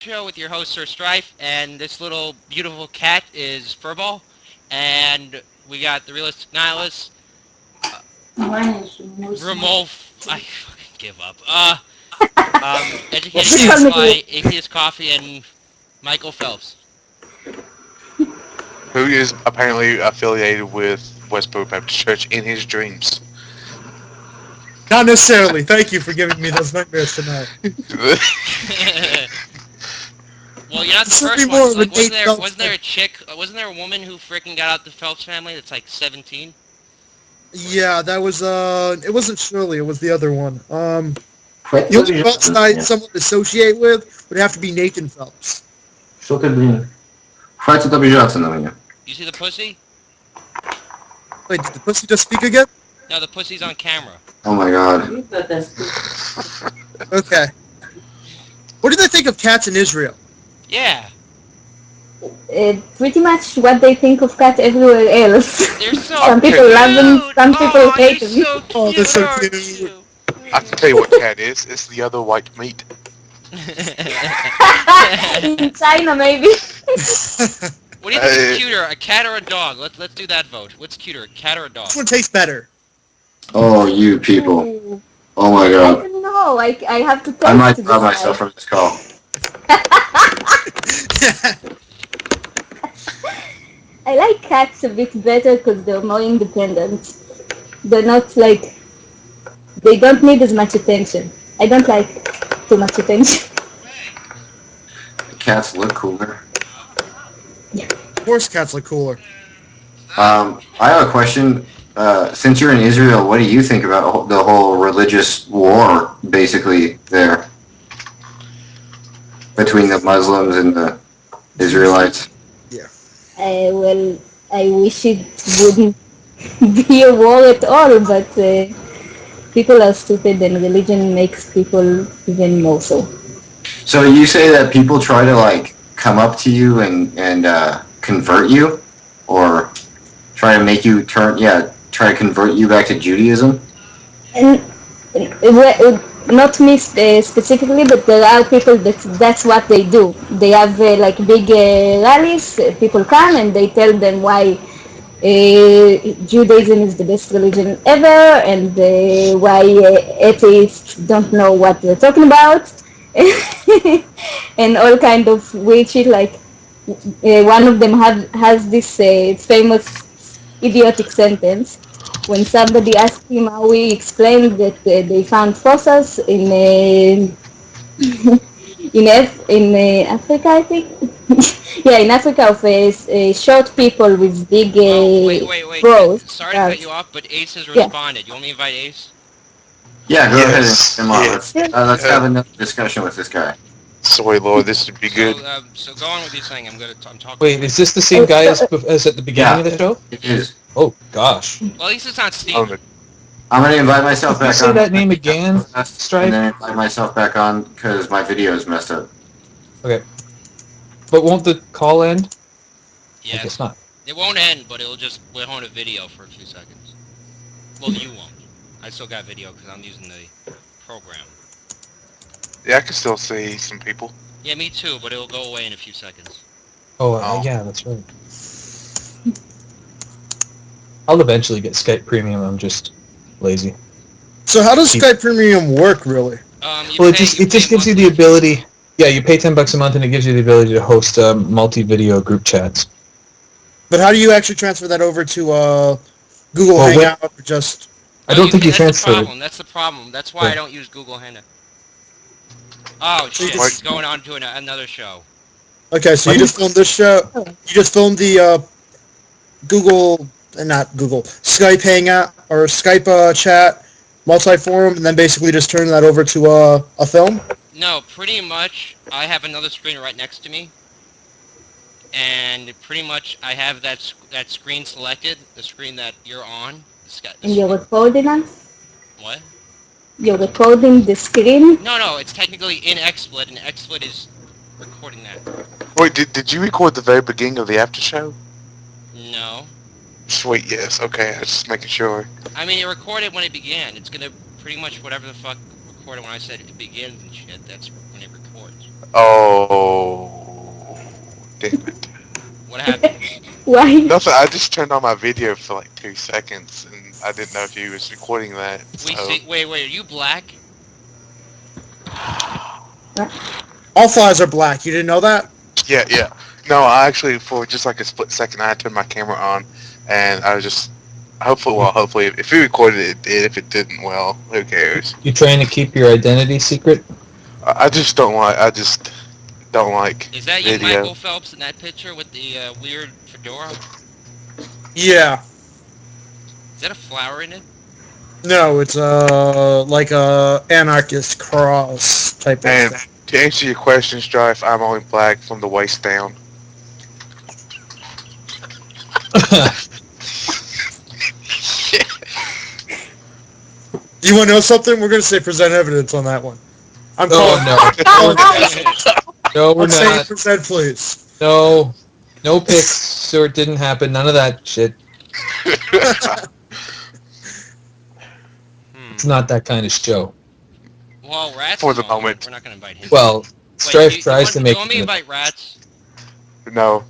Show with your host, Sir Strife, and this little beautiful cat is Furball, and we got the Realistic Nihilist, uh, Remolf, I fucking give up, Educated Gamefly, Atheist Coffee, and Michael Phelps. Who is apparently affiliated with Westbrook Baptist Church in his dreams. Not necessarily. Thank you for giving me those nightmares tonight. Well, you're not the first one. Like, wasn't there a chick? Wasn't there a woman who freaking got out the Phelps family? That's like 17. Yeah, that was it wasn't Shirley. It was the other one. The only Phelps I someone to associate with would have to be Nathan Phelps. Что ты, блин? Хватит обижаться на меня. You see the pussy? Wait, did the pussy just speak again? No, the pussy's on camera. Oh my god. Okay. What do they think of cats in Israel? Yeah. Pretty much what they think of cats everywhere else. They're so Some people love them, some people hate them. So Oh, they're so aren't cute. you? I can tell you what cat is. It's the other white meat. In China, maybe. What do you think is cuter, a cat or a dog? Let's do that vote. What's cuter, a cat or a dog? Which one tastes better? Oh, you people. Oh my I god. don't know. I have to I might to drop decide. myself from this call. I like cats a bit better because they're more independent. They're not like, they don't need as much attention. I don't like too much attention. Cats look cooler. Of course, cats look cooler. I have a question. Since you're in Israel, what do you think about the whole religious war, basically, there? Between the Muslims and the Israelites? Well, I wish it wouldn't be a war at all, but people are stupid and religion makes people even more so. So you say that people try to, like, come up to you and convert you? Or try to make you try to convert you back to Judaism? And not me specifically, but there are people that's what they do. They have like big rallies. People come and they tell them why Judaism is the best religion ever, and why atheists don't know what they're talking about, and all kind of weird shit. Like one of them has this famous idiotic sentence. When somebody asked him how he explained that they found fossils in Africa, I think. Yeah, in Africa of short people with big Wait. brows. Sorry to cut you off, but Ace has Yeah. responded. You want me to invite Ace? Yeah, go Yes. ahead and Yes. let's have another discussion with this guy. Soy Lord, this would be good. So go on with your thing. I'm talking. Wait, is this the same guy as at the beginning of the show? It is. Oh, gosh. Well, at least it's not Steve. Oh, I'm going to invite myself Can you back say on. that name again, Stripe? And then invite myself back on because my video is messed up. Okay. But won't the call end? I Yes. guess not. It won't end, but we'll hold a video for a few seconds. Well, you won't. I still got video because I'm using the program. yeah, I can still see some people. Yeah, me too, but it'll go away in a few seconds. Oh. Yeah, that's right. I'll eventually get Skype Premium. I'm just lazy. So how does Skype Premium work, really? Well, it just gives you the ability. Yeah, you pay $10 a month, and it gives you the ability to host multi-video group chats. But how do you actually transfer that over to Google Hangout or just? I don't think you transfer it. That's the problem. That's why I don't use Google Hangout. Oh shit! It's going on to another show. Okay, so you just filmed this show. You just filmed the Skype Hangout or Skype chat multi-forum, and then basically just turn that over to a film. No, pretty much. I have another screen right next to me, and pretty much I have that screen selected, the screen that you're on. And you're recording us? What? You're recording the screen? No, it's technically in XSplit, and XSplit is recording that. Wait, did you record the very beginning of the after show? No. Sweet, yes. Okay, I was just making sure. I mean, it recorded when it began. It's gonna pretty much whatever the fuck recorded when I said it begins and shit. That's when it records. Oh, damn it. What happened? Why? Nothing. I just turned on my video for like 2 seconds, and I didn't know if he was recording that. We So. see. Wait, are you black? All flies are black. You didn't know that? Yeah. No, I actually, for just like a split second, I turned my camera on, and I was just, hopefully, if he recorded it, it did. If it didn't, well, who cares? You trying to keep your identity secret? I just don't like Is that you, video. Michael Phelps, in that picture with the weird fedora? Yeah. Is that a flower in it? No, it's like a anarchist cross type of And thing. to answer your question, Strife, I'm only black from the waist down. Do you want to know something? We're going to say present evidence on that one. I'm Oh, calling. no, we're Let's say not. present, please. No pics, or it didn't happen. None of that shit. It's not that kind of show. Well, Rats For is the on. moment. We're not going to invite him. Well, Wait, Strife tries to make. You want me to invite Rats? No.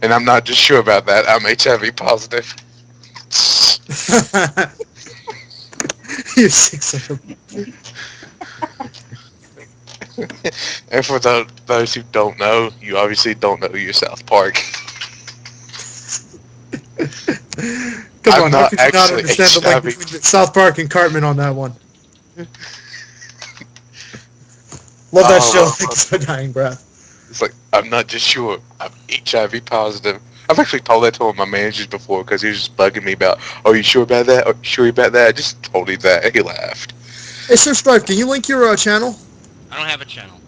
And I'm not just sure about that. I'm HIV positive. You sick son of And for those who don't know, you obviously don't know your South Park. Come I'm on, how not could you not actually understand the link HIV. between South Park and Cartman on that one? Love that Oh, show like it's a dying breath. It's like, I'm not just sure. I'm HIV positive. I've actually told that to one of my managers before because he was just bugging me about, are you sure about that? Are you sure about that? I just told him that. He laughed. Hey, Sir Strife, can you link your channel? I don't have a channel.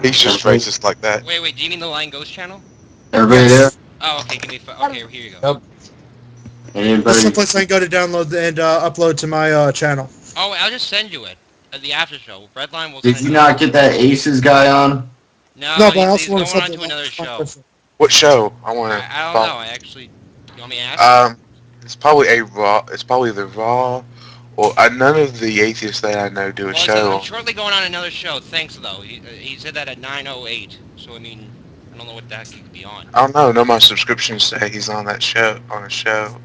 He's just racist like that. Wait, do you mean the Lion Ghost channel? Everybody there? Oh, okay, give me okay, here you go. Yep. This Anybody? is the place I can go to download and upload to my channel. Oh, I'll just send you it. The after show. Redline will Did send you not get that Aces guy on? No, No, but I he's also going want on something to another show. What show? I want to. I don't know. I actually. You want me to ask? It's probably a Raw. It's probably the Raw, or none of the atheists that I know do a Well, it says show. I'm shortly going on another show. Thanks, though. He said that at 9:08. So I mean, I don't know what the heck he could be on. I don't know. None of my subscriptions say he's on that show. On a show.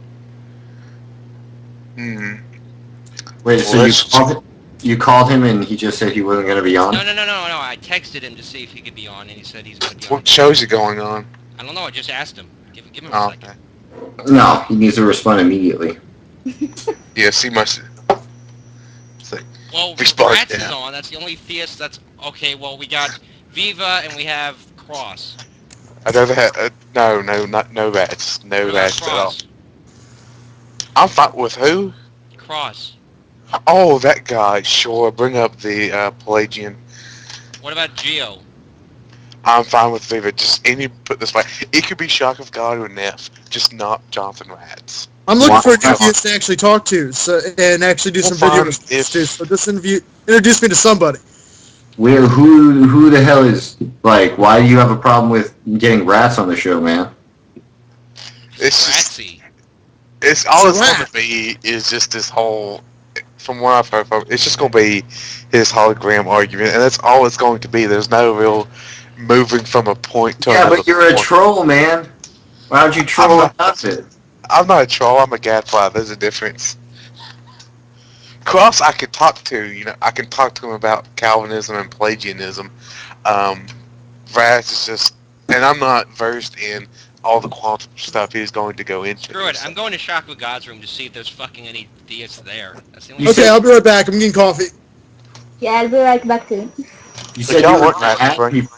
Wait, so Well, you called him and he just said he wasn't going to be on? No. I texted him to see if he could be on, and he said he's going to be on. What show's he going on? I don't know. I just asked him. Give him a Oh, second. okay. No, he needs to respond immediately. Yes, he must. Well, Respond, Rats is yeah. on. That's the only theist that's... Okay, well, we got Viva and we have Cross. I'd rather have no rats, no What about rats at all. Cross? I'm fine with who? Cross. Oh, that guy. Sure, bring up the Pelagian. What about Geo? I'm fine with Viva. Just put this way. It could be Shock of God or Neff, just not Jonathan Rats. I'm looking for an Wow. atheist to actually talk to and actually do Well, some video fine, responses to. So just introduce me to somebody. Who the hell is, like, why do you have a problem with getting Rats on the show, man? It's just, Ratsy. it's all It's it's a going to be is just this whole. From what I've heard from, it's just going to be his hologram argument, and that's all it's going to be. There's no real moving from a point to Yeah, another but you're a point. troll, man. Why don't you troll about it? I'm not a troll. I'm a gadfly. There's a difference. Cross, I could talk to. I can talk to him about Calvinism and Pelagianism. Rats is just, and I'm not versed in all the quantum stuff he's going to go into. Screw it. so. I'm going to Shock with God's room to see if there's fucking any deists there. That's the only... You Okay, said- I'll be right back. I'm getting coffee. Yeah, I'll be right back too. You said y'all you were want going Rats, to add right? people.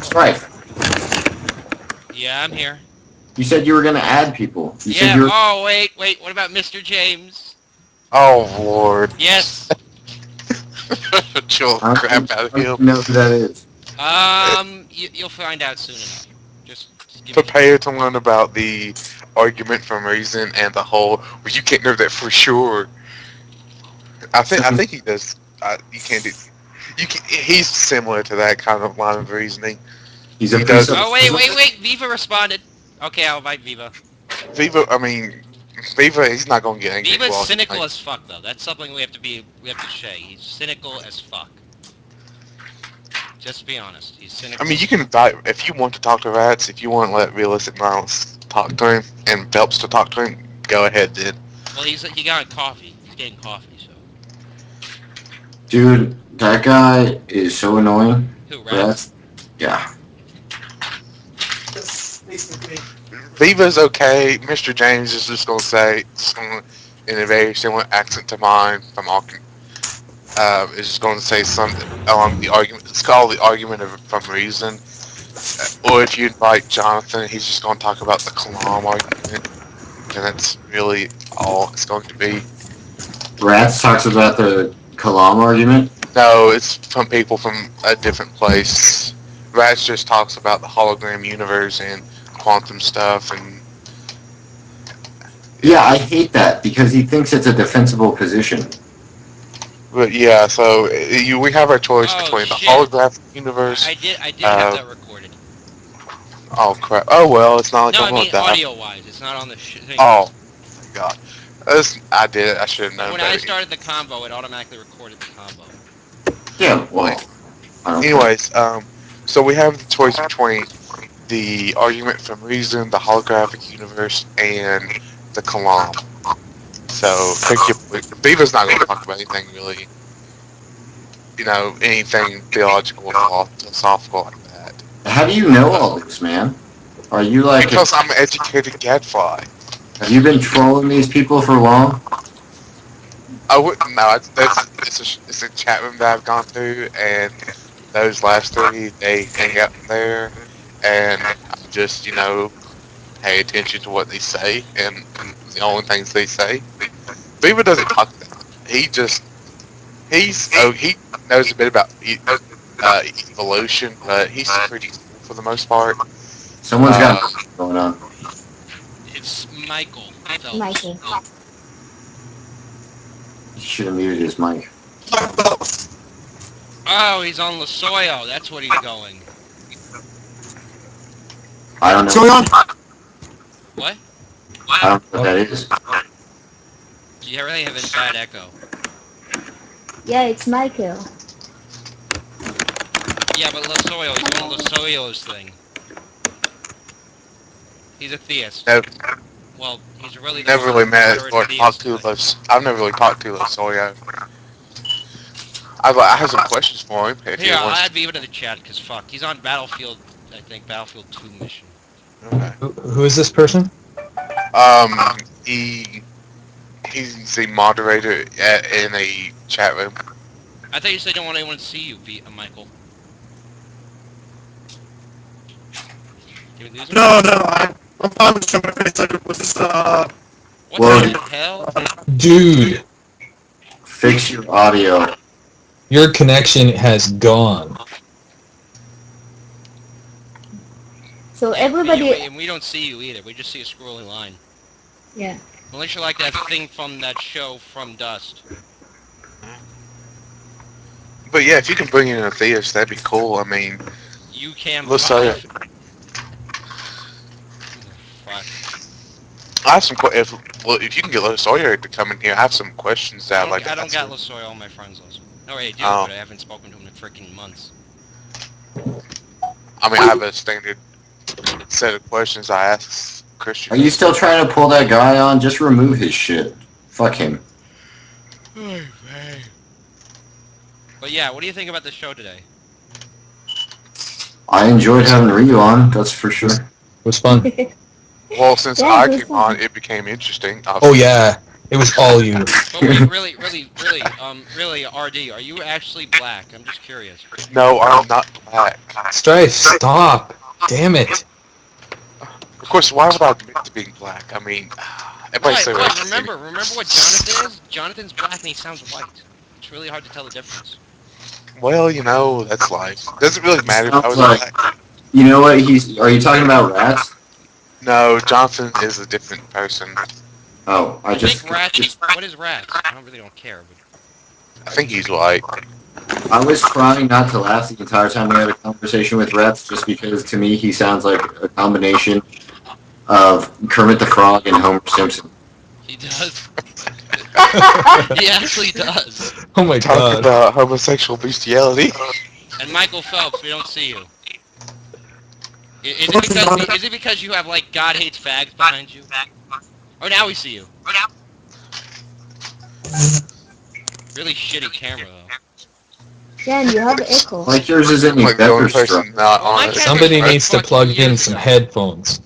Strife, Yeah, I'm here. you said you were going to add people. You said Yeah, you were... oh, wait. What about Mr. James? Oh Lord! Yes. Chill I don't crap out of I don't him. know who that is. You'll find out soon enough. Just give me... Prepare to learn about the argument from reason and the whole. Well, you can't know that for sure. I think he does. You can't do. He's similar to that kind of line of reasoning. He's a He piece does- of... Oh, wait. Viva responded. Okay, I'll invite Viva. Viva, I mean, Beaver, he's not gonna get angry. Beaver's Well, cynical as fuck, though. That's something we have to say. He's cynical as fuck. Just to be honest, he's cynical. I mean, you can invite if you want to talk to Rats. If you want to let Realistic Miles talk to him and Phelps to talk to him, go ahead, then. Well, he got coffee. He's getting coffee, so. Dude, that guy is so annoying. Who, Rats? Yeah. Viva's okay. Mr. James is just gonna say in a very similar accent to mine from Auckland. Is just going to say something along the argument. It's called the argument from reason. Or if you invite Jonathan, he's just going to talk about the Kalam argument, and that's really all it's going to be. Rats talks about the Kalam argument. No, it's from people from a different place. Rats just talks about the hologram universe and quantum stuff, and Yeah, I hate that because he thinks it's a defensible position. but yeah. So we have our choice between the shit. holographic universe. I did have that recorded. Oh crap! Oh well, it's not like No, I I'm mean with that. audio-wise. It's not on the thing. Oh my god! I did it. I should have known When better. I started the combo, it automatically recorded the combo. Yeah, well. I don't care. Anyways, so we have the choice between the argument from reason, the holographic universe, and the Kalam. So pick your. Beaver's not going to talk about anything really, anything theological or philosophical like that. How do you know all this, man? Are you like? Because I'm an educated gadfly. Have you been trolling these people for long? I wouldn't know. It's a chat room that I've gone to, and those last three, they hang out in there, and I just, pay attention to what they say, and the only things they say. Beaver doesn't talk that. He knows a bit about evolution, but he's pretty cool for the most part. Someone's got something going on. It's Michael. Phelps. Michael. You should have muted his mic. Oh, he's on Lasoyo. That's what he's going. I don't know. So on. What? I don't know what that is. You really have a bad echo. Yeah, it's Michael. Yeah, but Lasoyo, he's doing Lasoyo's thing. He's a theist. No, Well, he's really the never really met moderate or theist. talked to Los. I've never really talked to Losoyo. I have some questions for him. If he Here, I'll wants. add Beaver to the chat, because fuck. He's on Battlefield, I think, Battlefield 2 mission. Okay. Who is this person? He's a moderator in a chat room. I thought you said you don't want anyone to see you, Michael. Did we lose him? No, I'm fine with showing my face. I was just, What Whoa. the hell? Dude, Fix your audio. your connection has gone. So everybody, And we don't see you either. We just see a scrolling line. yeah. Unless you're like that thing from that show From Dust. But yeah, if you can bring in a theist, that'd be cool. I mean, You can. Lasoyo. Fuck. I have some. If you can get Losoyo to come in here, I have some questions that I'd like to I don't answer. got Lasoyo on my friends list. No, I do, Oh. but I haven't spoken to him in freaking months. I mean, I have a standard set of questions I ask Christian. Are you still trying to pull that guy on? Just remove his shit. Fuck him. But yeah, what do you think about the show today? I enjoyed having Ryu on, that's for sure. It was fun. Well, since Yeah, I it was came fun. on, it became interesting. Oh yeah, it was all you. But wait, really, RD, are you actually black? I'm just curious. No, I'm not black. Strife, stop. Damn it. Of course, why would I admit to being black? I mean, everybody say Right, racist. remember what Jonathan is? Jonathan's black and he sounds white. It's really hard to tell the difference. Well, that's life. Doesn't really matter if I was Sounds like- black. You know what? Are you talking about Rats? No, Jonathan is a different person. Oh, I I just. think rats. What is rats? I don't care. But I think he's white. I was trying not to laugh the entire time we had a conversation with Rats, just because to me he sounds like a combination of Kermit the Frog and Homer Simpson. He does. He actually does. Oh my Talk god. about homosexual bestiality. And Michael Phelps, we don't see you. Is it because you have like God hates fags behind you? Oh, now we see you. Really shitty camera though. Dan, you have echo. Like yours is any Like the only better person not Well, my on it. camera's Somebody from needs to fucking plug in years some ago. headphones.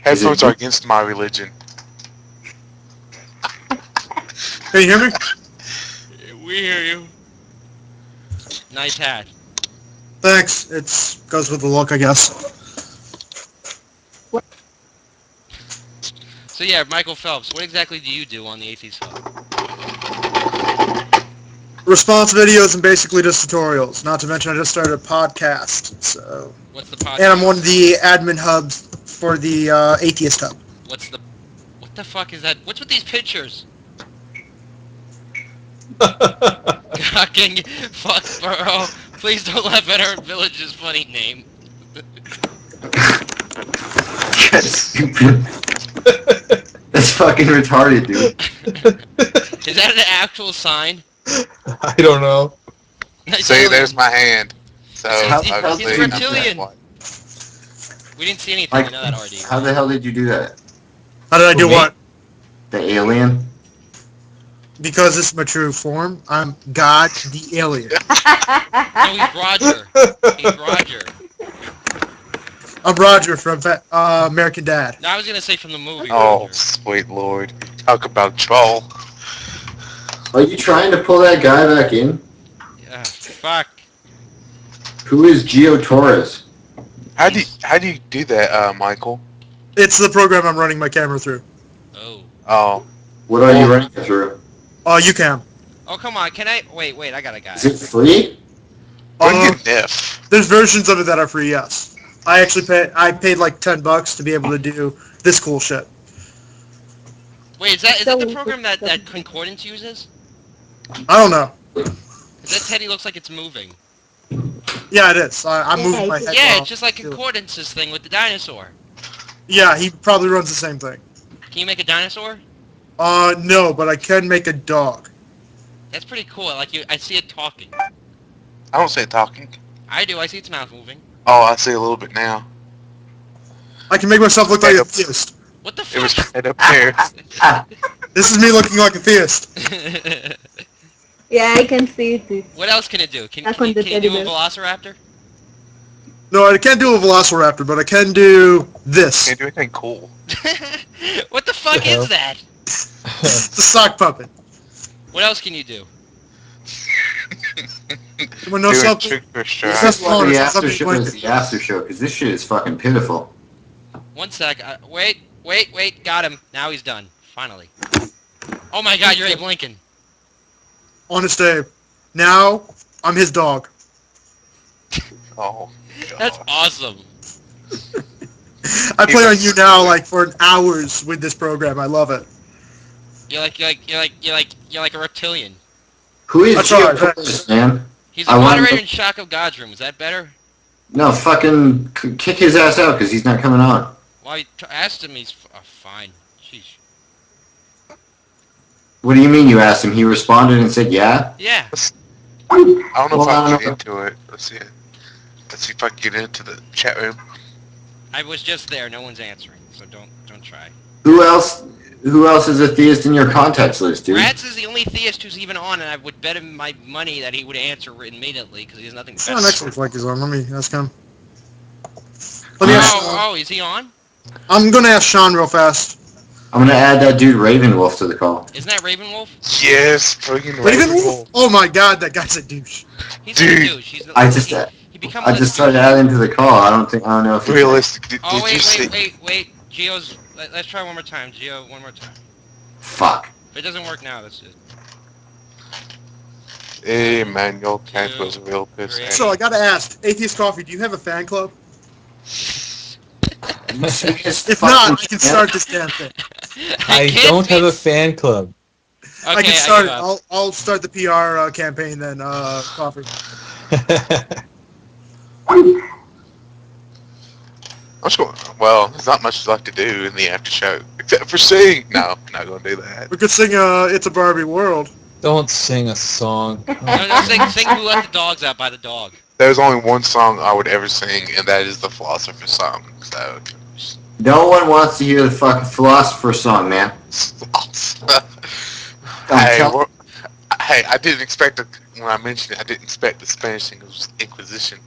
Headphones are against my religion. Can you hear me? We hear you. Nice hat. Thanks. It's goes with the look, I guess. So yeah, Michael Phelps, what exactly do you do on the Atheist Hub? Response videos and basically just tutorials. Not to mention, I just started a podcast. So, What's the podcast? and I'm one of the admin hubs for the Atheist Hub. What the fuck is that? What's with these pictures? Fucking Foxborough. Please don't laugh at our village's funny name. That's stupid. That's fucking retarded, dude. Is that an actual sign? I don't know. See, there's my hand. So, He's obviously, reptilian. I'm We didn't see anything. Like, I know that already. how the hell did you do that? How did I do me? what? The alien? Because this is my true form. I'm God, the alien. No, he's Roger. He's Roger. I'm Roger from American Dad. No, I was gonna say from the movie. Oh, Roger. sweet lord. Talk about troll. Are you trying to pull that guy back in? Fuck. Who is Geo Torres? How do you do that, Michael? It's the program I'm running my camera through. Oh. Oh, What are you running through? You can. Oh, come on. Can I? Wait, I got a guy. Is it free? what do you Niff? There's versions of it that are free, yes. I paid like $10 to be able to do this cool shit. Wait, is that the program that Concordance uses? I don't know. That Teddy looks like it's moving. Yeah, it is. I'm moving my head. Yeah, while it's just like I do it. Concordance's thing with the dinosaur. Yeah, he probably runs the same thing. Can you make a dinosaur? No, but I can make a dog. That's pretty cool. I see it talking. I don't say talking. I do. I see its mouth moving. Oh, I see a little bit now. I can make myself look like a theist. What the It was fuck? right up there. This is me looking like a theist. Yeah, I can see it. What else can it do? Can Back you on the do teddy a bear. velociraptor? No, I can't do a velociraptor, but I can do this. Can't do anything cool. What the fuck The hell? is that? The sock puppet. What else can you do? When no Do a something. trick or It's strike. just fun. The It's after something show like is the after show, because this shit is fucking pitiful. One sec. Wait. Got him. Now he's done. Finally. Oh my god, you're Abe Lincoln. Honest Abe. Now, I'm his dog. Oh, God. That's awesome. I play on you now like for hours with this program. I love it. You're like a reptilian. Who is That's Geo right. Torres, man? He's a I want- moderator in Shock of God's room. Is that better? No, fucking kick his ass out, because he's not coming on. Well, I asked him. He's fine. Sheesh. What do you mean you asked him? He responded and said, yeah? Yeah. I don't know Well, if I I can don't get know. into it. Let's see if I can get into the chat room. I was just there. No one's answering, so don't try. Who else is a theist in your contacts list, dude? Rats is the only theist who's even on, and I would bet him my money that he would answer immediately because he has nothing It's better. not next week like he's on. Let me ask him. Let me ask. Oh, is he on? I'm gonna ask Sean real fast. I'm gonna add that dude Ravenwolf to the call. Isn't that Ravenwolf? Yes, friggin' Ravenwolf? Oh my god, that guy's a douche. He's Dude. a douche. He's I just he become I just tried to add him to the call. I don't know if he- Realistic. Did Oh you see? wait. Geo's. Let's try one more time. Geo, one more time. Fuck. If it doesn't work now, that's it. Hey, Manuel Kent was a real piss. Three. So I gotta ask, Atheist Coffee, do you have a fan club? If not, I can start this damn thing. I can't don't have a see- fan club. Okay, I can start it. give up. I'll start the PR campaign then. Coffee. I'm just going. Well, there's not much left to do in the after show except for sing. No, I'm not going to do that. We could sing "It's a Barbie World." Don't sing a song. No, sing Who Let the Dogs Out by the dog. There's only one song I would ever sing, and that is the Philosopher's Song. So, No one wants to hear the fucking philosopher's song, man. hey, hey, I didn't expect when I mentioned it. I didn't expect the Spanish thing was Inquisition.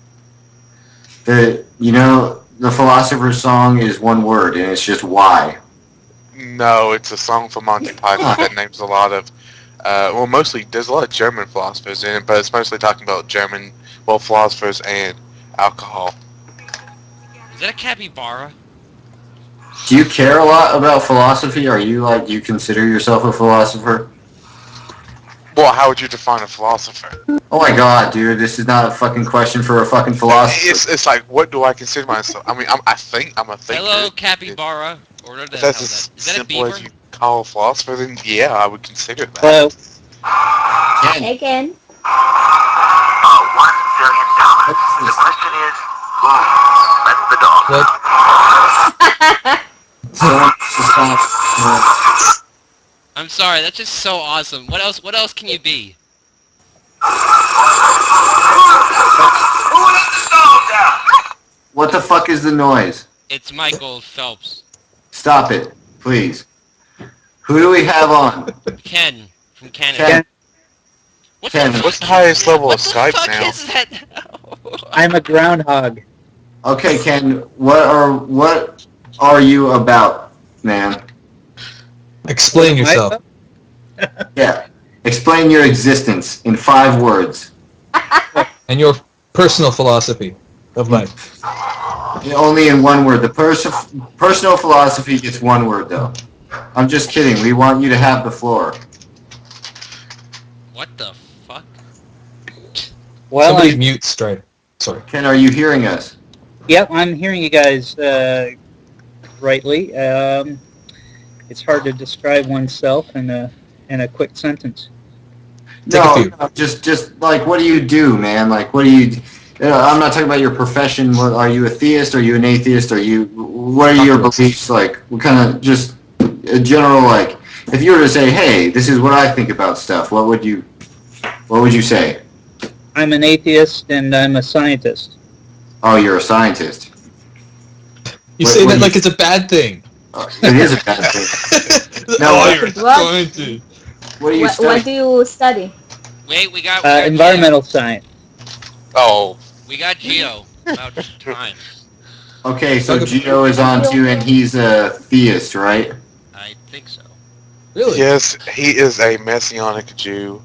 The philosopher's song is one word, and it's just why. No, it's a song from Monty Python that names a lot of, mostly there's a lot of German philosophers in it, but it's mostly talking about German, philosophers and alcohol. Is that a capybara? Do you care a lot about philosophy? Are you do you consider yourself a philosopher? Well, how would you define a philosopher? Oh my god, dude, this is not a fucking question for a fucking philosopher. It's like, what do I consider myself? I mean, I think I'm a thinker. Hello, capybara. Or what the If hell that's is as that? Is that a simple beaver? as you call a philosopher, then yeah, I would consider that. Hello. Hey, Ken. $1 billion. The question is, who let the dog What? I'm sorry, that's just so awesome. What else can you be? Who let the dog out? What the fuck is the noise? It's Michael Phelps. Stop it, please. Who do we have on? Ken from Canada. Ken. What Ken, the What's fuck? the highest level What of the Skype fuck now? is that? I'm a groundhog. Okay, Ken, what are you about, man? Explain yourself. Yeah. Explain your existence in 5 words. And your personal philosophy of life. Only in 1 word. The personal philosophy gets 1 word, though. I'm just kidding. We want you to have the floor. What the fuck? Well, Somebody mute Stripe. Sorry. Ken, are you hearing us? yep, I'm hearing you guys rightly. It's hard to describe oneself in a quick sentence. Take a few. No, just like, what do you do, man? Like, what do you? I'm not talking about your profession. What, are you a theist? Are you an atheist? What are your beliefs? Like, what kind of just a general, like, if you were to say, hey, this is what I think about stuff, what would you say? I'm an atheist and I'm a scientist. Oh, you're a scientist. You What- say what that do like you- it's a bad thing. It is a bad thing. No, Oh, what- you're What? going to. What do you What study? do you study? Wait, we got Environmental science. Oh, We got Geo. About time. Okay, so Talk about- Gio is on too, and he's a theist, right? I think so. Really? yes, he is a Messianic Jew.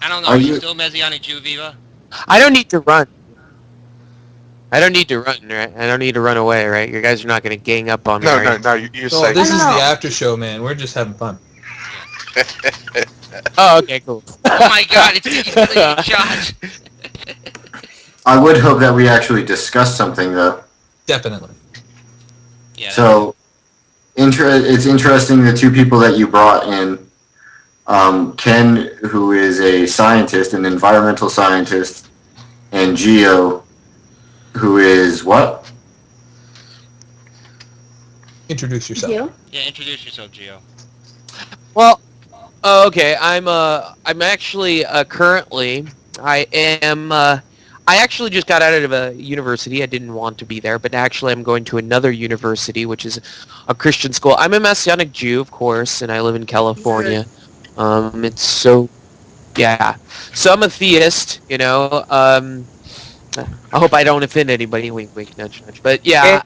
I don't know. Are Are you you- still Messianic Jew, Viva? I don't need to run. I don't need to run, right? I don't need to run away, right? You guys are not going to gang up on me, No, are no, you? no, you're No, safe. this is No. the after show, man. We're just having fun. Oh, okay, cool. Oh my god, it's taking shots. I would hope that we actually discuss something, though. Definitely. Yeah. So, it's interesting the 2 people that you brought in. Ken, who is a scientist, an environmental scientist, and Gio, who is what? Introduce yourself. You? Yeah, introduce yourself, Geo. Well, okay. I'm actually currently I am I actually just got out of a university. I didn't want to be there, but actually I'm going to another university, which is a Christian school. I'm a Messianic Jew, of course, and I live in California. It's so, yeah. So I'm a theist, you know. I hope I don't offend anybody. Wink, wink, nudge, nudge. But yeah,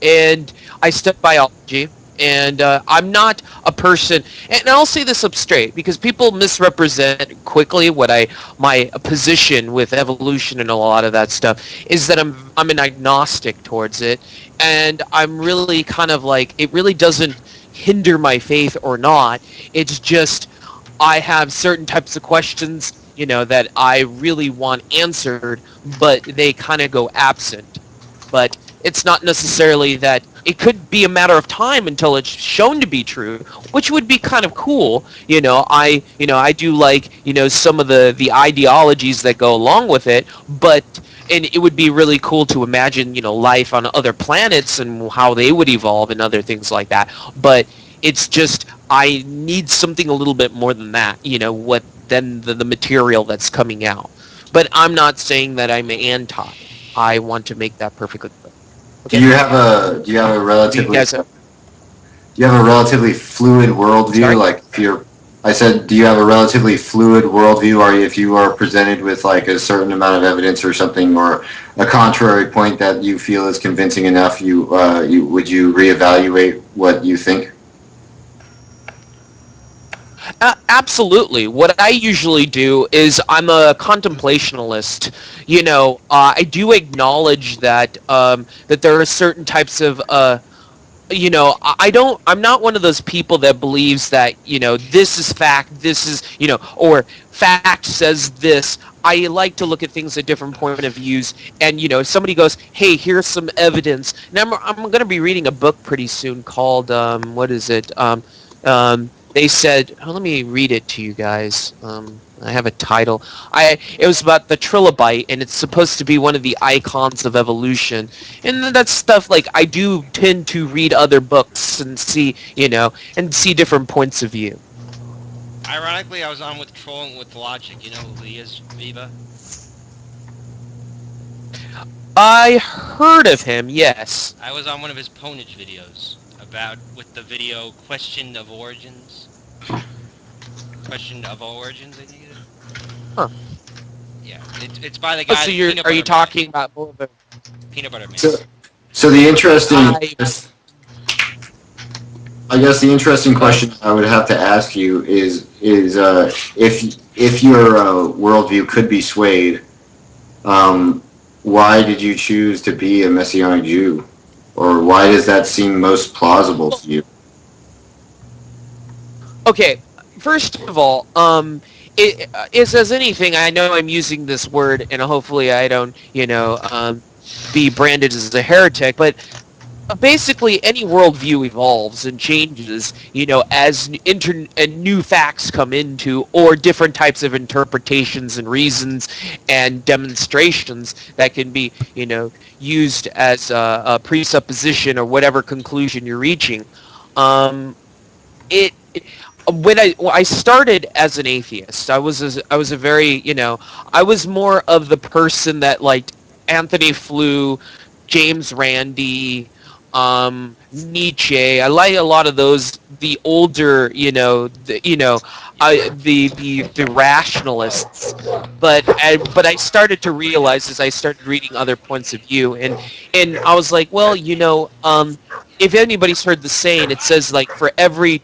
and I study biology. And I'm not a person, and I'll say this up straight because people misrepresent quickly what my position with evolution and a lot of that stuff is that I'm an agnostic towards it, and I'm really kind of like it really doesn't hinder my faith or not. It's just I have certain types of questions, you know, that I really want answered, but they kind of go absent. But it's not necessarily that it could be a matter of time until it's shown to be true, which would be kind of cool. You know, I do like, you know, some of the ideologies that go along with it, but and it would be really cool to imagine, life on other planets and how they would evolve and other things like that. But it's just I need something a little bit more than that, what than the material that's coming out. But I'm not saying that I'm anti. I want to make that perfectly clear. Do you have a Do you relatively guys fluid worldview? Sorry? Like if you're, I said, do you have a relatively fluid worldview? Or if you are presented with like a certain amount of evidence or something, or a contrary point that you feel is convincing enough, would you reevaluate what you think? Absolutely. What I usually do is I'm a contemplationalist. I do acknowledge that that there are certain types of I'm not one of those people that believes that, this is fact, this is, or fact says this. I like to look at things at different point of views, and, if somebody goes, hey, here's some evidence. Now, I'm going to be reading a book pretty soon called, what is it? They said, let me read it to you guys. I have a title. It was about the trilobite, and it's supposed to be one of the icons of evolution. And that's stuff like I do tend to read other books and see, and see different points of view. Ironically, I was on with Trolling with Logic. You know who he is, Viva? I heard of him, yes. I was on one of his Ponage videos with the video Question of Origins. Question of Origins, I think it is. Huh. Yeah, it's by the guy. So are you talking about more of a Peanut Butter Man? So the interesting, I guess the interesting question I would have to ask you is if your worldview could be swayed, why did you choose to be a Messianic Jew, or why does that seem most plausible to you? Okay, first of all, it's as anything. I know I'm using this word, and hopefully I don't, be branded as a heretic. But basically, any worldview evolves and changes, as new facts come into, or different types of interpretations and reasons and demonstrations that can be, used as a presupposition or whatever conclusion you're reaching. When I started as an atheist, I was a very, I was more of the person that liked Anthony Flew, James Randi, Nietzsche. I like a lot of those, the older, the rationalists. But I started to realize as I started reading other points of view, and I was like, well, if anybody's heard the saying, it says like for every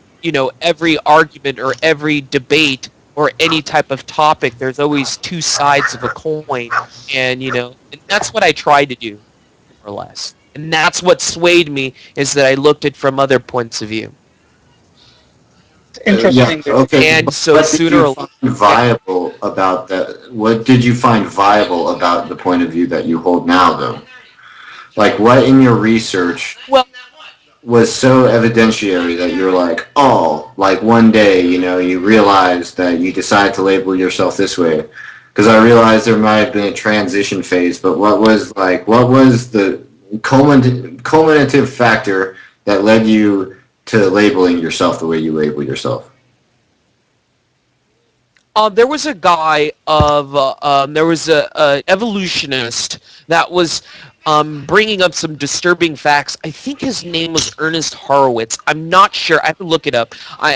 argument or every debate or any type of topic, there's always two sides of a coin, and and that's what I try to do, more or less. And that's what swayed me, is that I looked at from other points of view. Interesting. Yeah, okay. And so what sooner or later, viable about that? What did you find viable about the point of view that you hold now, though? Like, what in your research was so evidentiary that you're like, oh, like one day, you realized that you decided to label yourself this way? Because I realized there might have been a transition phase, but what was the culminative factor that led you to labeling yourself the way you label yourself? There was a guy there was a evolutionist that was bringing up some disturbing facts. I think his name was Ernest Horowitz. I'm not sure. I have to look it up.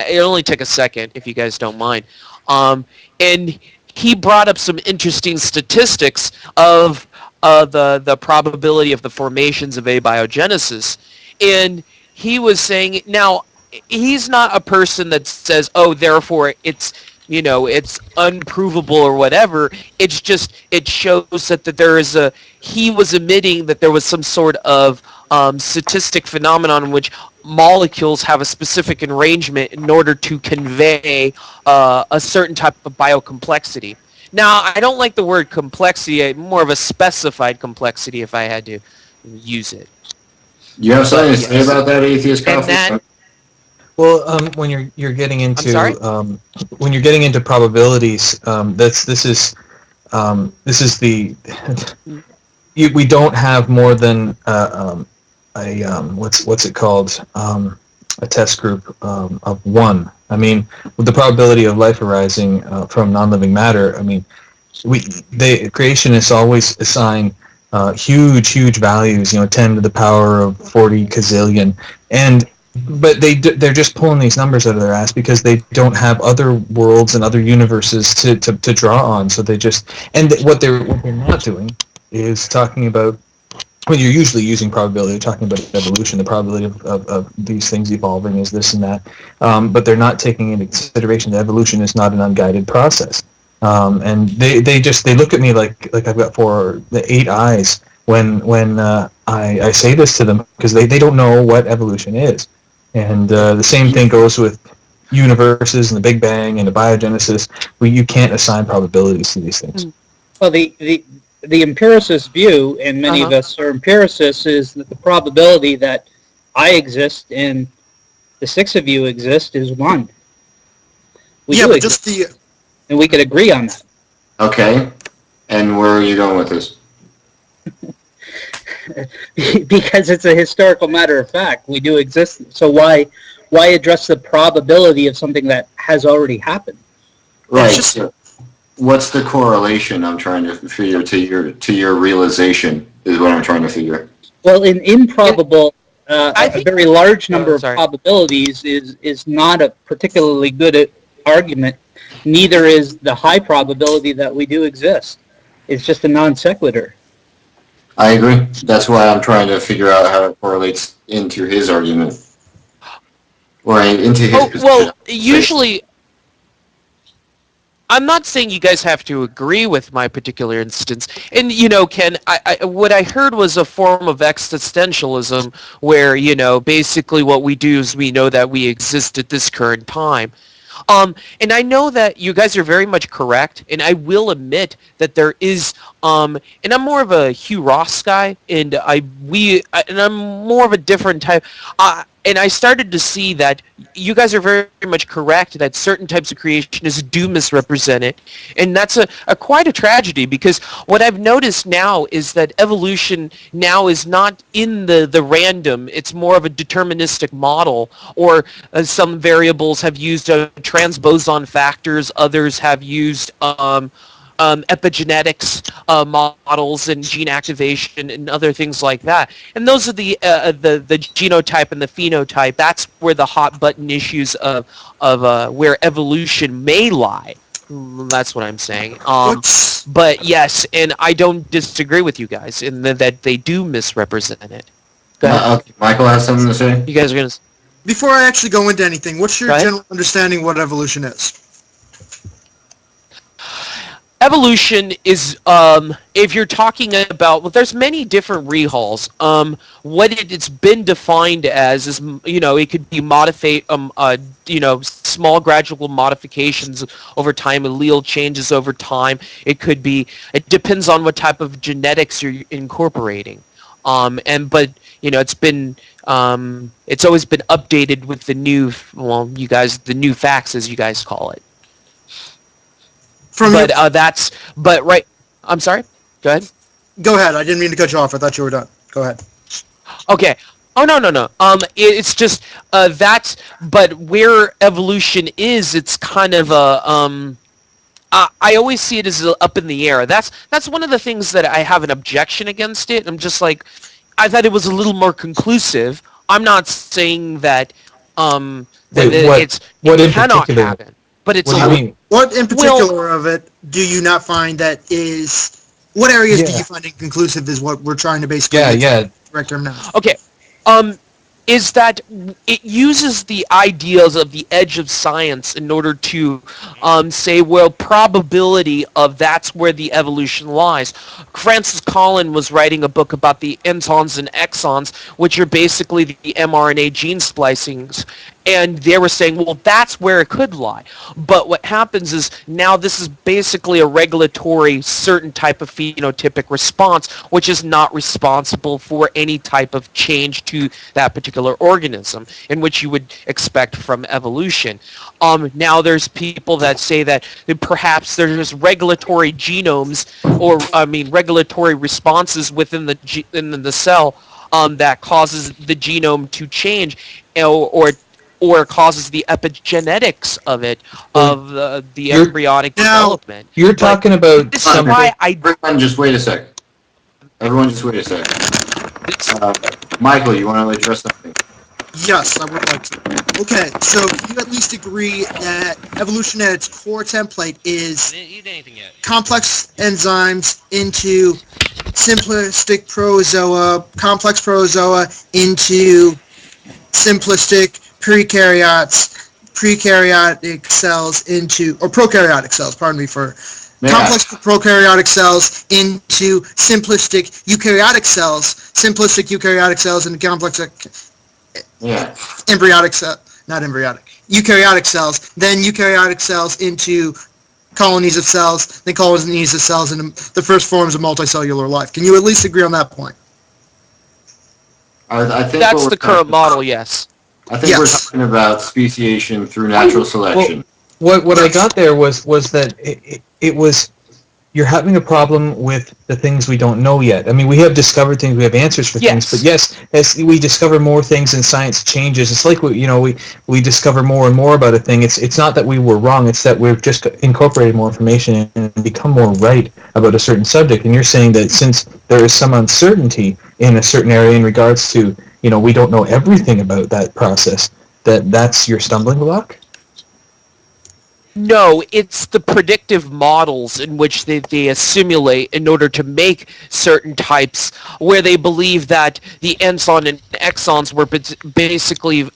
It'll only take a second, if you guys don't mind. And he brought up some interesting statistics of the probability of the formations of abiogenesis. And he was saying, now, he's not a person that says, oh, therefore it's unprovable or whatever. It's just, it shows that there is he was admitting that there was some sort of statistic phenomenon in which molecules have a specific arrangement in order to convey a certain type of biocomplexity. Now, I don't like the word complexity, more of a specified complexity if I had to use it. You have something to say about that, Atheist Coffee? Well, when you're getting into when you're getting into probabilities, this is the we don't have more than what's it called, a test group of one. I mean, with the probability of life arising from non-living matter, I mean, creationists always assign huge values, 10 to the power of 40 gazillion, but they're just pulling these numbers out of their ass because they don't have other worlds and other universes to draw on. So what they're not doing is talking about, when you're usually using probability, you're talking about evolution, the probability of these things evolving is this and that, but they're not taking into consideration that evolution is not an unguided process. And they look at me like I've got eight eyes when I say this to them, because they don't know what evolution is. And the same thing goes with universes and the Big Bang and the biogenesis, where you can't assign probabilities to these things. Well, the empiricist view, and many of us are empiricists, is that the probability that I exist and the six of you exist is 1. And we could agree on that. Okay. And where are you going with this? Because it's a historical matter of fact. We do exist. So why address the probability of something that has already happened? Right. So what's the correlation I'm trying to figure to your realization is what I'm trying to figure. Well, in improbable, a very large number of probabilities is not a particularly good argument. Neither is the high probability that we do exist. It's just a non sequitur. I agree. That's why I'm trying to figure out how it correlates into his argument. Or into his position. Well, usually, I'm not saying you guys have to agree with my particular instance. And, Ken, what I heard was a form of existentialism where, basically what we do is we know that we exist at this current time. And I know that you guys are very much correct, and I will admit that there is, and I'm more of a Hugh Ross guy, and I'm more of a different type. And I started to see that you guys are very much correct that certain types of creationists do misrepresent it, and that's quite a tragedy, because what I've noticed now is that evolution now is not in the random. It's more of a deterministic model, or some variables have used transboson factors, others have used epigenetics models and gene activation and other things like that. And those are the genotype and the phenotype. That's where the hot button issues of where evolution may lie. That's what I'm saying. But yes, and I don't disagree with you guys in that they do misrepresent it. Go ahead. Michael has something to say. You guys are gonna. Before I actually go into anything, what's your general understanding what evolution is? Evolution is, if you're talking about, well, there's many different rehauls. What it's been defined as is, it could be small gradual modifications over time, allele changes over time. It depends on what type of genetics you're incorporating. It's been, it's always been updated with the new facts, as you guys call it. I'm sorry. Go ahead. Go ahead. I didn't mean to cut you off. I thought you were done. Go ahead. Okay. Oh, no. It's just but where evolution is, it's kind of I always see it as up in the air. That's one of the things that I have an objection against it. I'm just like, I thought it was a little more conclusive. I'm not saying that it cannot happen. But it's what in particular of it do you not find that is? What areas do you find inconclusive? Is what we're trying to basically direct them now. Okay, is that it uses the ideas of the edge of science in order to say, well, probability of that's where the evolution lies. Francis Collin was writing a book about the intons and exons, which are basically the mRNA gene splicings. And they were saying, well, that's where it could lie. But what happens is now this is basically a regulatory certain type of phenotypic response, which is not responsible for any type of change to that particular organism, in which you would expect from evolution. Now there's people that say that perhaps there's regulatory genomes, or regulatory responses within the cell that causes the genome to change, or causes the epigenetics of it, of the embryonic development. You're talking about this something. is why Everyone just wait a sec. Everyone just wait a sec. Michael, you want to address something? Yes, I would like to. Okay, so you at least agree that evolution at its core template is I didn't eat anything yet. complex enzymes into simplistic protozoa, complex protozoa into simplistic prokaryotic cells into, or prokaryotic cells, pardon me for, complex prokaryotic cells into simplistic eukaryotic cells into complex embryonic cell, not embryonic, eukaryotic cells, then eukaryotic cells into colonies of cells, then colonies of cells into the first forms of multicellular life. Can you at least agree on that point? I think that's the current model, yes. I think we're talking about speciation through natural selection. What I got there was that it was, you're having a problem with the things we don't know yet. I mean, we have discovered things, we have answers for things, but yes, as we discover more things and science changes, it's like we discover more and more about a thing. It's not that we were wrong, it's that we've just incorporated more information and become more right about a certain subject. And you're saying that since there is some uncertainty in a certain area in regards to, we don't know everything about that process, that's your stumbling block? No, it's the predictive models in which they assimilate in order to make certain types, where they believe that the enson and exons were basically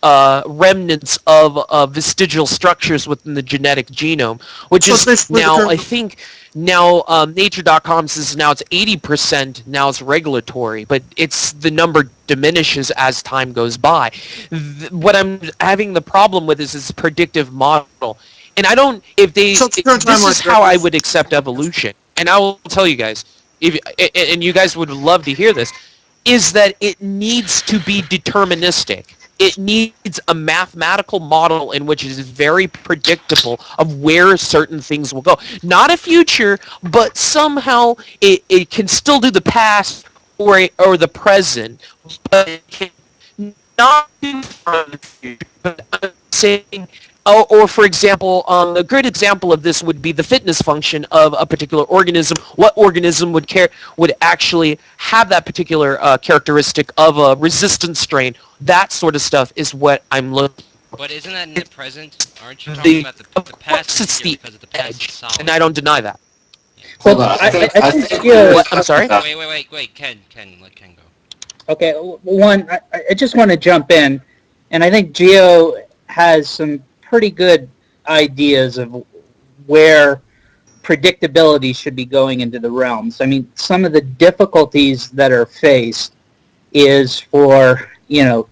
remnants of vestigial structures within the genetic genome, which is now, I think, Nature.com says now it's 80%, now it's regulatory, but the number diminishes as time goes by. What I'm having the problem with is this predictive model. And I don't, this is how I would accept evolution. And I will tell you guys, and you guys would love to hear this, is that it needs to be deterministic. It needs a mathematical model in which it is very predictable of where certain things will go. Not a future, but somehow it can still do the past or the present, but it can not do from the future. But I'm saying, or for example, a great example of this would be the fitness function of a particular organism. What organism would actually have that particular characteristic of a resistant strain? That sort of stuff is what I'm looking for. But isn't that in the present? Aren't you talking about the past? It's the because of the past edge, is solid. and I don't deny that. Hold on, I think I'm sorry? Wait, Ken, let Ken go. Okay, one, I just want to jump in, and I think Geo has some pretty good ideas of where predictability should be going into the realms. I mean, some of the difficulties that are faced is for,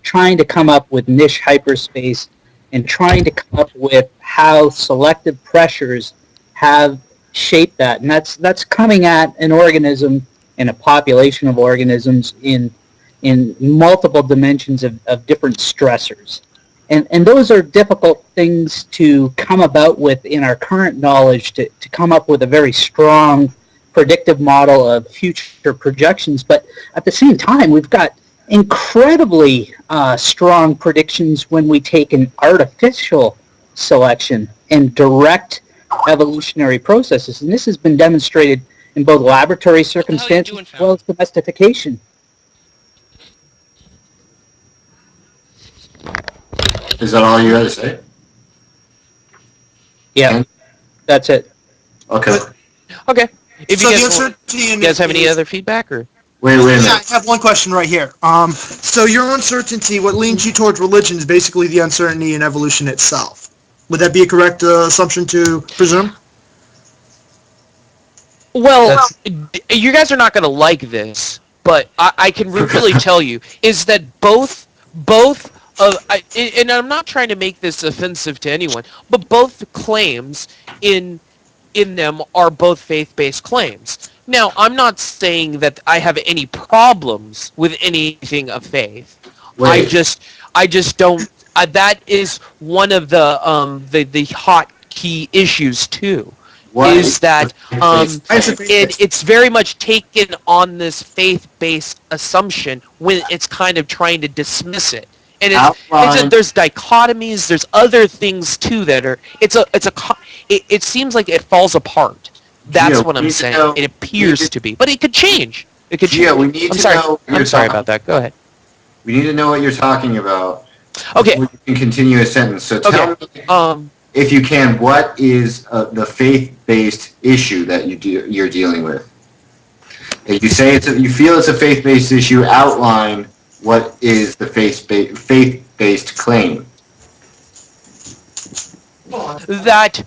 trying to come up with niche hyperspace and trying to come up with how selective pressures have shaped that. And that's coming at an organism and a population of organisms in multiple dimensions of different stressors. And those are difficult things to come about with in our current knowledge, to come up with a very strong predictive model of future projections. But at the same time, we've got incredibly strong predictions when we take an artificial selection and direct evolutionary processes. And this has been demonstrated in both laboratory circumstances as well as domestication. Is that all you had to say? Yeah, and that's it. Okay. Okay. If you guys have any other feedback, or wait a minute. Yeah, I have one question right here. So your uncertainty, what leans you towards religion, is basically the uncertainty in evolution itself. Would that be a correct assumption to presume? Well, you guys are not going to like this, but I can really tell you is that both and I'm not trying to make this offensive to anyone, but both claims in them are both faith-based claims. Now, I'm not saying that I have any problems with anything of faith. I Wait, just don't. That is one of the hot key issues too. what Is that it's very much taken on this faith-based assumption when it's kind of trying to dismiss it. And there's dichotomies. There's other things too that are. It seems like it falls apart. That's what I'm saying. It appears to be, but it could change. It could change. Yeah, we need to know. I'm sorry about that. Go ahead. We need to know what you're talking about. Okay. We can continue a sentence. So tell me, if you can, what is the faith-based issue that you're dealing with? If you say you feel it's a faith-based issue, outline what is the faith-based claim. That,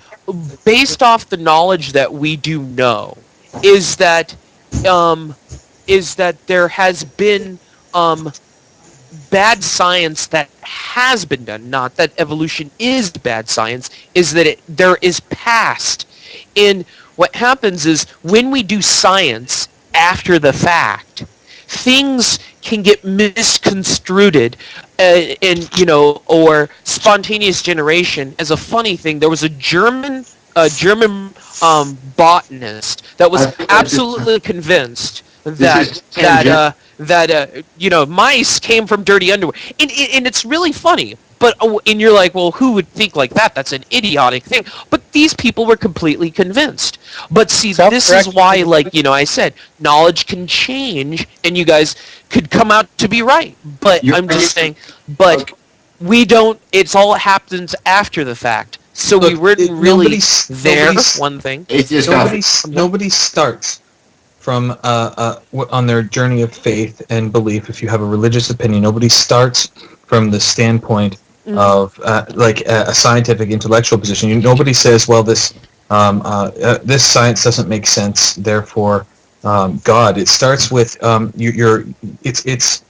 based off the knowledge that we do know, is that there has been bad science that has been done, not that evolution is bad science, is that there is past. And what happens is when we do science after the fact, things can get misconstrued or spontaneous generation as a funny thing. There was a German botanist that was absolutely convinced that mice came from dirty underwear, and it's really funny. But and you're like, well, who would think like that? That's an idiotic thing. But these people were completely convinced. But see, this is why, I said, knowledge can change, and you guys could come out to be right. But I'm just saying, we don't. It's all happens after the fact. So we weren't really there. One thing. Nobody starts from on their journey of faith and belief. If you have a religious opinion, nobody starts from the standpoint of a scientific intellectual position. Nobody says, well, this science doesn't make sense, therefore God. It starts with it's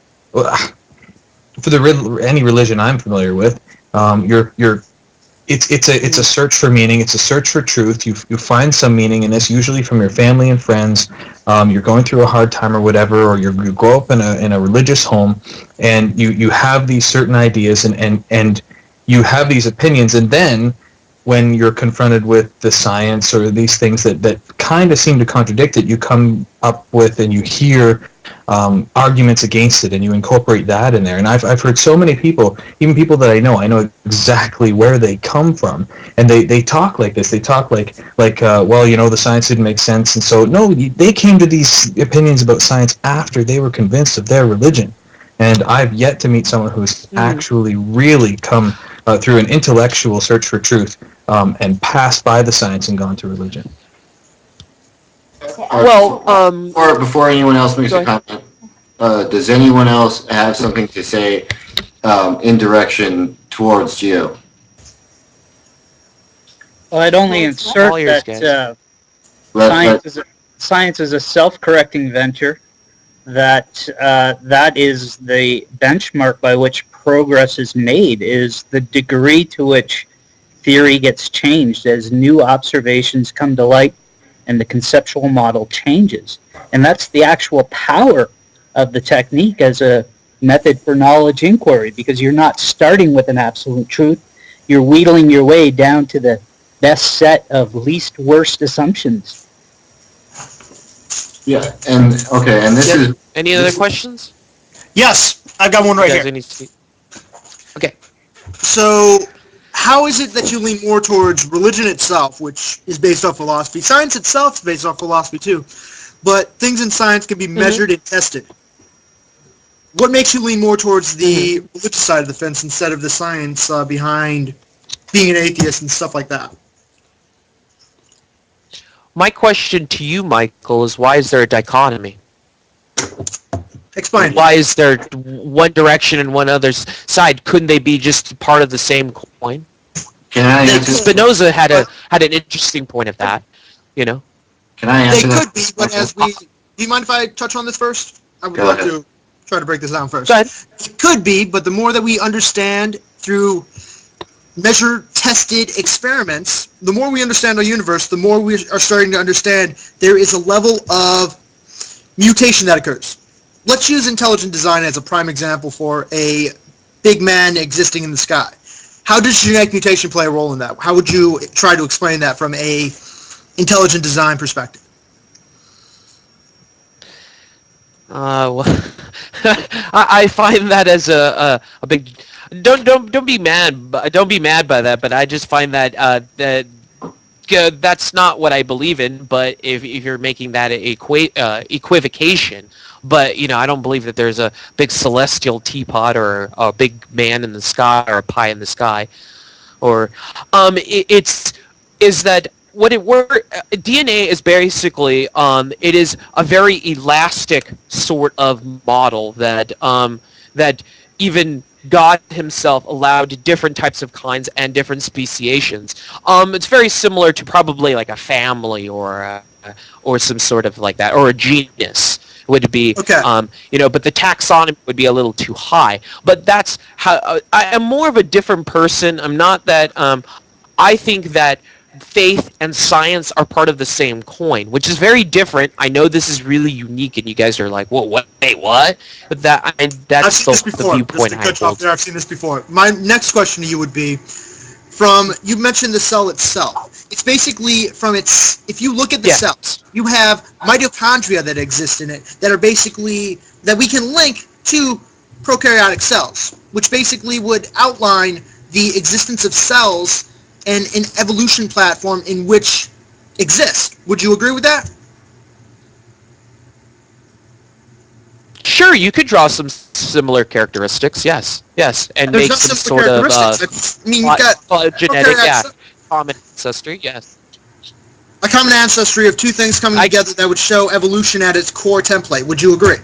for any religion I'm familiar with. It's a search for meaning. It's a search for truth. You find some meaning in this, usually from your family and friends. You're going through a hard time or whatever, or you grow up in a religious home, and you have these certain ideas and you have these opinions, and then when you're confronted with the science or these things that kind of seem to contradict it, you come up with and you hear arguments against it, and you incorporate that in there. And I've heard so many people, even people that I know exactly where they come from, and they talk like this. They talk like the science didn't make sense, and so no, they came to these opinions about science after they were convinced of their religion. And I've yet to meet someone who's actually really come through an intellectual search for truth and passed by the science and gone to religion. Before anyone else makes a comment, does anyone else have something to say in direction towards Geo? Well, I'd only insert that science is a self-correcting venture, that is the benchmark by which progress is made, is the degree to which theory gets changed as new observations come to light and the conceptual model changes. And that's the actual power of the technique as a method for knowledge inquiry, because you're not starting with an absolute truth. You're wheedling your way down to the best set of least worst assumptions. Yeah, and this is... Any other questions? Yes, I got one right here. Okay. So, how is it that you lean more towards religion itself, which is based off philosophy? Science itself is based off philosophy too, but things in science can be measured and tested. What makes you lean more towards the religious side of the fence instead of the science behind being an atheist and stuff like that? My question to you, Michael, is why is there a dichotomy? Explain. Why is there one direction and one other side? Couldn't they be just part of the same coin? Can I answer? Spinoza had an interesting point of that, Can I answer They that? could be, but do you mind if I touch on this first? I would love to try to break this down first. Go ahead. It could be, but the more that we understand through measure-tested experiments, the more we understand our universe, the more we are starting to understand there is a level of mutation that occurs. Let's use intelligent design as a prime example for a big man existing in the sky. How does genetic mutation play a role in that? How would you try to explain that from a intelligent design perspective? Well, I find that as a big. Don't be mad. Don't be mad by that. But I just find that that's not what I believe in. But if you're making that equivocation, but I don't believe that there's a big celestial teapot or a big man in the sky or a pie in the sky, or is that what it were. DNA is basically it is a very elastic sort of model that that even God himself allowed different types of kinds and different speciations. It's very similar to probably like a family or some sort of like that, or a genus would be. Okay. But the taxonomy would be a little too high. But that's how I am more of a different person. I'm not that. I think that faith and science are part of the same coin, which is very different. I know this is really unique, and you guys are like, "Well, what? Wait, what?" But that's the viewpoint I hold. I've seen this before. My next question to you would be, you mentioned the cell itself. It's basically if you look at the cells, you have mitochondria that exist in it that are basically, that we can link to prokaryotic cells, which basically would outline the existence of cells and an evolution platform in which exists. Would you agree with that? Sure, you could draw some similar characteristics. Yes, and There's make no some similar sort of characteristics. You've got genetic, common ancestry. Yes, a common ancestry of two things coming together that would show evolution at its core template. Would you agree?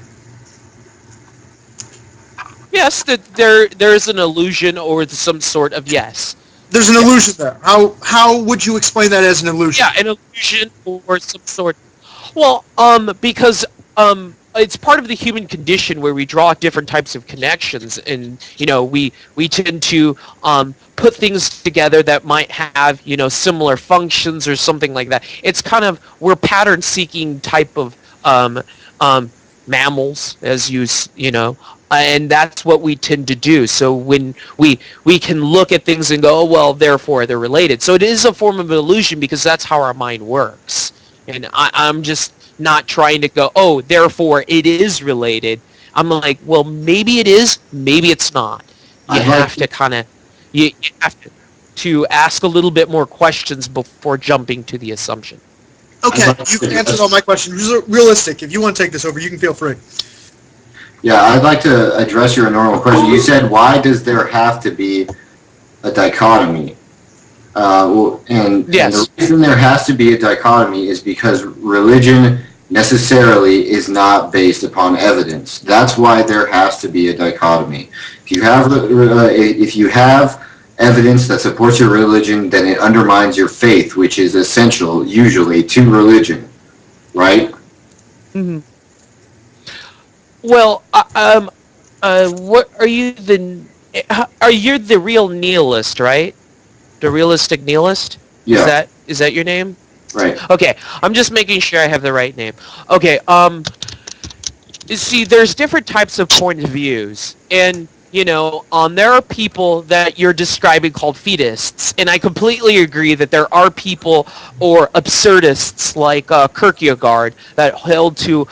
Yes, that there's an illusion or some sort of yes. There's an illusion there. How would you explain that as an illusion? Yeah, an illusion or some sort. Well, because it's part of the human condition where we draw different types of connections, and we tend to put things together that might have similar functions or something like that. It's kind of, we're pattern seeking type of mammals, as and that's what we tend to do. So when we can look at things and go, oh, well, therefore they're related. So it is a form of an illusion because that's how our mind works. And I'm just not trying to go, oh, therefore it is related. I'm like, well, maybe it is, maybe it's not. You have to ask a little bit more questions before jumping to the assumption. Okay, you can answer all my questions. Realistic. If you want to take this over, you can feel free. Yeah, I'd like to address your normal question. You said, why does there have to be a dichotomy? And the reason there has to be a dichotomy is because religion necessarily is not based upon evidence. That's why there has to be a dichotomy. If you have evidence that supports your religion, then it undermines your faith, which is essential usually to religion, right? Mm-hmm. Well, what are you the real nihilist, right? The realistic nihilist? Yeah. Is that your name? Right. Okay, I'm just making sure I have the right name. Okay, see, there's different types of point of views, and there are people that you're describing called fetusists, and I completely agree that there are people or absurdists like Kierkegaard that held to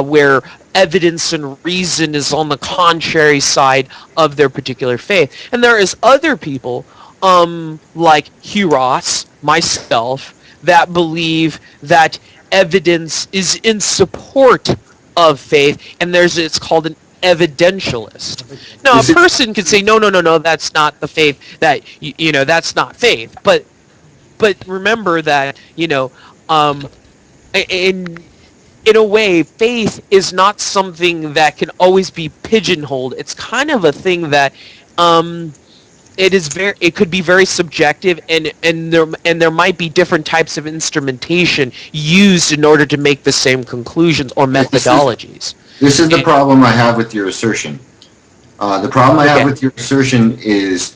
where evidence and reason is on the contrary side of their particular faith. And there is other people like Hugh Ross, myself, that believe that evidence is in support of faith, and it's called an evidentialist. Now, a person could say, no, that's not the faith, that's not faith. But remember that, in a way, faith is not something that can always be pigeonholed. It's kind of a thing that it could be very subjective, and there might be different types of instrumentation used in order to make the same conclusions or methodologies. This is the problem I have with your assertion. The problem I have with your assertion is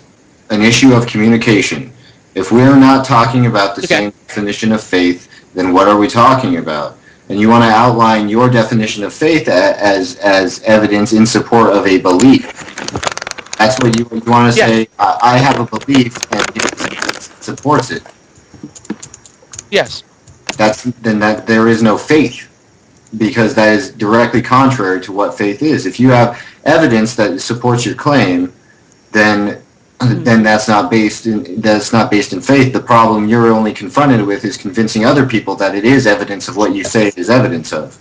an issue of communication. If we're not talking about the same definition of faith, then what are we talking about? And you want to outline your definition of faith as evidence in support of a belief. That's what you want to say. I have a belief and it supports it. Yes. Then there is no faith, because that is directly contrary to what faith is. If you have evidence that supports your claim, then that's not based in faith. The problem you're only confronted with is convincing other people that it is evidence of what you say it is evidence of.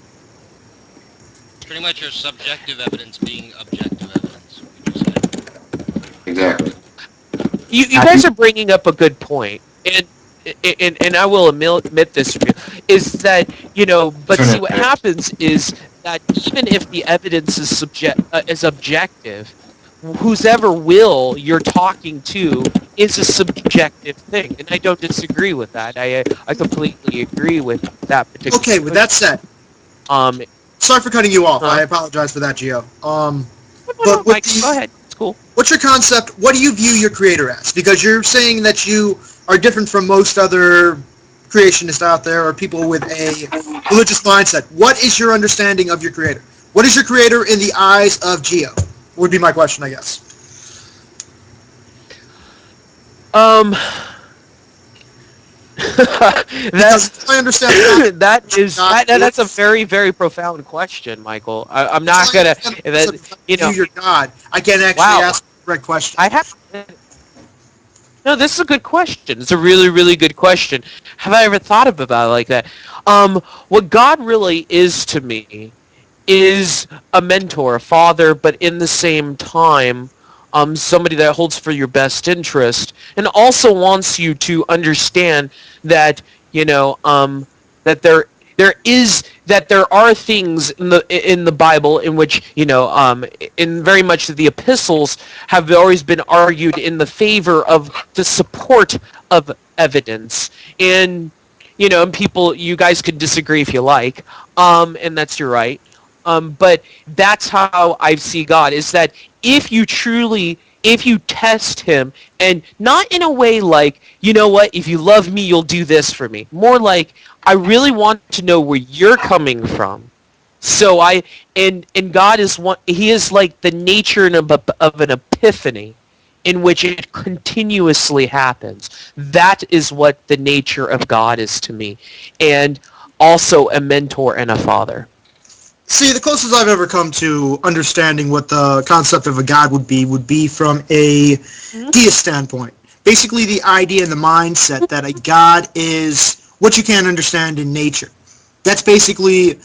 Pretty much your subjective evidence being objective evidence. Would you say? Exactly. You guys are bringing up a good point, and I will admit this to you, is that, but see, what happens is that even if the evidence is objective, whoever will you're talking to is a subjective thing, and I don't disagree with that. I completely agree with that particular. Okay, with that said, sorry for cutting you off. I apologize for that, Gio. But Mike, go ahead. It's cool. What's your concept? What do you view your creator as? Because you're saying that you are different from most other creationists out there, or people with a religious mindset. What is your understanding of your creator? What is your creator in the eyes of Gio? Would be my question, I guess. I understand that's a very, very profound question, Michael. I'm not gonna. You're God. I can't actually ask the right question. No, this is a good question. It's a really, really good question. Have I ever thought about it like that? What God really is to me is a mentor, a father, but in the same time, somebody that holds for your best interest, and also wants you to understand that that there are things in the Bible in which in very much the epistles have always been argued in the favor of the support of evidence, and and people, you guys can disagree if you like, and that's your right. But that's how I see God, is that if you test him, and not in a way like, if you love me, you'll do this for me. More like, I really want to know where you're coming from. So and God is he is like the nature of an epiphany, in which it continuously happens. That is what the nature of God is to me. And also a mentor and a father. See, the closest I've ever come to understanding what the concept of a God would be from a deist standpoint. Basically, the idea and the mindset that a God is what you can't understand in nature. That's basically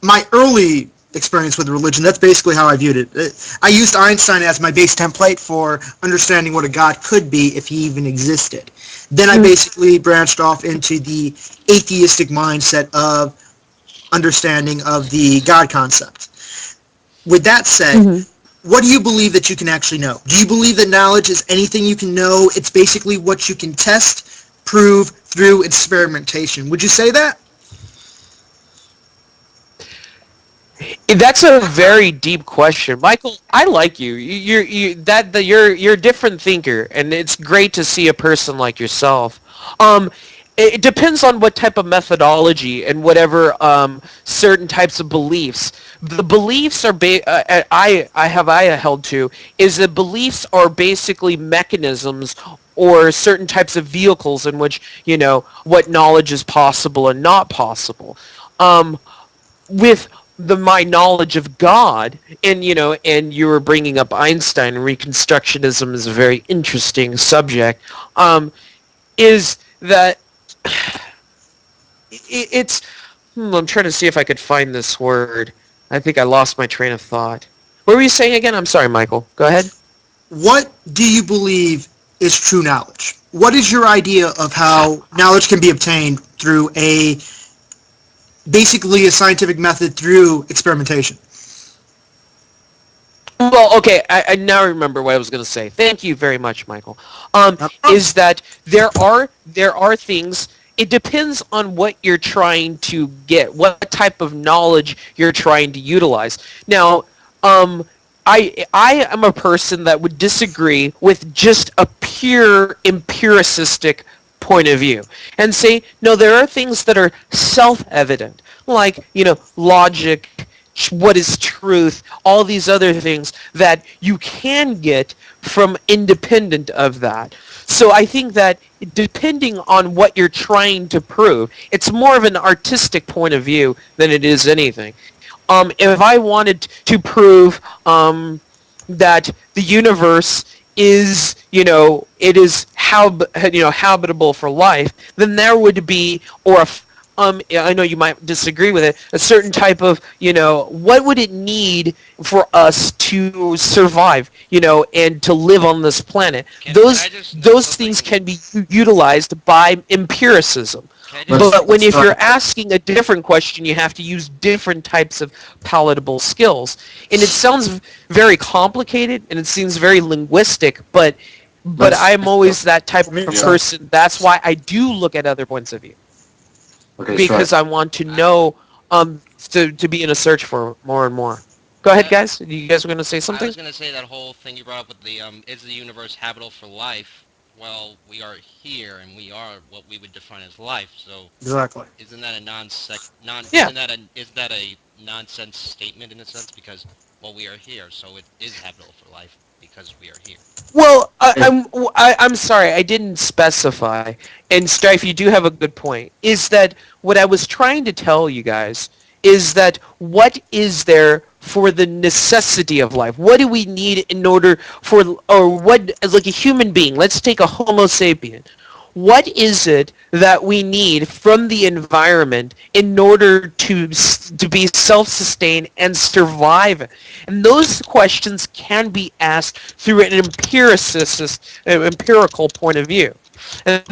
my early experience with religion. That's basically how I viewed it. I used Einstein as my base template for understanding what a God could be if he even existed. Then I basically branched off into the atheistic mindset of understanding of the God concept. With that said, what do you believe that you can actually know? Do you believe that knowledge is anything you can know? It's basically what you can test, prove through experimentation. Would you say that? That's a very deep question, Michael. I like you. You're a different thinker, and it's great to see a person like yourself. It depends on what type of methodology and whatever certain types of beliefs. The beliefs are I held to is that beliefs are basically mechanisms or certain types of vehicles in which what knowledge is possible and not possible. With my knowledge of God, and and you were bringing up Einstein, and Reconstructionism is a very interesting subject. Is that it's I'm trying to see if I could find this word. I think I lost my train of thought. What were you saying again? I'm sorry, Michael. Go ahead. What do you believe is true knowledge? What is your idea of how knowledge can be obtained through basically a scientific method through experimentation? Well, okay, I now remember what I was going to say. Thank you very much, Michael. Is that there are things it depends on what you're trying to get, what type of knowledge you're trying to utilize. Now, I am a person that would disagree with just a pure empiricistic point of view and say, no, there are things that are self-evident, like, logic, what is truth, all these other things that you can get from independent of that. So I think that depending on what you're trying to prove, it's more of an artistic point of view than it is anything. If I wanted to prove that the universe is, it is habitable for life, then there would be, I know you might disagree with it, a certain type of, what would it need for us to survive, and to live on this planet? Those things can be utilized by empiricism. But if you're asking a different question, you have to use different types of palatable skills. And it sounds very complicated, and it seems very linguistic, but I'm always that type of person. That's why I do look at other points of view. Okay, because I want to know, to be in a search for more and more. Go ahead, guys. You guys were going to say something? I was going to say that whole thing you brought up with the, is the universe habitable for life? Well, we are here, and we are what we would define as life. So Exactly. isn't that a Yeah. Isn't that a nonsense statement in a sense? Because, well, we are here, so it is habitable for life because we are here. Well, I'm sorry, I didn't specify. And Strife, you do have a good point. Is that what I was trying to tell you guys is that what is there for the necessity of life? What do we need in order for, or what, as like a human being, let's take a Homo sapien. What is it that we need from the environment in order to be self-sustained and survive? And those questions can be asked through an empirical point of view. And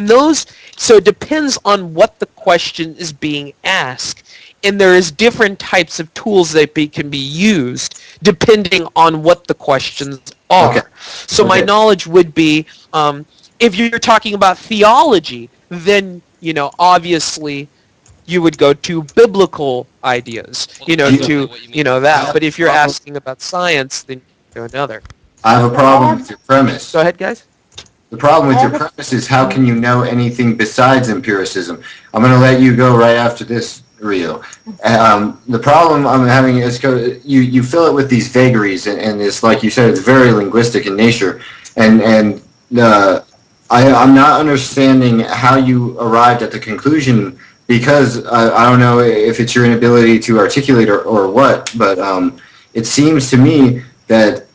so it depends on what the question is being asked. And there is different types of tools that can be used depending on what the questions are. Okay. So my knowledge would be, if you're talking about theology, then, obviously you would go to biblical ideas, that. But if you're asking about science, then you go another. I have a problem with your premise. Go ahead, guys. The problem with your premise is how can you know anything besides empiricism? I'm going to let you go right after this, Rio. The problem I'm having is you fill it with these vagaries, and it's like you said, it's very linguistic in nature, and I'm not understanding how you arrived at the conclusion, because I don't know if it's your inability to articulate or what, but it seems to me that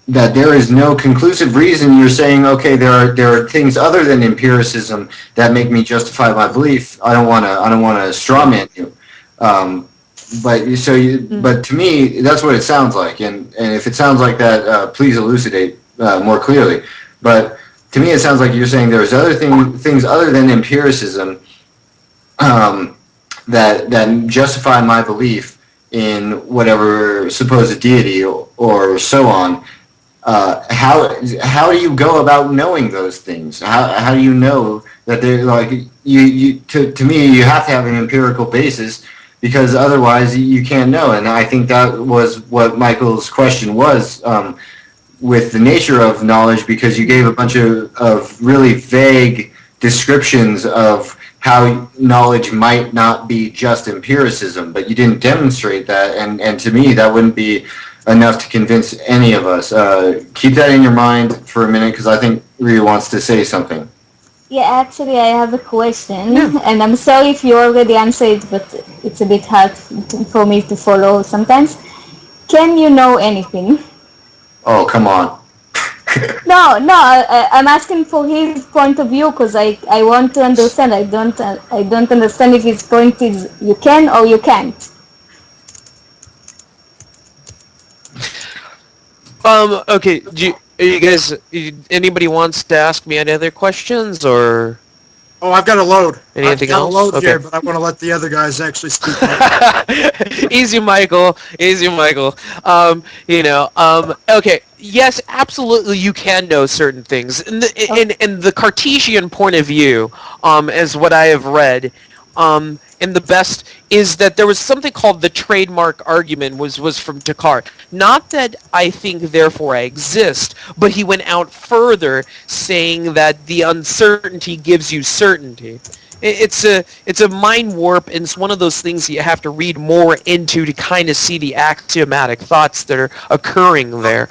there is no conclusive reason. You're saying, okay, there are things other than empiricism that make me justify my belief. I don't want to straw man you. But to me, that's what it sounds like. And if it sounds like that, please elucidate more clearly. But to me, it sounds like you're saying there's other things other than empiricism that justify my belief in whatever supposed deity or so on. How do you go about knowing those things? How do you know that they're like to me, you have to have an empirical basis, because otherwise you can't know. And I think that was what Michael's question was, with the nature of knowledge, because you gave a bunch of really vague descriptions of how knowledge might not be just empiricism, but you didn't demonstrate that, and to me that wouldn't be enough to convince any of us. Keep that in your mind for a minute, because I think Rhea wants to say something. Yeah, actually I have a question, and I'm sorry if you already answered it, but it's a bit hard for me to follow sometimes. Can you know anything? Oh, come on. No, I'm asking for his point of view, because I want to understand. I don't understand if his point is you can or you can't. Okay, you guys, anybody wants to ask me any other questions, or? Oh, I've got a load. Anything I've got else? a load Okay. here, but I want to let the other guys actually speak. Easy, Michael. Easy, Michael. Okay, yes, absolutely, you can know certain things. In the Cartesian point of view, as what I have read, and the best is that there was something called the trademark argument was from Descartes. Not that I think, therefore I exist, but he went out further, saying that the uncertainty gives you certainty. It's a mind warp, and it's one of those things that you have to read more into to kind of see the axiomatic thoughts that are occurring there.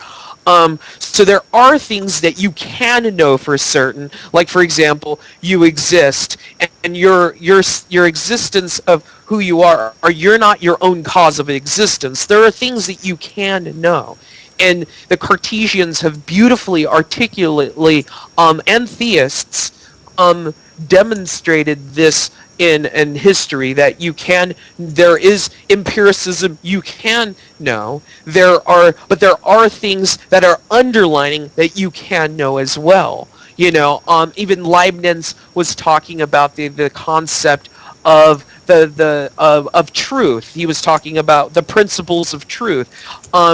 So there are things that you can know for certain, like for example, you exist, and your existence of who you are you're not your own cause of existence. There are things that you can know. And the Cartesians have beautifully, articulately, and theists, demonstrated this in history, that there is empiricism you can know. There are things that are underlining that you can know as well. Even Leibniz was talking about the concept of of truth. He was talking about the principles of truth,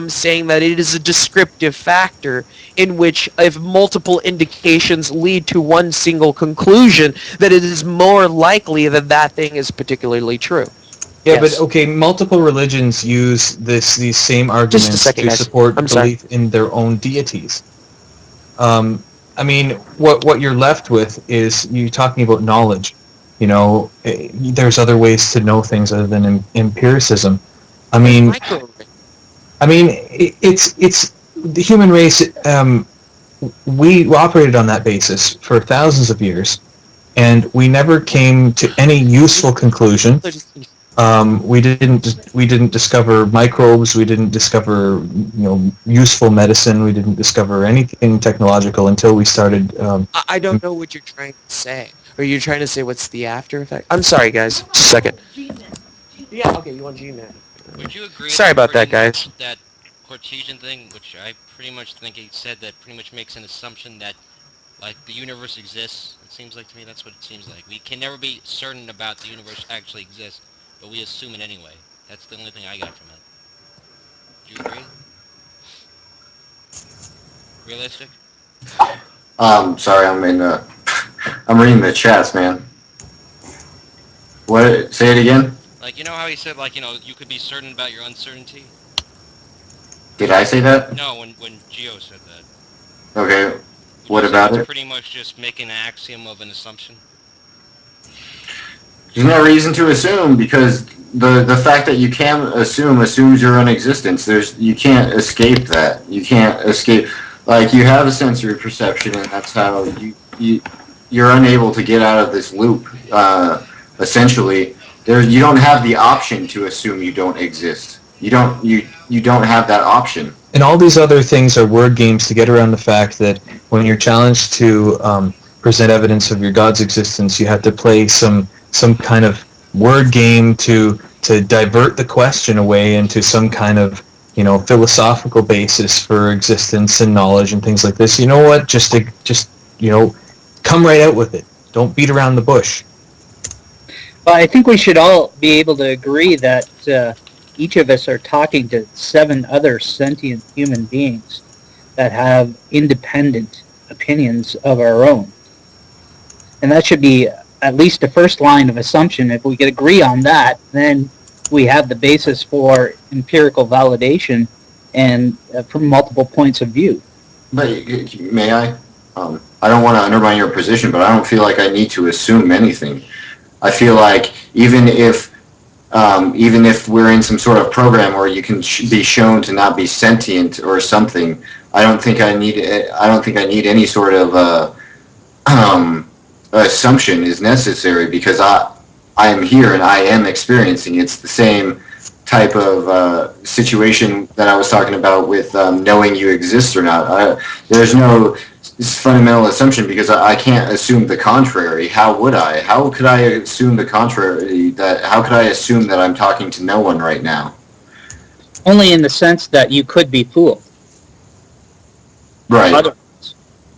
saying that it is a descriptive factor in which, if multiple indications lead to one single conclusion, that it is more likely that that thing is particularly true. Yeah, Yes. but okay, multiple religions use these same arguments second, to guys. support I'm sorry. belief in their own deities. I mean, what you're left with is you talking about knowledge. There's other ways to know things other than empiricism. I mean, it's the human race. We operated on that basis for thousands of years, and we never came to any useful conclusion. We didn't discover microbes. We didn't discover useful medicine. We didn't discover anything technological until we started. I don't know what you're trying to say. Are you trying to say what's the after effect? I'm sorry, guys. Just a second. Yeah, okay, you want G-Man. Would you agree Sorry that about pretty that, guys. much that Cartesian thing, which I pretty much think he said, that pretty much makes an assumption that like the universe exists? It seems like to me that's what it seems like. We can never be certain about the universe actually exists, but we assume it anyway. That's the only thing I got from it. Do you agree? Realistic? Sorry, I'm reading the chats, man. What? Say it again. Like, you know how he said, like, you could be certain about your uncertainty? Did I say that? No, when Geo said that. Okay. Would What you say about that's it? pretty much just making an axiom of an assumption? There's no reason to assume, because the fact that you can assume assumes your own existence. You can't escape that. You can't escape. Like, you have a sensory perception, and that's how you're unable to get out of this loop. Essentially, you don't have the option to assume you don't exist. You don't have that option. And all these other things are word games to get around the fact that when you're challenged to present evidence of your God's existence, you have to play some kind of word game to divert the question away into some kind of philosophical basis for existence and knowledge and things like this. You know what? Just come right out with it. Don't beat around the bush. But I think we should all be able to agree that each of us are talking to 7 other sentient human beings that have independent opinions of our own. And that should be at least the first line of assumption. If we could agree on that, then we have the basis for empirical validation and from multiple points of view. But may I? I don't want to undermine your position, but I don't feel like I need to assume anything. I feel like even if we're in some sort of program where you can be shown to not be sentient or something, I don't think I need any sort of assumption is necessary, because I am here and I am experiencing. It's the same type of situation that I was talking about with knowing you exist or not. There's no fundamental assumption, because I can't assume the contrary. How would I? How could I assume the contrary? How could I assume that I'm talking to no one right now? Only in the sense that you could be fooled. Right.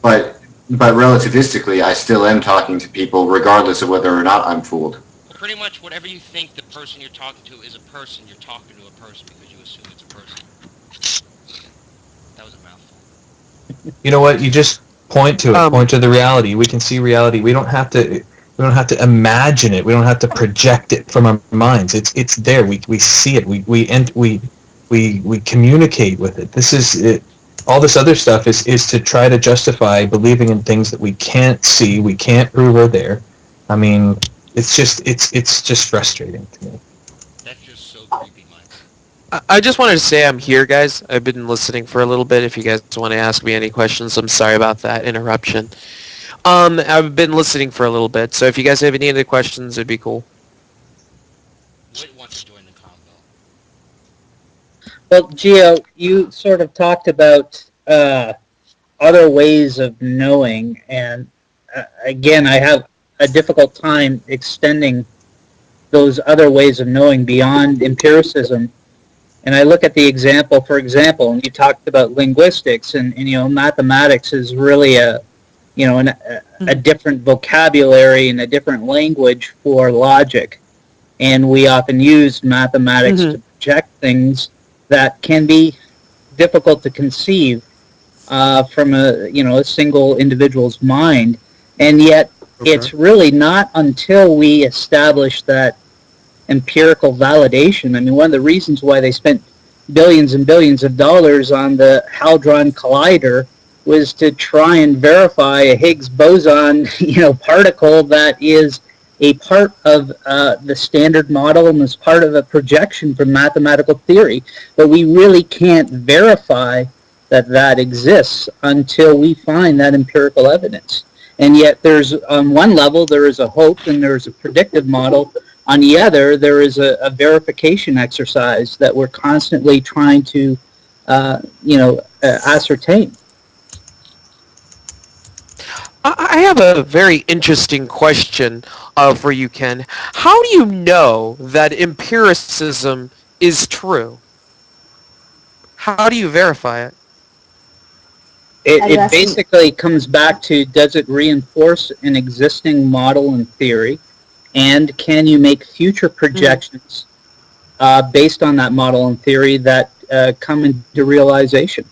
But relativistically, I still am talking to people, regardless of whether or not I'm fooled. Well, pretty much whatever you think the person you're talking to is a person, you're talking to a person because you assume it's a person. That was a mouthful. You know what? You just point to it. Point to the reality. We can see reality. We don't have to. We don't have to imagine it. We don't have to project it from our minds. It's there. We see it. We communicate with it. This is it. All this other stuff is to try to justify believing in things that we can't see, we can't prove are there. I mean, it's just frustrating to me. That's just so creepy, Michael. I just wanted to say I'm here, guys. I've been listening for a little bit. If you guys want to ask me any questions, I'm sorry about that interruption. I've been listening for a little bit, so if you guys have any other questions, it'd be cool. Whit wants to join the convo. Well, Gio, you sort of talked about other ways of knowing, and again, I have a difficult time extending those other ways of knowing beyond empiricism. And I look at the example, for example, and you talked about linguistics, and mathematics is really a different vocabulary and a different language for logic. And we often use mathematics to project things that can be difficult to conceive from a single individual's mind. And yet, it's really not until we establish that empirical validation. I mean, one of the reasons why they spent billions and billions of dollars on the Hadron Collider was to try and verify a Higgs boson, particle that is a part of the standard model and is part of a projection from mathematical theory. But we really can't verify that exists until we find that empirical evidence. And yet there's, on one level, there is a hope and there's a predictive model. On the other, there is a verification exercise that we're constantly trying to, ascertain. I have a very interesting question for you, Ken. How do you know that empiricism is true? How do you verify it? It basically comes back to, does it reinforce an existing model and theory? And can you make future projections based on that model and theory that come into realization?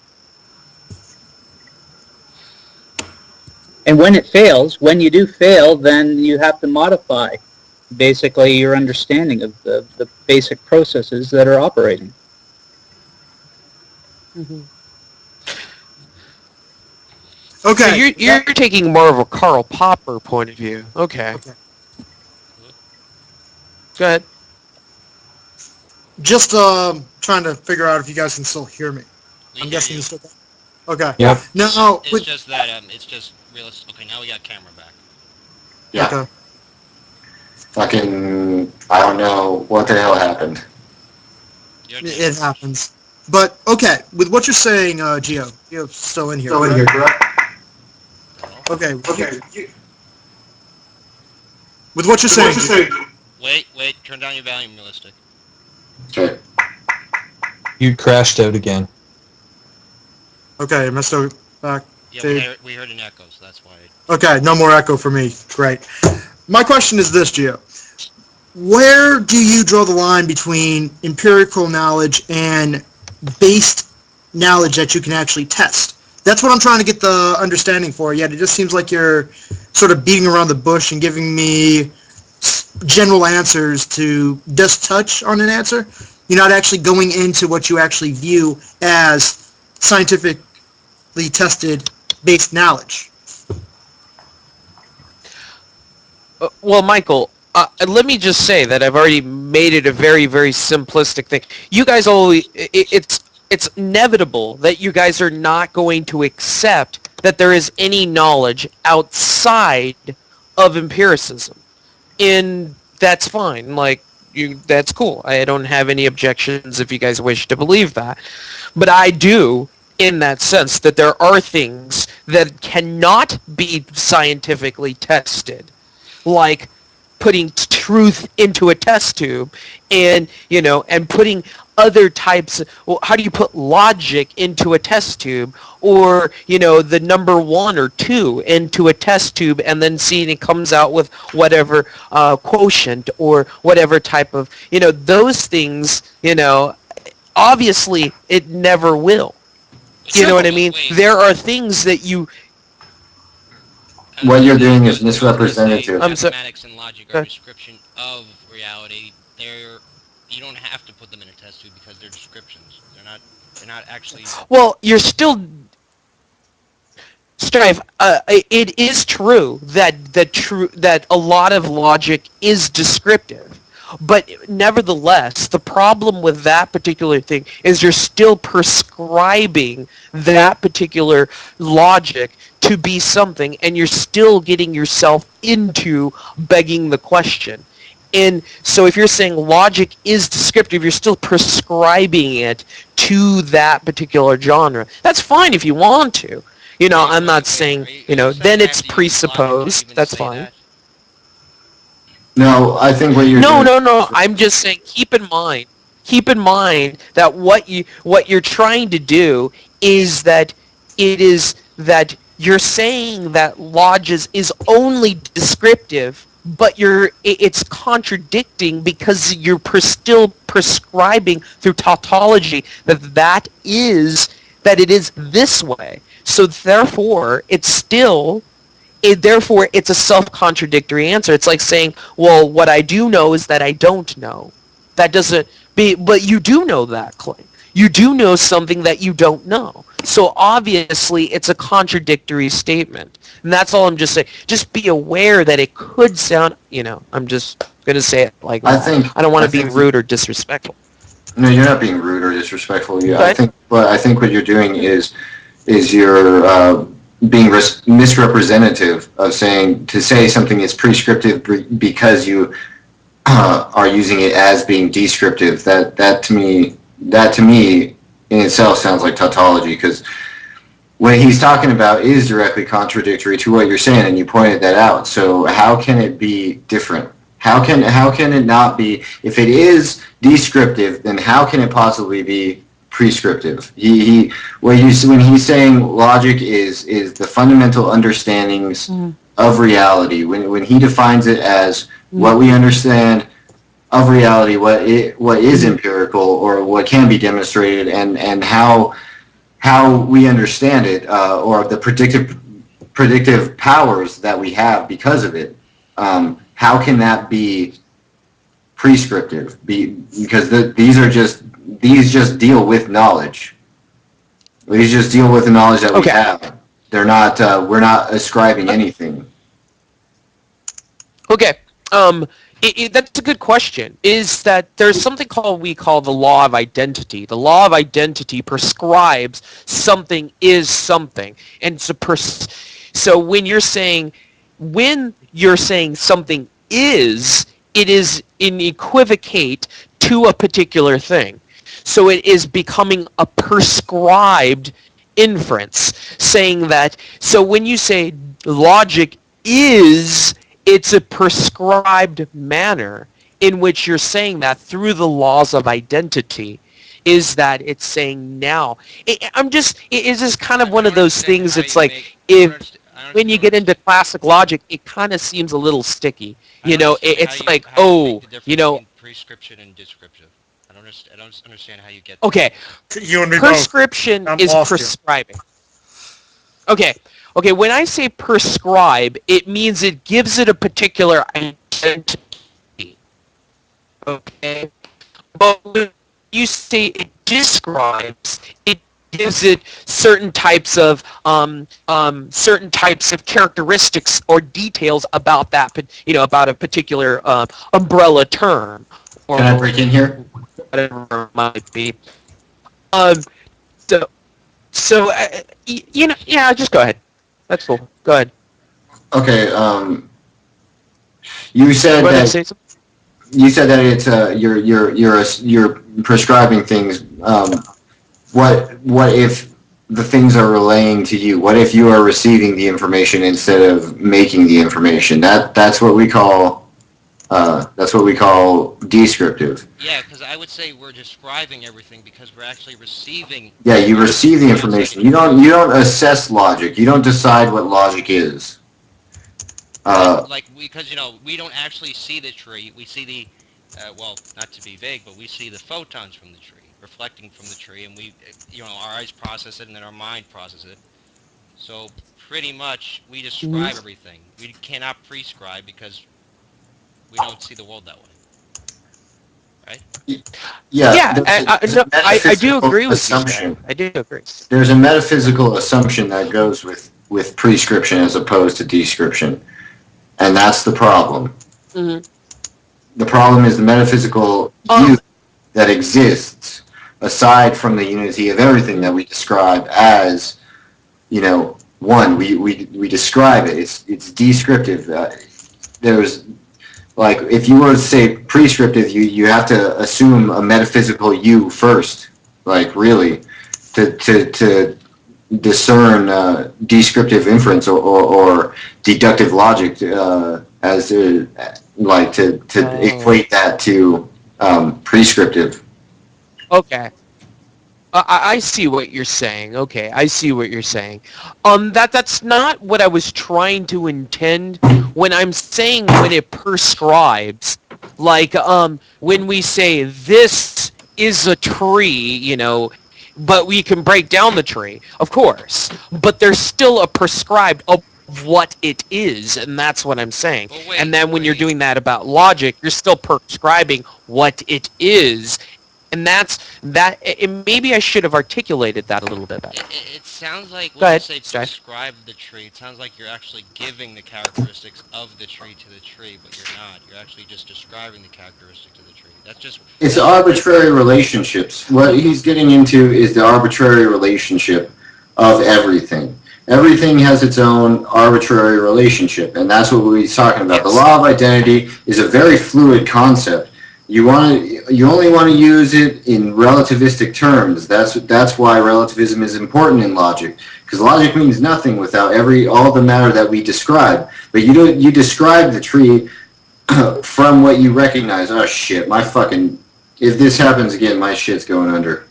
And when it fails, when you do fail, then you have to modify basically your understanding of the basic processes that are operating. Mm-hmm. Okay. So you're taking more of a Karl Popper point of view. Okay. Go ahead. Just trying to figure out if you guys can still hear me. I'm guessing you still can. Okay. Yeah. No. It's just that it's just realistic. Okay, now we got camera back. Yeah. Okay. Fucking, I don't know what the hell happened. It happens. But okay, with what you're saying, Gio, you're still in here. Still in here, correct? Okay. With what you're saying. Wait, turn down your volume, realistic. Okay. You crashed out again. Okay, am I still back? Yeah, we heard an echo, so that's why. Okay, no more echo for me. Great. My question is this, Gio. Where do you draw the line between empirical knowledge and based knowledge that you can actually test? That's what I'm trying to get the understanding for, yet it just seems like you're sort of beating around the bush and giving me general answers to just touch on an answer. You're not actually going into what you actually view as scientifically tested based knowledge. Well, Michael, let me just say that I've already made it a very, very simplistic thing. You guys always, it's inevitable that you guys are not going to accept that there is any knowledge outside of empiricism. And that's fine. That's cool. I don't have any objections if you guys wish to believe that. But I do, in that sense, that there are things that cannot be scientifically tested, like putting truth into a test tube and putting other types of, well, how do you put logic into a test tube, or the number 1 or 2 into a test tube and then seeing it comes out with whatever quotient or whatever type of those things, obviously it never will. You know what I mean? There are things that you. What you're doing is I was gonna say misrepresentative. mathematics and logic are description of reality. You don't have to put them in a test tube because they're descriptions. They're not actually. Well, you're still Strife. It is true that a lot of logic is descriptive, but nevertheless, the problem with that particular thing is you're still prescribing that particular logic to be something, and you're still getting yourself into begging the question. And so if you're saying logic is descriptive, you're still prescribing it to that particular genre. That's fine if you want to. I'm not saying, then it's presupposed. That's fine. No, I think what you're No, doing. no, no. I'm just saying keep in mind that what you're trying to do is that you're saying that lodges is only descriptive, but it's contradicting because you're still prescribing through tautology that it is this way. So therefore it's a self-contradictory answer. It's like saying, well, what I do know is that I don't know. That doesn't be, but you do know that claim. You do know something that you don't know. So obviously it's a contradictory statement. And that's all I'm just saying. Just be aware that it could sound, I'm just going to say it like that. I don't want to be rude or disrespectful. No, you're not being rude or disrespectful. Yeah, Okay. I think what you're doing is you're being misrepresentative of to say something is prescriptive because you are using it as being descriptive. That to me in itself sounds like tautology, because what he's talking about is directly contradictory to what you're saying, and you pointed that out. So how can it be different? How can it not be? If it is descriptive, then how can it possibly be prescriptive? When he's saying logic is the fundamental understandings of reality, when he defines it as what we understand of reality, what is empirical or what can be demonstrated, and how we understand it, or the predictive powers that we have because of it. How can that be prescriptive? Because these just deal with knowledge. These just deal with the knowledge that we have. They're not. We're not ascribing anything. Okay. That's a good question. Is that there's something we call the law of identity. The law of identity prescribes something is something, and so when you're saying something is, it is in equivocate to a particular thing. So it is becoming a prescribed inference, saying that. So when you say logic is, it's a prescribed manner in which you're saying that through the laws of identity, is that it's saying now. It's just kind of one of those things. It's like when you get into classic logic, it kind of seems a little sticky. It's like, prescription and descriptive. I don't understand how you get. Okay, You and me prescription both. is prescribing. Okay. Okay, when I say prescribe, it means it gives it a particular identity. Okay? But when you say it describes, it gives it certain types of characteristics or details about that, about a particular umbrella term. Or Can I break in here? whatever it might be. So yeah, just go ahead. That's cool. Go ahead. Okay. You said that. You said that it's you're prescribing things. What if the things are relaying to you? What if you are receiving the information instead of making the information? That's what we call descriptive. Yeah, because I would say we're describing everything because we're actually receiving. Yeah, you receive the information. You don't assess logic. You don't decide what logic is. Because we don't actually see the tree. We see the, well, not to be vague, but we see the photons from the tree. reflecting from the tree, and our eyes process it, and then our mind processes it. So pretty much, we describe Mhm. everything. We cannot prescribe because we don't see the world that way, right? Yeah, Yeah, there's a no, I do metaphysical agree with you there. assumption. I do agree. There's a metaphysical assumption that goes with prescription as opposed to description, and that's the problem. Hmm. The problem is the metaphysical Um, you that exists aside from the unity of everything that we describe as, one, we describe it. It's descriptive. There's like if you were to say prescriptive, you have to assume a metaphysical you first, like really, to discern descriptive inference or deductive logic as like to equate that to prescriptive. okay. I see what you're saying. Okay, I see what you're saying. That's not what I was trying to intend when I'm saying when it prescribes. Like, when we say this is a tree, but we can break down the tree, of course. But there's still a prescribed of what it is, and that's what I'm saying. But And wait, then when you're doing that about logic, you're still prescribing what it is, and maybe I should have articulated that a little bit better. it sounds like Go when you ahead, say Strife. prescribe the tree, it sounds like you're actually giving the characteristics of the tree to the tree, but you're not. You're actually just describing the characteristics of the tree. It's That's arbitrary relationships. What he's getting into is the arbitrary relationship of everything. Everything has its own arbitrary relationship, and that's what he's talking about. The Yes. law of identity is a very fluid concept. You only want to use it in relativistic terms. That's why relativism is important in logic, because logic means nothing without all the matter that we describe. But you describe the tree from what you recognize. Oh shit, my fucking if this happens again, my shit's going under.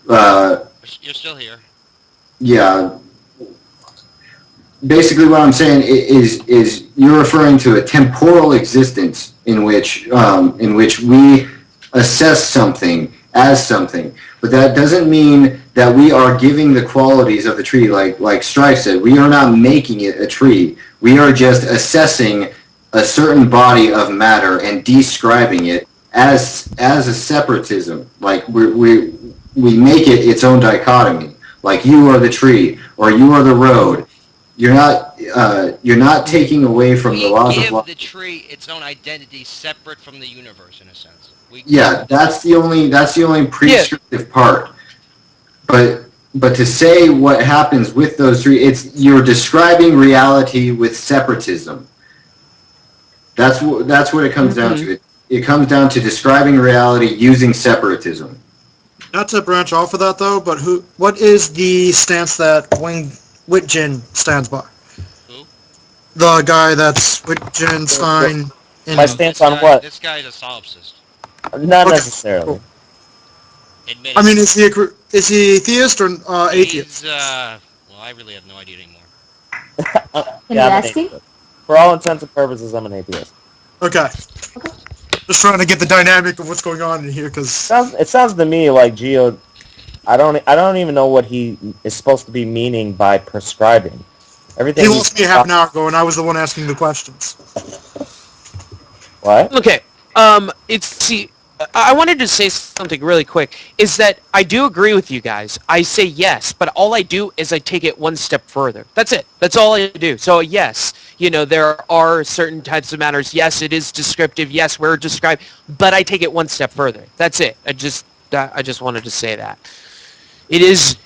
Uh, you're still here. yeah. Basically, what I'm saying is you're referring to a temporal existence in which we assess something as something, but that doesn't mean that we are giving the qualities of the tree. Like Strife said, we are not making it a tree. We are just assessing a certain body of matter and describing it as a separatism. Like we make it its own dichotomy. Like you are the tree or you are the road. You're not taking away from the We laws of give life. the tree its own identity separate from the universe, in a sense. Yeah, that's the only Yeah. prescriptive part. But to say what happens with those three, you're describing reality with separatism. That's what it comes down Hmm. to. It comes down to describing reality using separatism. Not to branch off of that though, but what is the stance that Wayne Wittgen stands by? Who? The guy that's Wittgenstein. My In, stance on what? This guy is a solipsist. Not okay, necessarily. cool. I mean, Admittedly. is he atheist or atheist? Well, I really have no idea anymore. Can Yeah, you I'm an ask him? atheist. For all intents and purposes, I'm an atheist. Okay. Just trying to get the dynamic of what's going on in here, because It sounds to me like Geo. I don't even know what he is supposed to be meaning by prescribing. Everything he lost me a half an hour ago, and I was the one asking the questions. What? Okay. See, I wanted to say something really quick. Is that I do agree with you guys. I say yes, but all I do is I take it one step further. That's it. That's all I do. So yes, there are certain types of matters. Yes, it is descriptive. Yes, we're described, but I take it one step further. That's it. I just wanted to say that. It is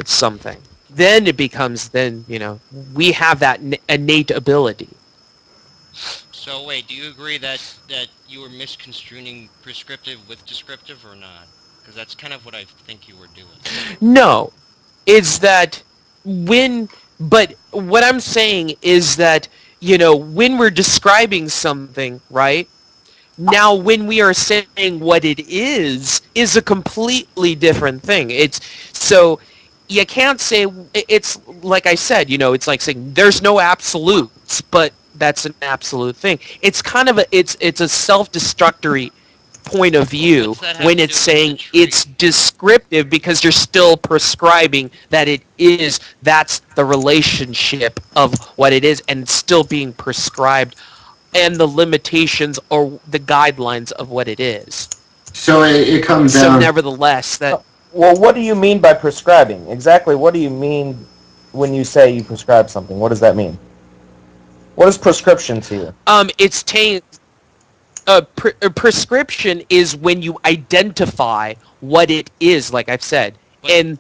something. Then it becomes we have that innate ability. So wait, do you agree that you were misconstruing prescriptive with descriptive or not? Because that's kind of what I think you were doing. No, is that but what I'm saying is that, when we're describing something, right? Now, when we are saying what it is a completely different thing. So you can't say, it's like I said, it's like saying there's no absolutes, but that's an absolute thing. It's kind of it's a self-destructory point of view when it's saying it's descriptive, because you're still prescribing that that's the relationship of what it is, and it's still being prescribed, and the limitations or the guidelines of what it is. So it comes So down. nevertheless, that Well, what do you mean by prescribing? Exactly, what do you mean when you say you prescribe something? What does that mean? What is prescription to you? it's prescription is when you identify what it is, like I've said, and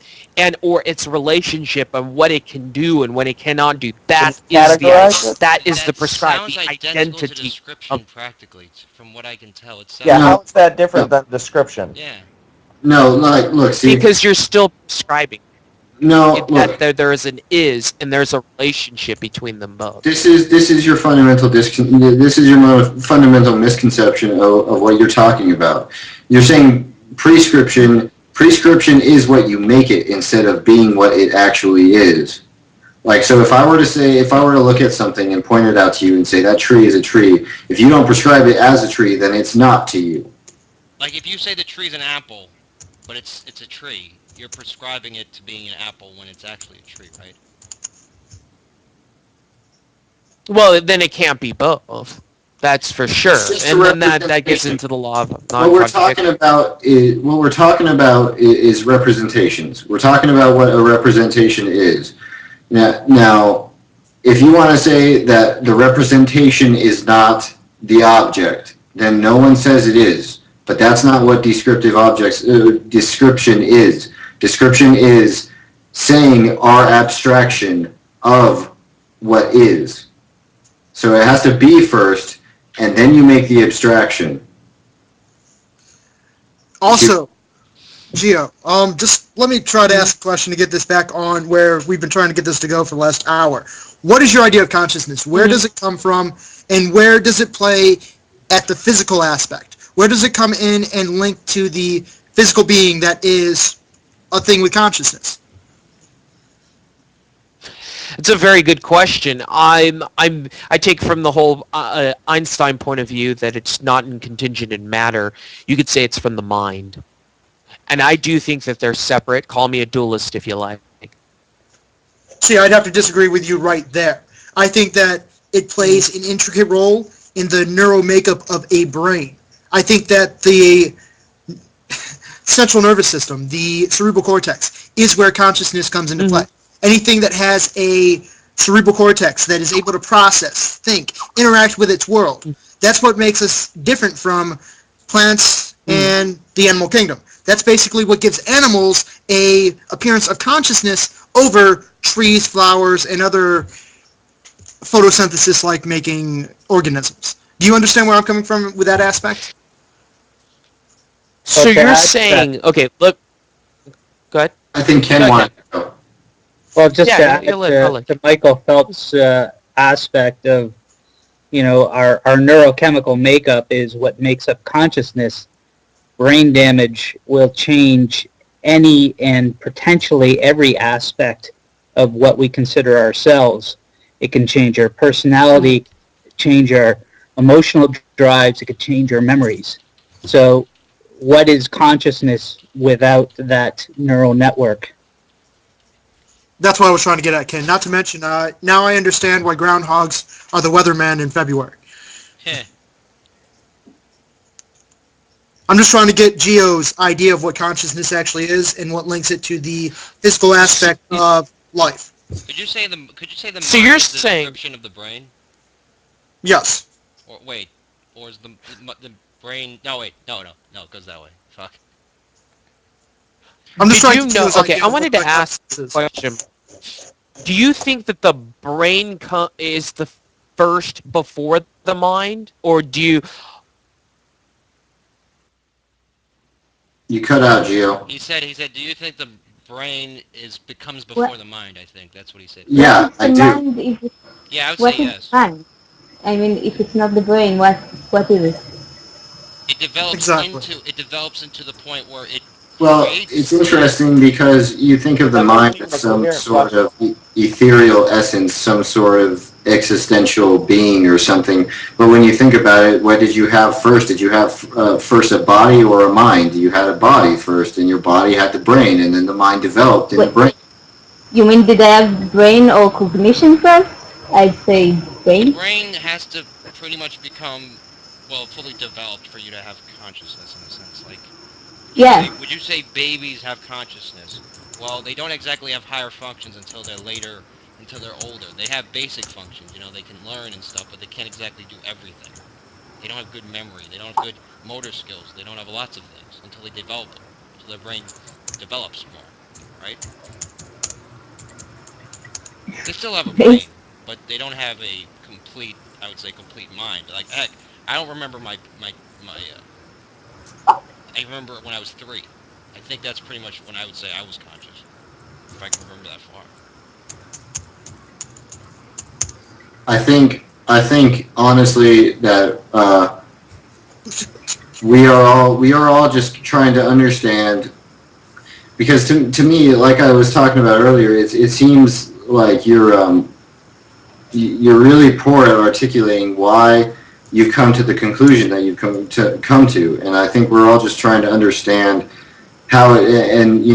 or its relationship and what it can do and what it cannot do. That is the prescribed, the identity. To description practically, from what I can tell. It sounds Yeah, how is that different than description? Yeah. No, like, look, see. Because you're still prescribing. No, look. There is an is, and there's a relationship between them both. This is your fundamental fundamental misconception of what you're talking about. You're saying prescription is what you make it instead of being what it actually is. Like, so if I were to look at something and point it out to you and say that tree is a tree, if you don't prescribe it as a tree, then it's not to you. Like if you say the tree's an apple, but it's a tree, you're prescribing it to being an apple when it's actually a tree, right? Well, then it can't be both. That's for sure. And then that gets into the law of what we're talking about is representations. We're talking about what a representation is. Now, if you want to say that the representation is not the object, then no one says it is. But that's not what description is. Description is saying our abstraction of what is. So it has to be first, and then you make the abstraction. Also, Gio, just let me try to ask a question to get this back on where we've been trying to get this to go for the last hour. What is your idea of consciousness? Where does it come from, and where does it play at the physical aspect? Where does it come in and link to the physical being that is a thing with consciousness? It's a very good question. I take from the whole Einstein point of view that it's not contingent in matter. You could say it's from the mind. And I do think that they're separate. Call me a dualist if you like. See, I'd have to disagree with you right there. I think that it plays an intricate role in the neural makeup of a brain. I think that the central nervous system, the cerebral cortex, is where consciousness comes into play. Anything that has a cerebral cortex that is able to process, think, interact with its world, that's what makes us different from plants and the animal kingdom. That's basically what gives animals a appearance of consciousness over trees, flowers, and other photosynthesis-like making organisms. Do you understand where I'm coming from with that aspect? So you're saying, okay, look, go ahead. I think Ken wanted to go. Well, just to add to Michael Phelps' aspect of, our neurochemical makeup is what makes up consciousness. Brain damage will change any and potentially every aspect of what we consider ourselves. It can change our personality, change our emotional drives, it could change our memories. So what is consciousness without that neural network? That's what I was trying to get at, Ken. Not to mention, now I understand why groundhogs are the weatherman in February. I'm just trying to get Gio's idea of what consciousness actually is and what links it to the physical aspect of life. Could you say the So mind you're is the saying description of the brain? Yes. Or wait, or is the brain? No, wait, no, it goes that way. Fuck. I'm just trying to to okay, I wanted to ask a question. Do you think that the brain is the first before the mind, or do you? You cut out, Gio. He said, do you think the brain becomes before the mind? I think that's what he said. Yeah, I do. Mind, yeah, I would what say is yes. mind? I mean, if it's not the brain, what is it? It develops into the point where it. Well, it's interesting because you think of the mind as some sort of ethereal essence, some sort of existential being or something. But when you think about it, what did you have first? Did you have first a body or a mind? You had a body first, and your body had the brain, and then the mind developed in the brain. You mean did I have brain or cognition first? I'd say The brain. brain has to pretty much become, well, fully developed for you to have consciousness in a sense. Like, Yeah. would you say babies have consciousness? Well, they don't exactly have higher functions until they're later, until they're older. They have basic functions, they can learn and stuff, but they can't exactly do everything. They don't have good memory. They don't have good motor skills. They don't have lots of things until they develop them, until their brain develops more, right? They still have a Base. brain, but they don't have a complete, I would say, complete mind. Like, heck, I don't remember I remember when I was 3. I think that's pretty much when I would say I was conscious, if I can remember that far. I think honestly that we are all just trying to understand, because to me, like I was talking about earlier, it seems like you're really poor at articulating why you've come to the conclusion that you've come to, and I think we're all just trying to understand how it, and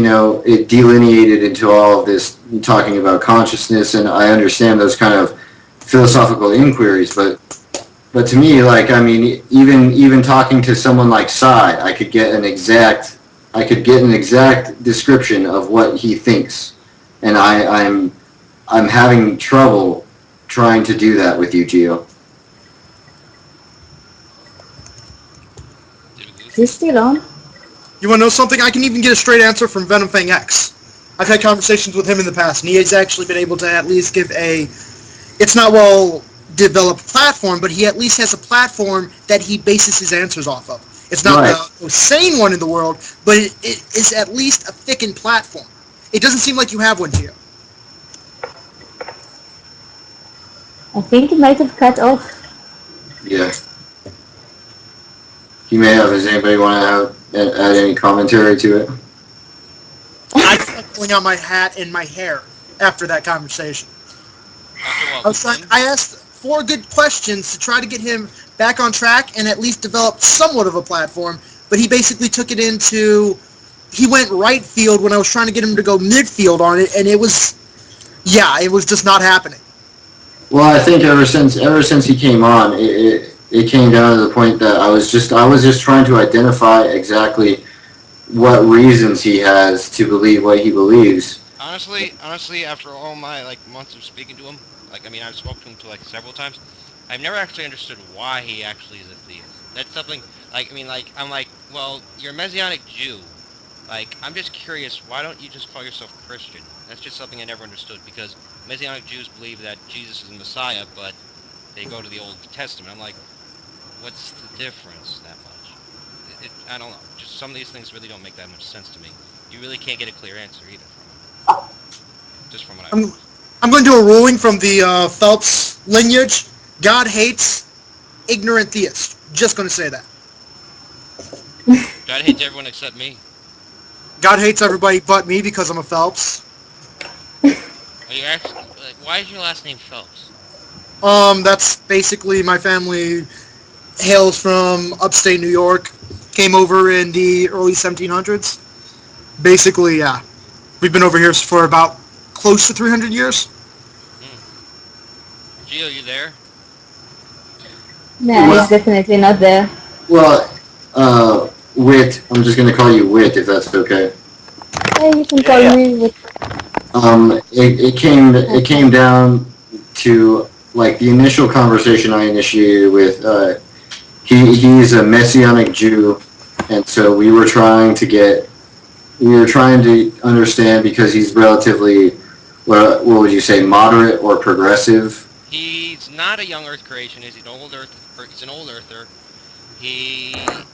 it delineated into all of this talking about consciousness, and I understand those kind of philosophical inquiries, but to me, like, I mean, even talking to someone like Sai, I could get an exact description of what he thinks, and I'm having trouble trying to do that with you, Gio. Did we lose He's him? still on. You want to know something? I can even get a straight answer from Venom Fang X. I've had conversations with him in the past, and he has actually been able to at least give a. It's not well developed platform, but he at least has a platform that he bases his answers off of. It's not Right. the most sane one in the world, but it is at least a thickened platform. It doesn't seem like you have one, Gio. I think it might have cut off. Yeah. He may have. Does anybody want to add any commentary to it? I tried pulling out my hat and my hair after that conversation. Okay, well, I asked 4 good questions to try to get him back on track and at least develop somewhat of a platform, but he basically took it into. He went right field when I was trying to get him to go midfield on it, and it was just not happening. Well, I think ever since he came on, it came down to the point that I was just trying to identify exactly what reasons he has to believe what he believes. honestly, after all my like months of speaking to him, like I mean, I've spoken to him to like several times. I've never actually understood why he actually is a theist. That's something like I mean, like I'm like, well, you're a Messianic Jew. Like I'm just curious, why don't you just call yourself Christian? That's just something I never understood because Messianic Jews believe that Jesus is the Messiah, but they go to the Old Testament. I'm like, what's the difference that much? I don't know. Just some of these things really don't make that much sense to me. You really can't get a clear answer either from them, just from what I've I'm heard. I'm going to do a ruling from the Phelps lineage. God hates ignorant theists. Just going to say that. God hates everyone except me. God hates everybody but me because I'm a Phelps. Are you actually like? Why is your last name Phelps? That's basically my family hails from upstate New York. Came over in the early 1700s. Basically, yeah. We've been over here for about close to 300 years. Hmm. Gio, you there? Nah, he's Well, definitely not there. well, Wit. I'm just gonna call you Wit if that's okay. Hey, you can Yeah, call yeah. me with. It came down to, like, the initial conversation I initiated with. He's a Messianic Jew, and so we were trying to understand, because he's relatively, what would you say, moderate or progressive? He's not a young Earth creation. He's an old Earth. Or he's an old Earther. He,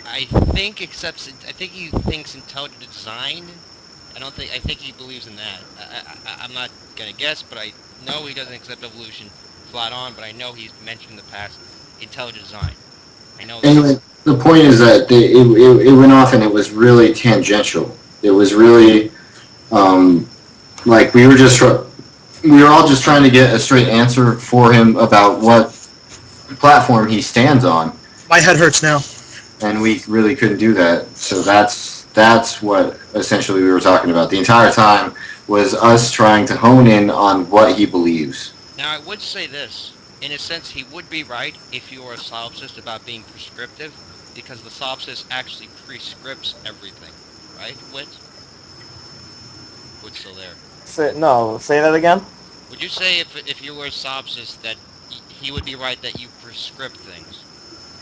I think, accepts. I think he thinks intelligent design. I don't think. I think he believes in that. I'm not gonna guess, but I know he doesn't accept evolution flat on. But I know he's mentioned in the past intelligent design. I know that. Anyway, the point is that it went off, and it was really tangential. It was really, like, we were just we were all just trying to get a straight answer for him about what platform he stands on, My head hurts now. and we really couldn't do that. So that's what essentially we were talking about. The entire time was us trying to hone in on what he believes. Now, I would say this. In a sense, he would be right if you were a solipsist about being prescriptive, because the solipsist actually prescripts everything. Right, Wit? Wit's still there. Say that again. Would you say if you were a solipsist that he would be right that you prescript things?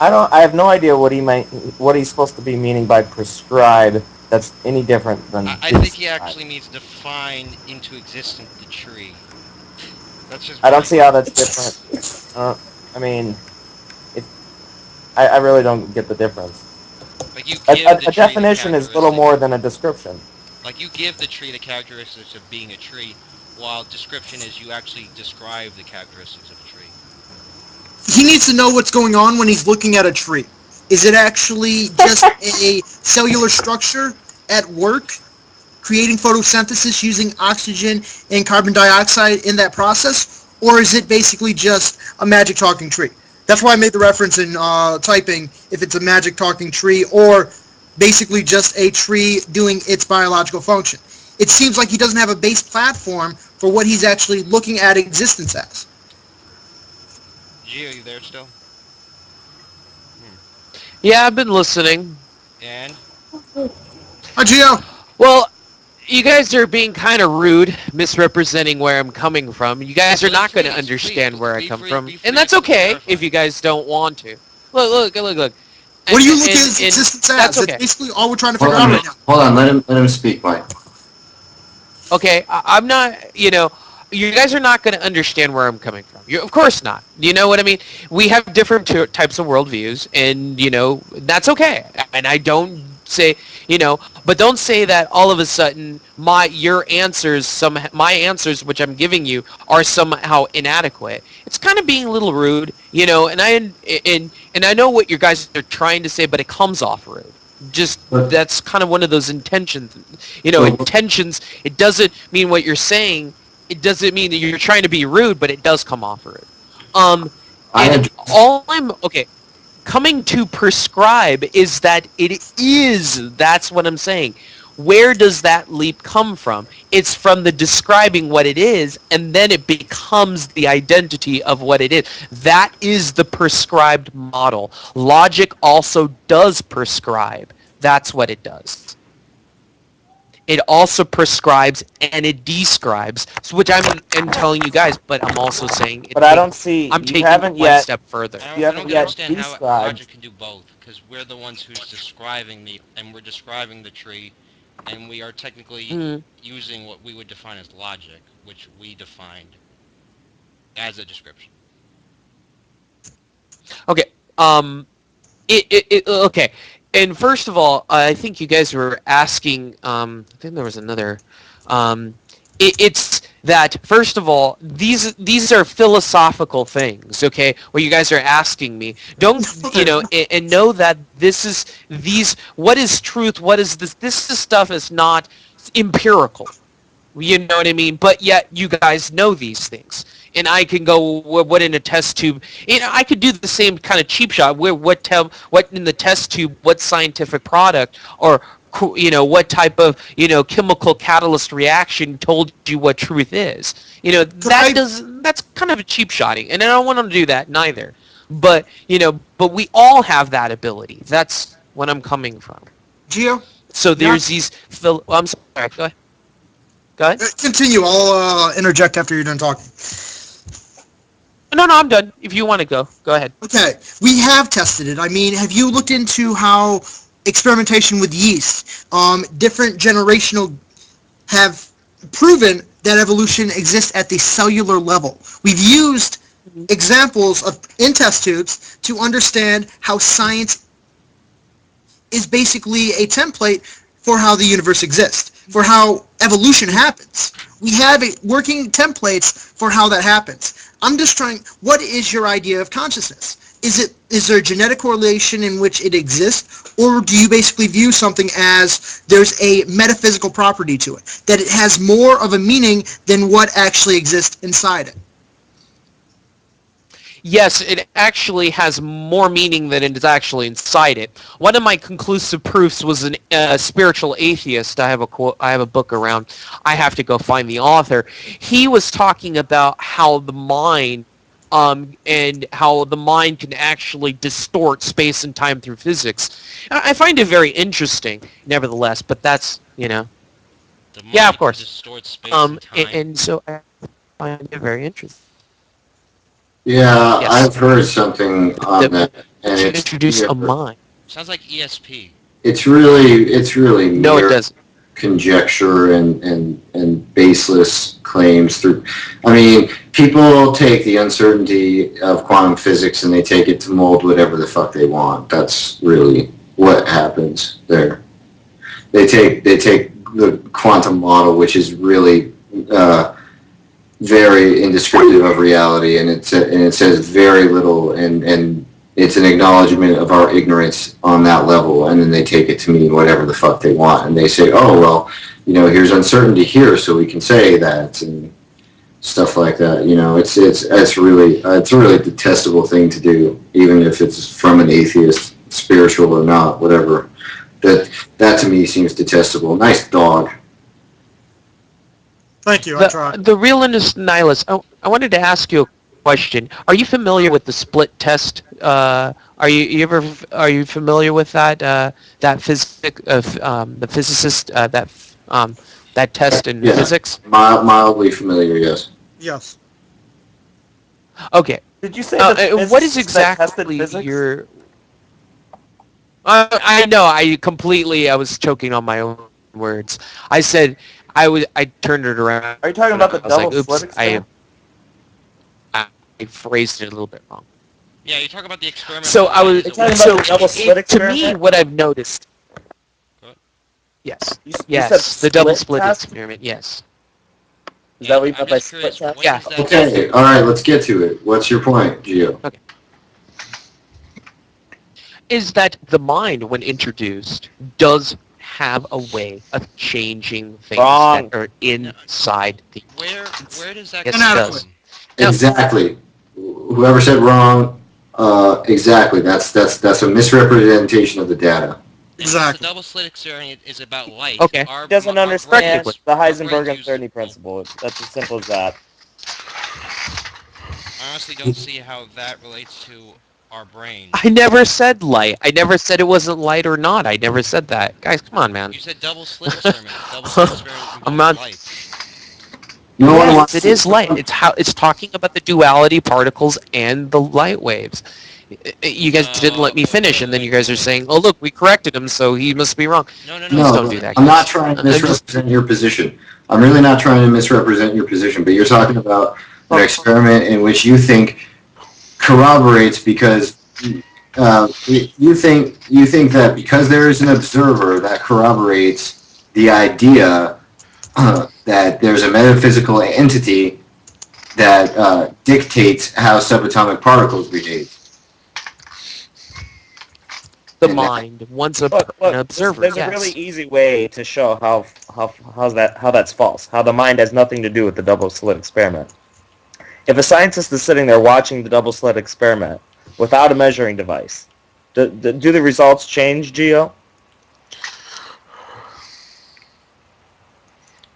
I have no idea what he's supposed to be meaning by prescribe. That's any different than. I think he actually means define into existence the tree. That's just. I don't see how that's different. I mean, I really don't get the difference. Like you give a definition is little more than a description. Like you give the tree the characteristics of being a tree, while description is you actually describe the characteristics of a tree. He needs to know what's going on when he's looking at a tree. Is it actually just a cellular structure at work, creating photosynthesis using oxygen and carbon dioxide in that process? Or is it basically just a magic talking tree? That's why I made the reference in typing if it's a magic talking tree or basically just a tree doing its biological function. It seems like he doesn't have a base platform for what he's actually looking at existence as. G, are you there still? Yeah, I've been listening. And? Hi, Gio. Well, you guys are being kind of rude, misrepresenting where I'm coming from. You guys are not going to understand where I come from, and that's okay if you guys don't want to. Look. What do you look at existence as? That's okay. That's basically all we're trying to figure out right now. Hold on, let him speak, Mike. Okay, I'm not, you guys are not going to understand where I'm coming from. Of course not. You know what I mean? We have different types of worldviews, and, that's okay. And I don't say, but don't say that all of a sudden my answers, which I'm giving you, are somehow inadequate. It's kind of being a little rude, and I know what you guys are trying to say, but it comes off rude. That's kind of one of those intentions. Intentions, it doesn't mean what you're saying. It doesn't mean that you're trying to be rude, but it does come off rude. Coming to prescribe is that that's what I'm saying. Where does that leap come from? It's from the describing what it is, and then it becomes the identity of what it is. That is the prescribed model. Logic also does prescribe. That's what it does. It also prescribes and it describes, which I'm telling you guys, but I'm also saying. But I don't see. I'm taking it one step further. I don't understand how logic can do both, because we're the ones who's describing and we're describing the tree, and we are technically using what we would define as logic, which we defined as a description. Okay. Okay. And first of all, I think you guys were asking. I think there was another. It's that first of all, these are philosophical things. Okay, what you guys are asking me. Don't and know that this is What is truth? What is this? This stuff is not empirical. You know what I mean? But yet you guys know these things. And I can go, what in a test tube? I could do the same kind of cheap shot. What in the test tube? What scientific product or what type of chemical catalyst reaction told you what truth is? That's kind of a cheap shotting, and I don't want to do that neither. But but we all have that ability. That's what I'm coming from. Gio. So there's these. I'm sorry. Go ahead. Go ahead. Continue. I'll interject after you're done talking. No, I'm done. If you want to go ahead. Okay. We have tested it. I mean, have you looked into how experimentation with yeast, different generational, have proven that evolution exists at the cellular level? We've used examples in test tubes to understand how science is basically a template for how the universe exists, for how evolution happens. We have working templates for how that happens. I'm just trying, what is your idea of consciousness? is there a genetic correlation in which it exists, or do you basically view something as there's a metaphysical property to it, that it has more of a meaning than what actually exists inside it? Yes, it actually has more meaning than it is actually inside it. One of my conclusive proofs was a spiritual atheist. I have a quote. I have a book around. I have to go find the author. He was talking about how the mind, and how the mind can actually distort space and time through physics. I find it very interesting, nevertheless. But that's The mind yeah, of course. distorts space and time. And so I find it very interesting. Yeah, Yes. I've heard something on that, and To it's introduce a mind. Sounds like ESP. it's really No, it mere doesn't. conjecture and baseless claims. Through, I mean, people take the uncertainty of quantum physics and they take it to mold whatever the fuck they want. That's really what happens there. They take the quantum model, which is really very indescriptive of reality, and it says very little, and it's an acknowledgement of our ignorance on that level, and then they take it to mean whatever the fuck they want, and they say, oh well, here's uncertainty here, so we can say that, and stuff like that. It's really a detestable thing to do, even if it's from an atheist, spiritual or not, whatever. That to me seems detestable. Nice dog. Thank you. I tried. The realist nihilist. I wanted to ask you a question. Are you familiar with the split test? Are you familiar with that the physicist that test in physics? Mildly familiar, yes. Yes. Okay. Did you say what is exactly your? I know. I was choking on my own words. I said I turned it around. Are you talking about the double oops, slit experiment? I phrased it a little bit wrong. Yeah, you're talking about the experiment. So I was talking about the double slit to experiment? me, what I've noticed. What? Yes. You Yes. said The double split split test? experiment. Yes. Is that what you I'm meant by just split curious, test? what Yeah. is that Okay, all right, let's get to it. What's your point, Gio? Is that the mind, when introduced, does have a way of changing things Wrong. that are inside the. Where does that Yes, come it from? does. Exactly. Whoever said wrong, exactly. That's a misrepresentation of the data. Exactly. The double slit experiment is about light. Okay. Our, He doesn't our understand brains- the our Heisenberg brains use- uncertainty principle. That's as simple as that. I honestly don't see how that relates to our brains. I never said light. I never said it wasn't light or not. I never said that. Guys, come on, man. You said double slit experiment. Double slit experiment I'm involves not- light. No one Yes, wants it to- is light. It's talking about the duality particles and the light waves. You guys didn't let me finish, and then you guys are saying, "Oh, look, we corrected him, so he must be wrong." No. Please don't do that, I'm not guys. trying to I'm just- misrepresent your position. I'm really not trying to misrepresent your position, but you're talking about an experiment in which you think corroborates because you think that because there is an observer that corroborates the idea that there's a metaphysical entity that dictates how subatomic particles behave. The mind, once an observer. There's Yes. a really easy way to show how that's false. How the mind has nothing to do with the double slit experiment. If a scientist is sitting there watching the double slit experiment without a measuring device, do the results change, Gio?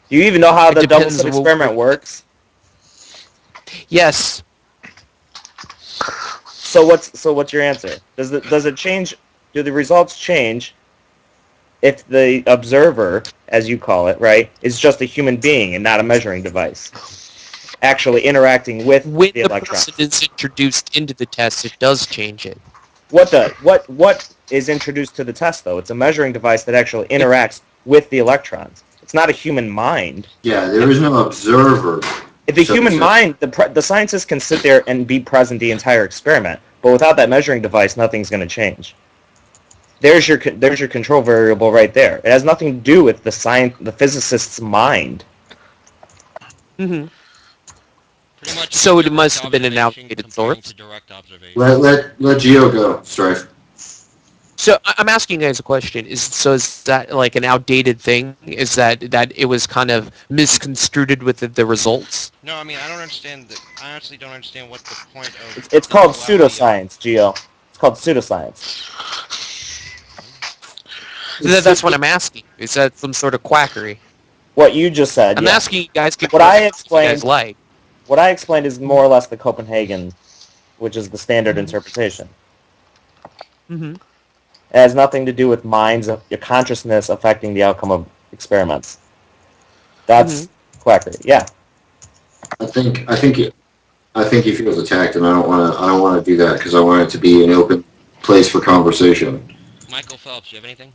Do you even know how It the double depends slit on what- experiment works? Yes. So what's your answer? Does it change? Do the results change if the observer, as you call it, right, is just a human being and not a measuring device, actually interacting with When the the electron? person is introduced into the test, it does change it. What is introduced to the test though? It's a measuring device that actually interacts with the electrons. It's not a human mind. Yeah, there is no observer. The So- human so- mind, the scientist can sit there and be present the entire experiment, but without that measuring device, nothing's going to change. There's your control variable right there. It has nothing to do with the physicist's mind. Mm-hmm. Pretty much it's So it direct must have been an observation outdated comparing source. to direct observation. Let Geo go, Strife. So I'm asking you guys a question. Is that like an outdated thing? Is that it was kind of misconstrued with the results? No, I mean I don't understand. I honestly don't understand what the point of It's the called duality of. pseudoscience, Geo. It's called pseudoscience. That's what I'm asking. Is that some sort of quackery? What you just said, I'm yeah. asking you guys What I if you guys explained, like. what I explained is more or less the Copenhagen, which is the standard interpretation. Mm-hmm. It has nothing to do with your consciousness affecting the outcome of experiments. That's quackery. Yeah. I think he feels attacked, and I don't want to do that because I want it to be an open place for conversation. Michael Phelps, do you have anything?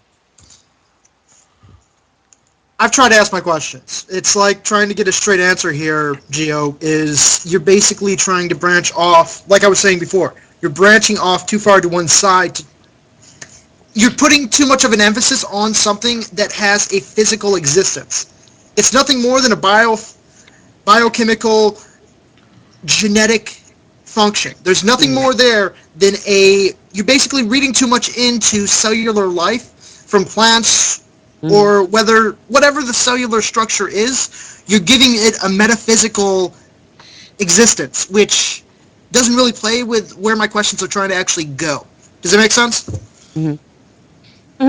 I've tried to ask my questions. It's like trying to get a straight answer here, Geo, is you're basically trying to branch off, like I was saying before, you're branching off too far to one side. You're putting too much of an emphasis on something that has a physical existence. It's nothing more than a biochemical, genetic function. There's nothing more there than you're basically reading too much into cellular life from plants or whatever the cellular structure is, you're giving it a metaphysical existence, which doesn't really play with where my questions are trying to actually go. Does that make sense? Mm-hmm.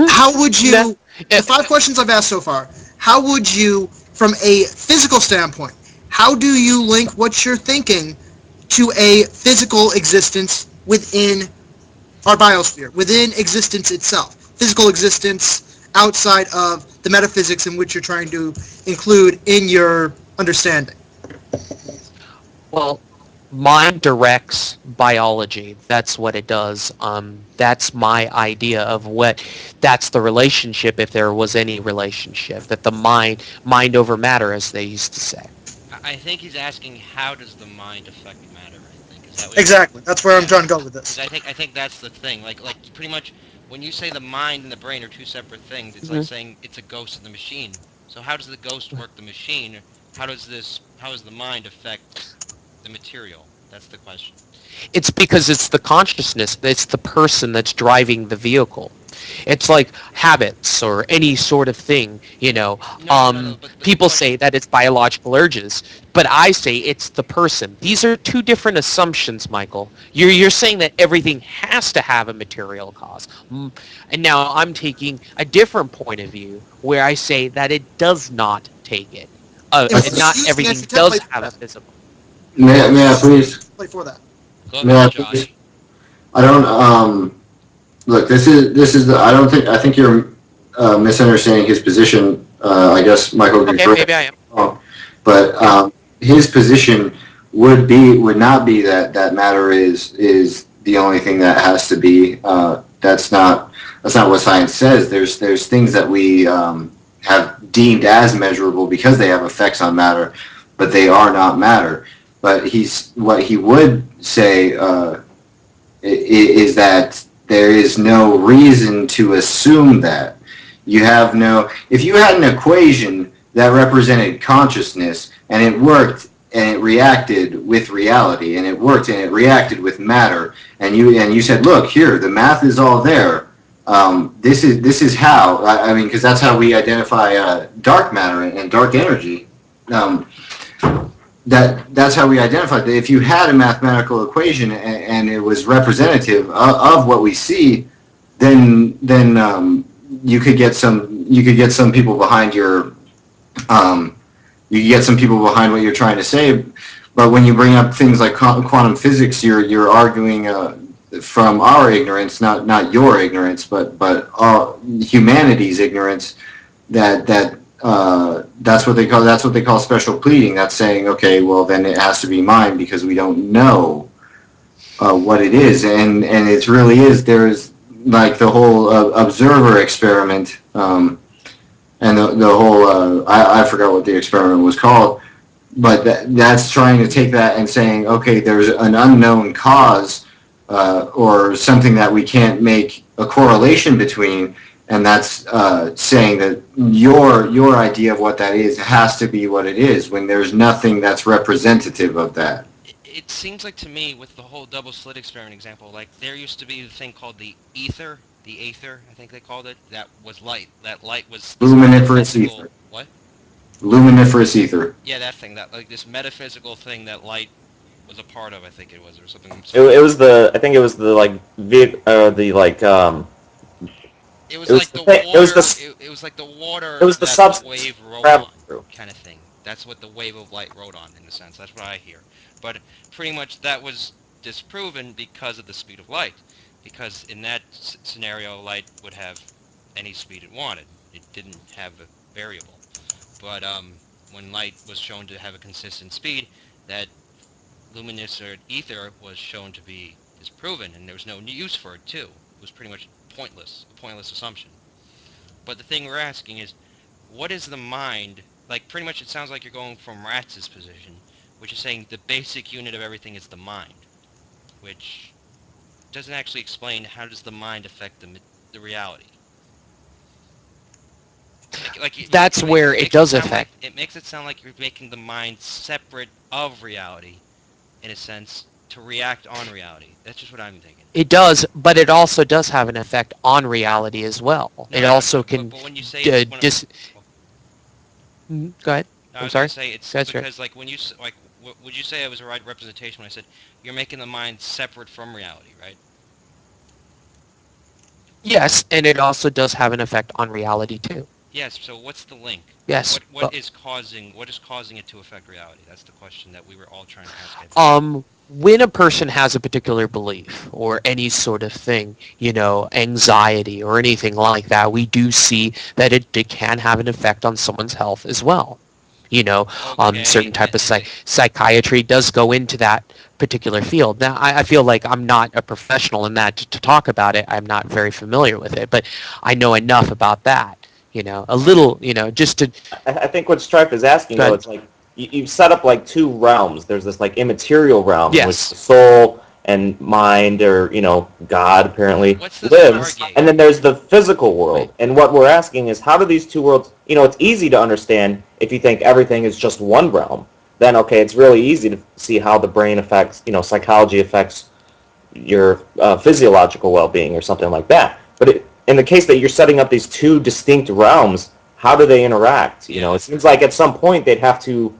How would you, the 5 questions I've asked so far, how would you, from a physical standpoint, how do you link what you're thinking to a physical existence within our biosphere, within existence itself? Physical existence outside of the metaphysics in which you're trying to include in your understanding. Well, mind directs biology. That's what it does. That's my idea of that's the relationship, if there was any relationship, that the mind over matter, as they used to say. I think he's asking how does the mind affect matter. I think is that what exactly. That's where I'm trying to go with this. I think that's the thing. Like pretty much when you say the mind and the brain are two separate things, it's like saying it's a ghost in the machine. So how does the ghost work the machine? How does the mind affect the material? That's the question. It's because it's the consciousness, it's the person that's driving the vehicle. It's like habits or any sort of thing, but people say that it's biological urges, but I say it's the person. These are two different assumptions, Michael. You're saying that everything has to have a material cause. And now I'm taking a different point of view where I say that it does not take it. Not everything does have a physical. May I please? Play for that. May I please? I don't. Look, this is. I think you're misunderstanding his position. I guess Michael. Okay, maybe I am. But his position would not be that matter is the only thing that has to be. That's not what science says. There's things that we have deemed as measurable because they have effects on matter, but they are not matter. But what he would say is that there is no reason to assume that. If you had an equation that represented consciousness and it worked and it reacted with reality and it worked and it reacted with matter and you said, look, here, the math is all there. This is how, I mean, because that's how we identify dark matter and dark energy. That's how we identify that. If you had a mathematical equation and it was representative of what we see, then you could get some people behind what you're trying to say. But when you bring up things like quantum physics, you're arguing from our ignorance, not your ignorance, but humanity's ignorance. That's what they call special pleading. That's saying, okay, well then it has to be mine because we don't know what it is, and it really is. There's like the whole observer experiment, and the whole I forgot what the experiment was called, but that's trying to take that and saying, okay, there's an unknown cause or something that we can't make a correlation between, and that's saying that your idea of what that is has to be what it is when there's nothing that's representative of that. It seems like to me with the whole double slit experiment example, like there used to be the thing called the aether, I think they called it, that was light. That light was this Luminiferous metaphysical, ether. what? Luminiferous ether. Yeah, that thing, that like this metaphysical thing that light was a part of, I think it was, or something. It was the I think it was the like the like It was it was like the the thing, water. It was like the water it was the that the substance wave rode traveling on, through. kind of thing. That's what the wave of light rode on, in a sense. That's what I hear. But pretty much that was disproven because of the speed of light. Because in that scenario, light would have any speed it wanted. It didn't have a variable. But when light was shown to have a consistent speed, that luminous or ether was shown to be disproven, and there was no use for it too. It was pretty much pointless, a pointless assumption. But the thing we're asking is, what is the mind? Like, pretty much it sounds like you're going from Ratz's position, which is saying the basic unit of everything is the mind, which doesn't actually explain how does the mind affect the reality. That's where it does affect. It makes it sound like you're making the mind separate of reality, in a sense, to react on reality. That's just what I'm thinking. It does, but it also does have an effect on reality as well. No, It I know, also can but when you say it's when Go ahead. I I'm was gonna sorry. say it's Go ahead, sir. because like when you like, would you say it was a right representation when I said you're making the mind separate from reality, right? Yes, and it also does have an effect on reality too. Yes. So what's the link? Yes, What but is causing it to affect reality? That's the question that we were all trying to ask, I think. when a person has a particular belief or any sort of thing, anxiety or anything like that, we do see that it can have an effect on someone's health as well. Okay. Certain type of psychiatry does go into that particular field. Now, I feel like I'm not a professional in that to talk about it. I'm not very familiar with it, but I know enough about that. A little, just to. I think what Stripe is asking though, it's like you've set up like two realms. There's this like immaterial realm in which Yes. the soul and mind, or God apparently What's the lives, Stargate? and then there's the physical world. And what we're asking is, how do these two worlds? It's easy to understand if you think everything is just one realm. Then okay, it's really easy to see how the brain affects, psychology affects your physiological well-being or something like that. But in the case that you're setting up these two distinct realms, how do they interact? It seems like at some point they'd have to.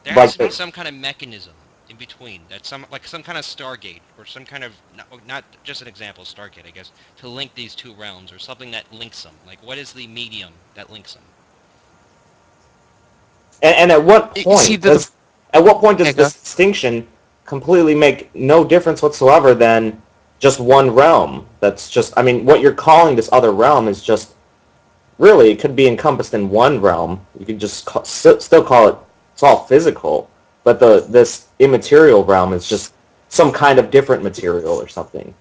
There has to be some kind of mechanism in between. That's some kind of Stargate or some kind of not just an example Stargate, I guess, to link these two realms or something that links them. Like, what is the medium that links them? And at what See, point does this distinction completely make no difference whatsoever than just one realm? That's just, I mean, what you're calling this other realm is just, really, it could be encompassed in one realm. You could just still call it, it's all physical, but this immaterial realm is just some kind of different material or something.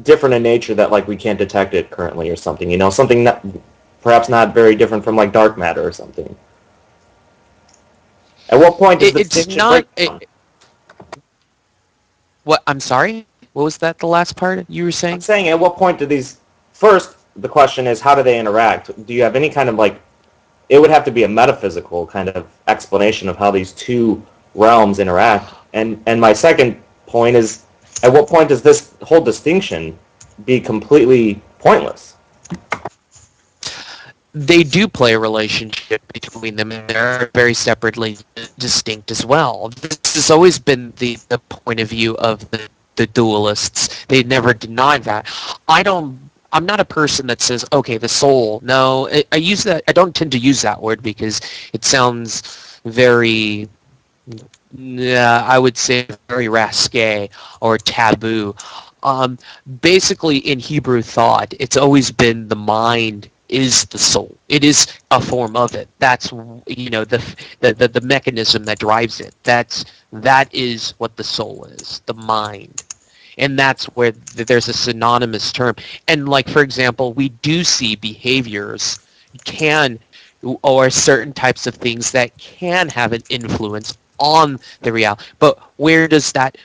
Different in nature that, like, we can't detect it currently or something, something perhaps not very different from, like, dark matter or something. At what point does the distinction break down? What? I'm sorry? What was that, the last part you were saying? I'm saying, at what point do these... First, the question is, how do they interact? Do you have any kind of, like... It would have to be a metaphysical kind of explanation of how these two realms interact. And my second point is, at what point does this whole distinction be completely pointless? They do play a relationship between them, and they're very separately distinct as well. This has always been the point of view of the dualists. They never denied that. I'm not a person that says, okay, the soul. No, I use that. I don't tend to use that word because it sounds very, I would say, very risque or taboo. Basically, in Hebrew thought, it's always been the mind is the soul. It is a form of it. That's the mechanism that drives it. That is what the soul is, the mind. And that's where there's a synonymous term. And like, for example, we do see behaviors or certain types of things that can have an influence on the reality. But where does that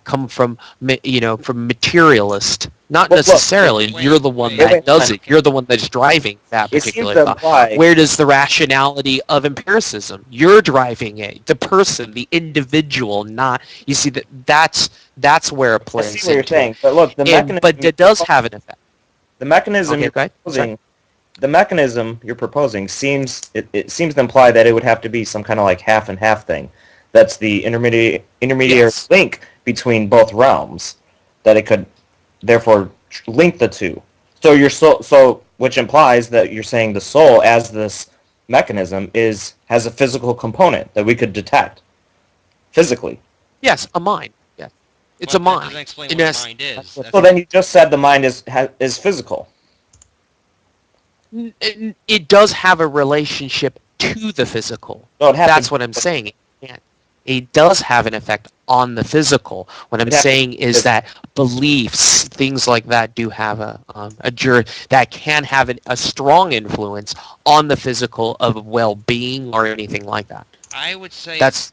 come from? From materialist? Not Well, look, necessarily. You're the one that does it. You're the one that's driving that it seems particular to thought. imply. Where does the rationality of empiricism? You're driving it. The person, the individual, not. You see that's where it I plays see what you're into saying, it. but look, the mechanism. But it does have an effect. The mechanism Okay, you're go ahead. proposing. The mechanism you're proposing seems to imply that it would have to be some kind of like half and half thing. That's the intermediary Yes. link between both realms. That it could therefore link the two. So your soul, which implies that you're saying the soul as this mechanism has a physical component that we could detect physically. Yes, a mind. Yes, it's a But that mind. doesn't explain And what a that's- mind is. that's what- So then you just said the mind is physical. It does have a relationship to the physical. No, it has That's to- what I'm saying. It does have an effect on the physical. What I'm It has- saying is that beliefs, things like that, do have that can have a strong influence on the physical of well-being or anything like that. I would say That's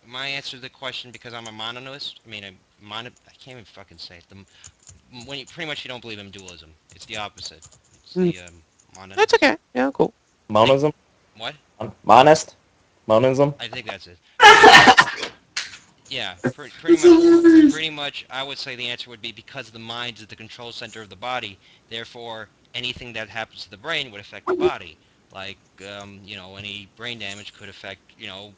my answer to the question, because I'm a monoist. I mean, I can't even fucking say it. When you pretty much you don't believe in dualism, it's the opposite. It's the monoist. That's okay. Yeah, cool. Monism? What? Monist? Monism? I think that's it. Yeah, pretty much, I would say the answer would be because the mind is the control center of the body, therefore anything that happens to the brain would affect the body. Like, any brain damage could affect,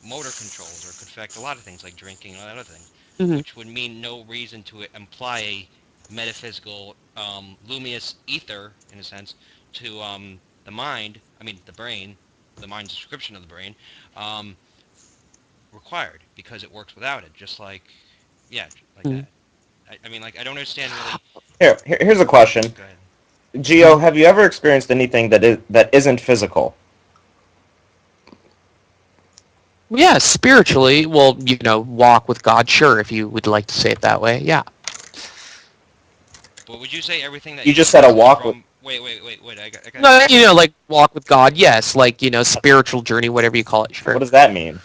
motor controls, or could affect a lot of things like drinking and other things, Mhm. which would mean no reason to imply a metaphysical, luminous ether, in a sense, to the mind, I mean the brain, the mind's description of the brain, um, required, because it works without it, just like, yeah, like Mhm. that. I mean, like, I don't understand really. Here's a question. Go ahead. Gio, have you ever experienced anything that isn't physical? Yeah, spiritually, well, walk with God, sure, if you would like to say it that way, yeah. But would you say everything that You just said a walk with. Wait, I got No, like walk with God, yes, like, spiritual journey, whatever you call it, sure. What does that mean?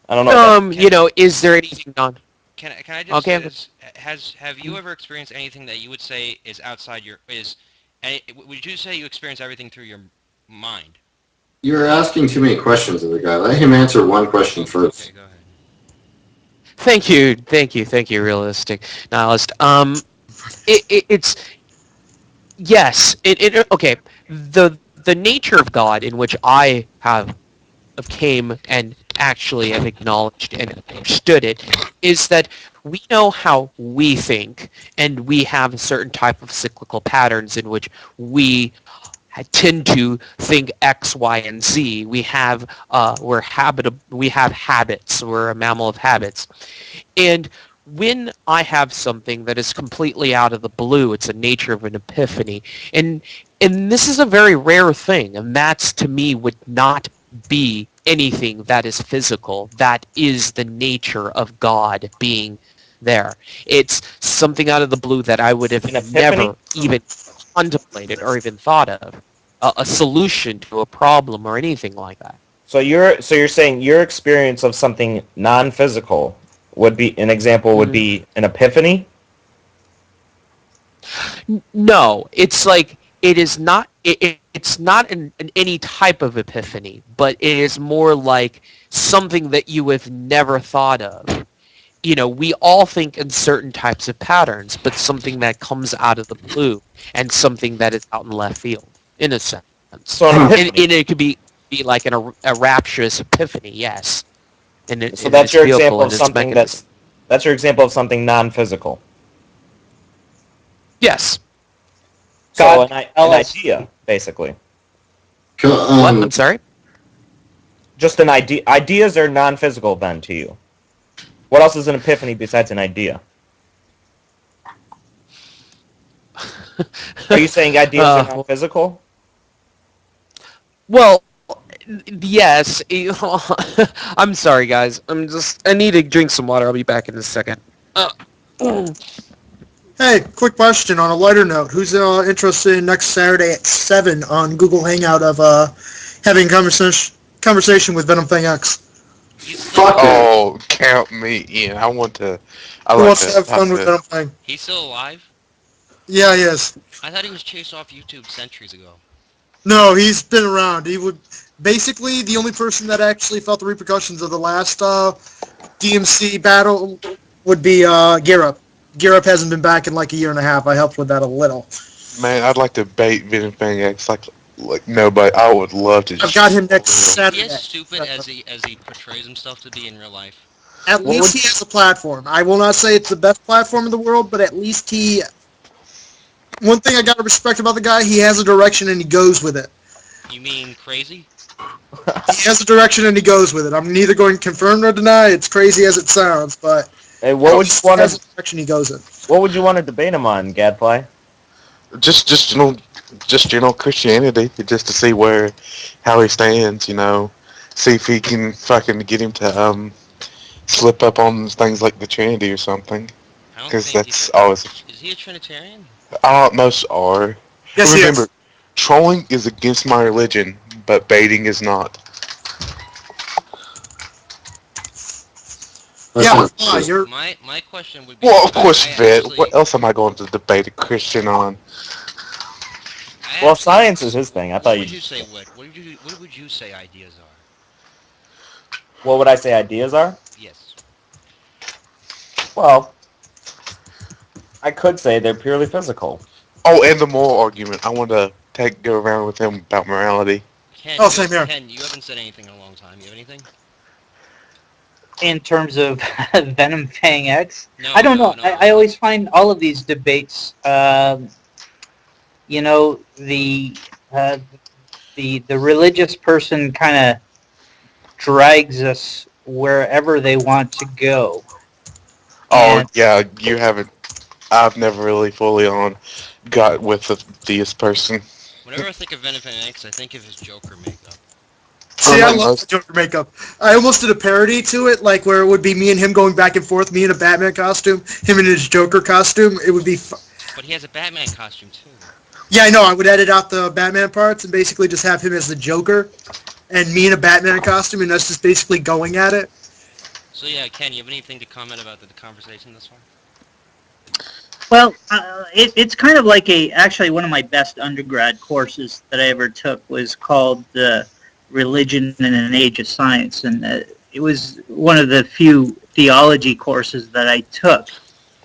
I don't know. Is there anything on? Can I just Okay. say this? Have you ever experienced anything that you would say is outside would you say you experience everything through your mind? You're asking too many questions of the guy. Let him answer one question first. Okay, go ahead. Thank you, realistic nihilist. It's yes. Okay. The nature of God, in which I have came and actually have acknowledged and understood it, is that we know how we think, and we have a certain type of cyclical patterns in which we tend to think X, Y, and Z. We have we have habits. We're a mammal of habits, and when I have something that is completely out of the blue, it's a nature of an epiphany, and this is a very rare thing, and that's, to me, would not be anything that is physical. That is the nature of God being there. It's something out of the blue that I would have never even contemplated or even thought of. A solution to a problem or anything like that. So you're saying your experience of something non-physical would be an example would be an epiphany? No, it's like it is not. It's not any type of epiphany, but it is more like something that you have never thought of. We all think in certain types of patterns, but something that comes out of the blue and something that is out in left field, in a sense. So an epiphany. And it could be like a rapturous epiphany, yes. So that's your example of something that's your example of something non-physical. Yes. So an idea, basically. What? I'm sorry? Just an idea. Ideas are non-physical then to you. What else is an epiphany besides an idea? Are you saying ideas are non-physical? Well, yes. I'm sorry, guys. I need to drink some water. I'll be back in a second. Hey, quick question on a lighter note. Who's interested in next Saturday at 7 on Google Hangout of having a conversation conversation with Venom Fang X. Fuck him. Oh, count me in. I Who like wants to to have talk fun with to. Venom Fang? He's still alive? Yeah, he is. I thought he was chased off YouTube centuries ago. No, he's been around. He would basically the only person that actually felt the repercussions of the last DMC battle would be Gearup. Gearup hasn't been back in like a year and a half. I helped with that a little. Man, I'd like to bait Venom Fang X like nobody. I would love to. I've got him next Is he Saturday. as stupid as he portrays himself to be in real life? At least he has a platform. I will not say it's the best platform in the world, but at least he... One thing I gotta respect about the guy, he has a direction and he goes with it. You mean crazy? He has a direction and he goes with it. I'm neither going to confirm nor deny. It's crazy as it sounds, but Hey, what would you he want has a to? direction he goes in. What would you want to debate him on, Gadfly? Just general Christianity, just to see how he stands. See if he can fucking get him to slip up on things like the Trinity or something. I don't Because think that's always. Is he a Trinitarian? Most are. Yes, he Remember, is. trolling is against my religion, but baiting is not. Yeah, you're... My question would be... Well, of course, Vet. Actually, What else am I going to debate a Christian on? Well, science is his thing. I What thought would you. you say, Wick? What would you say ideas are? What would I say ideas are? Yes. Well, I could say they're purely physical. Oh, and the moral argument. I want to go around with him about morality. Ken, same here. Ken, you haven't said anything in a long time. You have anything? In terms of Venom Fang X, No, I don't know. no. I always find all of these debates, the religious person kind of drags us wherever they want to go. Oh, And- yeah, you haven't. I've never really fully got with the theist person. Whenever I think of Venom X, I think of his Joker makeup. See, I love the Joker makeup. I almost did a parody to it, like where it would be me and him going back and forth, me in a Batman costume, him in his Joker costume. It would be... But he has a Batman costume, too. Yeah, I know. I would edit out the Batman parts and basically just have him as the Joker and me in a Batman costume, and us just basically going at it. So, yeah, Ken, you have anything to comment about the conversation this far? Well, it's kind of like actually one of my best undergrad courses that I ever took was called Religion in an Age of Science, and it was one of the few theology courses that I took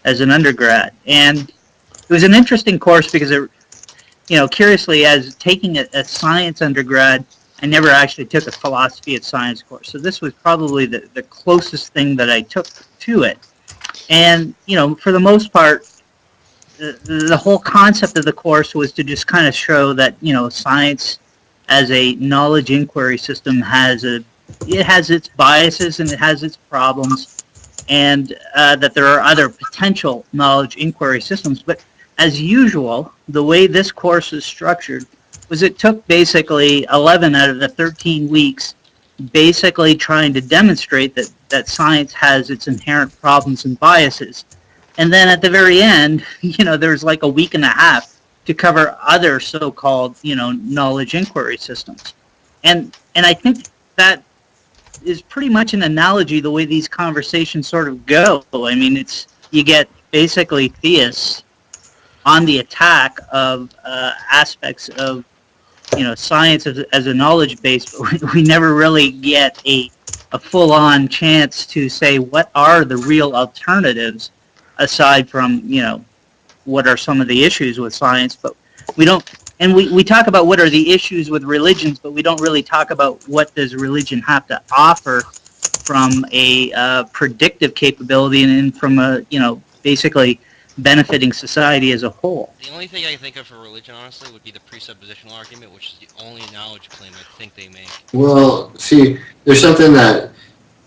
as an undergrad, and it was an interesting course because curiously, as taking a science undergrad, I never actually took a philosophy of science course, so this was probably the closest thing that I took to it, and for the most part, the whole concept of the course was to just kind of show that science as a knowledge inquiry system has its biases and it has its problems, and that there are other potential knowledge inquiry systems. But as usual, the way this course is structured was it took basically 11 out of the 13 weeks basically trying to demonstrate that science has its inherent problems and biases. And then at the very end, there's like a week and a half to cover other so-called, knowledge inquiry systems. And I think that is pretty much an analogy the way these conversations sort of go. I mean, you get basically theists on the attack of aspects of, science as a knowledge base, but we never really get a full-on chance to say what are the real alternatives aside from, what are some of the issues with science, but we don't, and we talk about what are the issues with religions, but we don't really talk about what does religion have to offer from a predictive capability and from a, basically benefiting society as a whole. The only thing I can think of for religion, honestly, would be the presuppositional argument, which is the only knowledge claim I think they make. Well, see, there's something that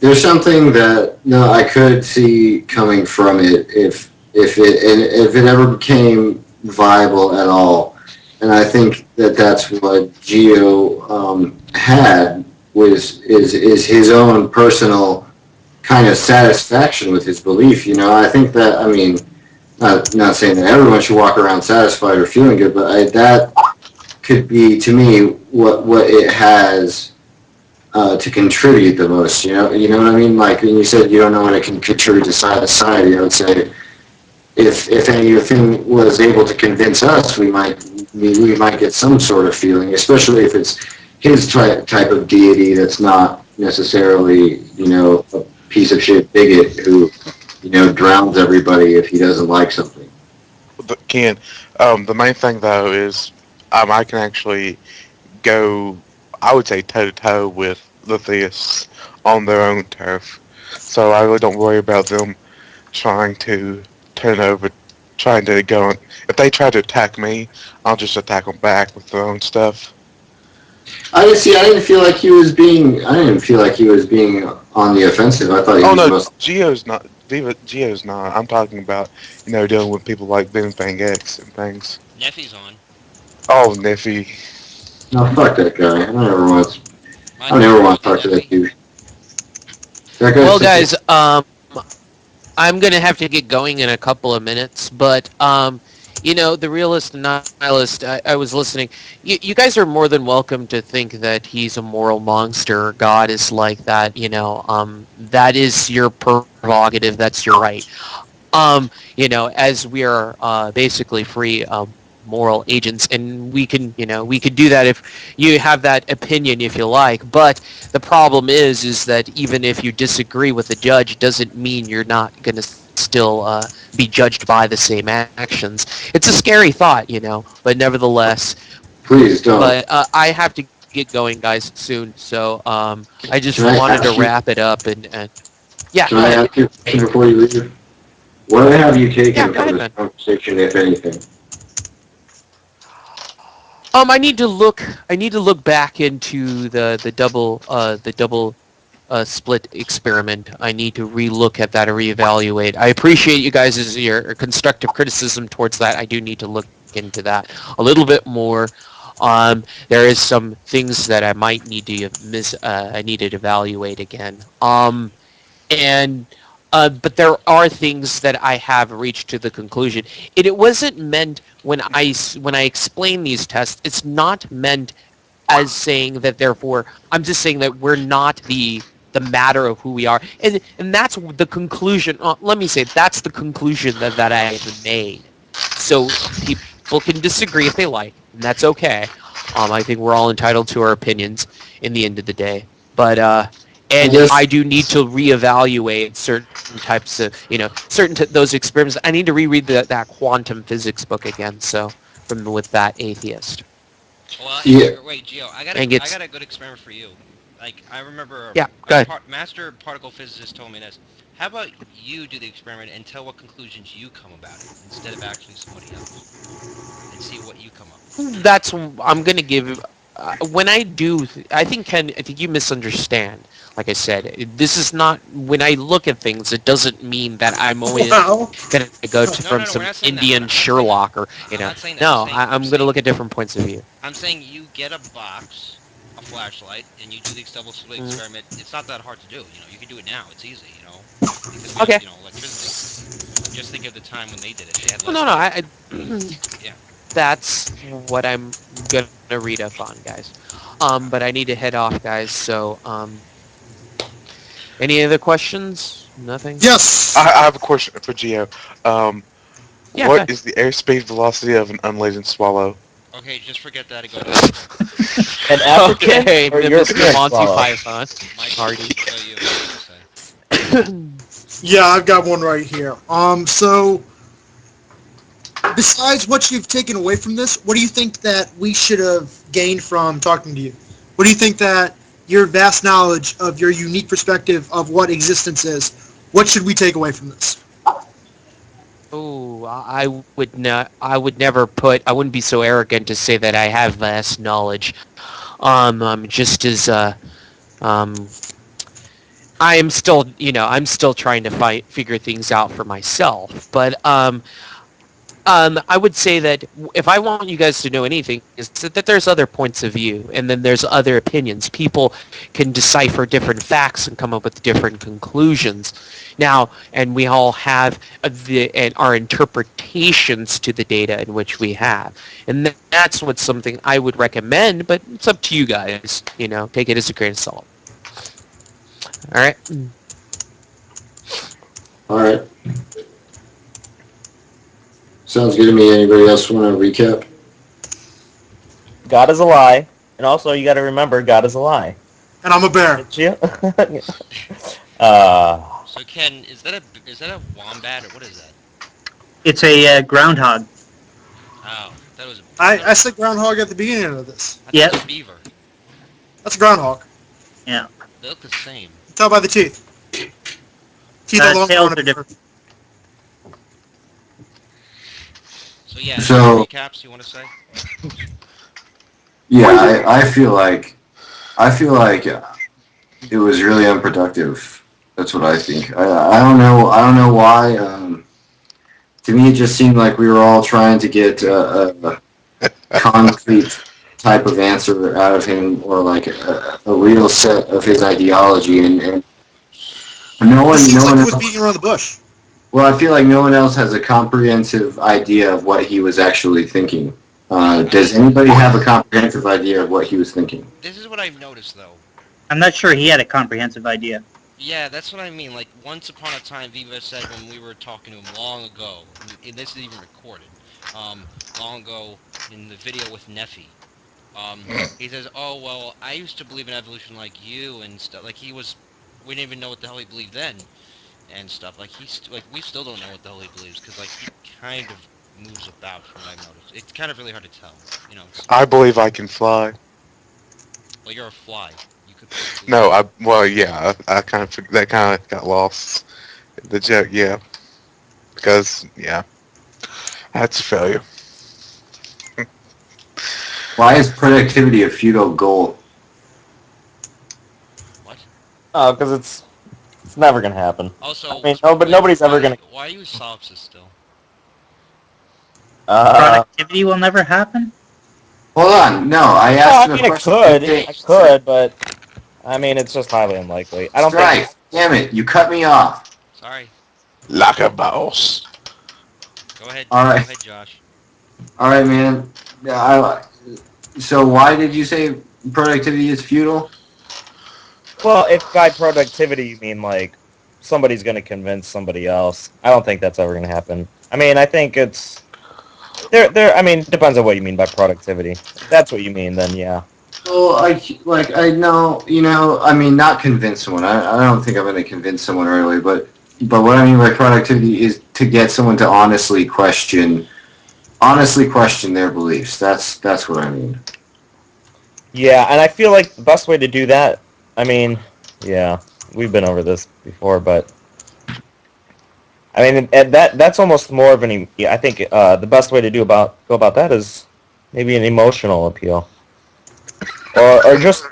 I could see coming from it if it ever became viable at all, and I think that's what Geo had is his own personal kind of satisfaction with his belief. I think that, I mean, not saying that everyone should walk around satisfied or feeling good, but that could be, to me, what it has to contribute the most. You know what I mean? Like when you said you don't know when it can contribute to society, I would say if anything was able to convince us, we might get some sort of feeling, especially if it's his type of deity that's not necessarily a piece of shit bigot who drowns everybody if he doesn't like something. Ken, the main thing though is I can actually go, I would say, toe to toe with the theists on their own turf. So I really don't worry about them trying to turn over, trying to go. If they try to attack me, I'll just attack them back with their own stuff. I didn't feel like he was being. I didn't feel like he was being on the offensive. I thought he Oh was no, most. Geo's not. Geo's not. I'm talking about dealing with people like Boom Bang X and things. Neffy's on. Oh, Niffy. No, fuck that guy. My I never name want is to talk to that Neffy. dude. That guy's Well, such a- guys, I'm gonna have to get going in a couple of minutes, but the realist and nihilist. I was listening. You guys are more than welcome to think that he's a moral monster. God is like that. That is your prerogative. That's your right. As we are basically free moral agents, and we could do that if you have that opinion, if you like. But the problem is that even if you disagree with the judge, doesn't mean you're not going to still be judged by the same actions. It's a scary thought, but nevertheless. Please don't. But I have to get going, guys, soon. So I just Can I wanted to ask you? wrap it up, and yeah, Can go I ahead. ask you a question before you leave? What have you Yeah, taken go from ahead, this man. conversation, if anything? I need to look. I need to look back into the double split experiment. I need to relook at that or reevaluate. I appreciate you guys' your constructive criticism towards that. I do need to look into that a little bit more. There is some things that I might need to I need to evaluate again. And but there are things that I have reached to the conclusion. It wasn't meant when I explain these tests. It's not meant as saying that therefore I'm just saying that we're not the matter of who we are, and that's the conclusion. Let me say that's the conclusion that I've made. So people can disagree if they like, and that's okay. I think we're all entitled to our opinions in the end of the day. But I and guess I do need to reevaluate certain types of those experiments. I need to reread that quantum physics book again. So from with that atheist. Well, yeah. wait, Gio, And I it's got a good experiment for you. Like, I remember yeah. Go ahead. master particle physicist told me this. How about you do the experiment and tell what conclusions you come about it instead of actually somebody else, and see what you come up with. That's I'm gonna give when I do. I think Ken. I think you misunderstand. Like I said, this is not when I look at things. It doesn't mean that I'm always Wow. gonna go to No, from no, no. We're some not saying that. Indian I'm not saying that. Sherlock or I'm not saying that. No, I'm gonna look at different points of view. I'm saying you get a box, a flashlight, and you do the double slit Mhm. experiment. It's not that hard to do. You can do it now. It's easy. Because we have Okay. electricity. Just think of the time when they did it. They had Well, less no, no. light. Yeah. That's what I'm gonna read up on, guys. But I need to head off, guys. So, any other questions? Nothing. Yes. I have a question for Geo. Um, Yeah, go what ahead. is the airspeed velocity of an unladen swallow? Okay, just forget that and go to Michael. An African Okay, or Mr. European Monty swallow? Python. Michael, Hardy. what about you? What do you have to say? Yeah, I've got one right here. So besides what you've taken away from this, what do you think that we should have gained from talking to you? What do you think that your vast knowledge of your unique perspective of what existence is, what should we take away from this? Oh, I would not. I would never put. I wouldn't be so arrogant to say that I have vast knowledge. I'm just as um, I am still, I'm still trying to figure things out for myself. But I would say that if I want you guys to know anything, is that there's other points of view, and then there's other opinions. People can decipher different facts and come up with different conclusions. Now, and we all have and our interpretations to the data in which we have, and that's what something I would recommend. But it's up to you guys. Take it as a grain of salt. All right. All right. Sounds good to me. Anybody else want to recap? God is a lie, and also you got to remember God is a lie. And I'm a bear. Did you? So Ken, is that a wombat or what is that? It's a groundhog. Oh, that was I said groundhog at the beginning of this. I thought Yep. it was a beaver. That's a groundhog. Yeah. They look the same. Tell by the teeth. Teeth are longer Tails on a are beaver. different. So yeah, any So- recaps you want to say? Yeah, I feel like it was really unproductive. That's what I think. I don't know. I don't know why. To me, it just seemed like we were all trying to get a concrete type of answer out of him, or like a real set of his ideology, and no It seems like one he was else. beating around the bush. Well, I feel like no one else has a comprehensive idea of what he was actually thinking. Does anybody have a comprehensive idea of what he was thinking? This is what I've noticed though. I'm not sure he had a comprehensive idea. Yeah, that's what I mean. Like, once upon a time, Viva said when we were talking to him long ago, and this is even recorded, long ago in the video with Neffy, he says, oh, well, I used to believe in evolution like you and stuff. Like, we didn't even know what the hell he believed then and stuff. Like, we still don't know what the hell he believes, because, like, he kind of moves about from what I've noticed. It's kind of really hard to tell. You know, I believe I can fly. well, you're a fly. You could No, I kind of that kind of got lost. The joke, yeah, because that's a failure. Why is productivity a futile goal? What? Oh, because it's never gonna happen. Also, I mean, no, but nobody's ever gonna. Why are you solipsist still? Productivity will never happen? Hold on, no, I Well, asked I him mean, a it question. could. I could, but I mean, it's just highly unlikely. I don't Strike! think. Damn it, you cut me off. Sorry. Like a boss. Go ahead. All right. Go ahead, Josh. All right, man. So why did you say productivity is futile? Well, if by productivity you mean like somebody's gonna convince somebody else, I don't think that's ever gonna happen. I mean, I think it's there. I mean, it depends on what you mean by productivity. If that's what you mean, then yeah. Well, I know, I mean, not convince someone. I don't think I'm going to convince someone early, but what I mean by productivity is to get someone to honestly question their beliefs. That's what I mean. Yeah, and I feel like the best way to do that. I mean, yeah, we've been over this before, but I mean, and that's almost more of an. I think the best way to go about that is maybe an emotional appeal, or just.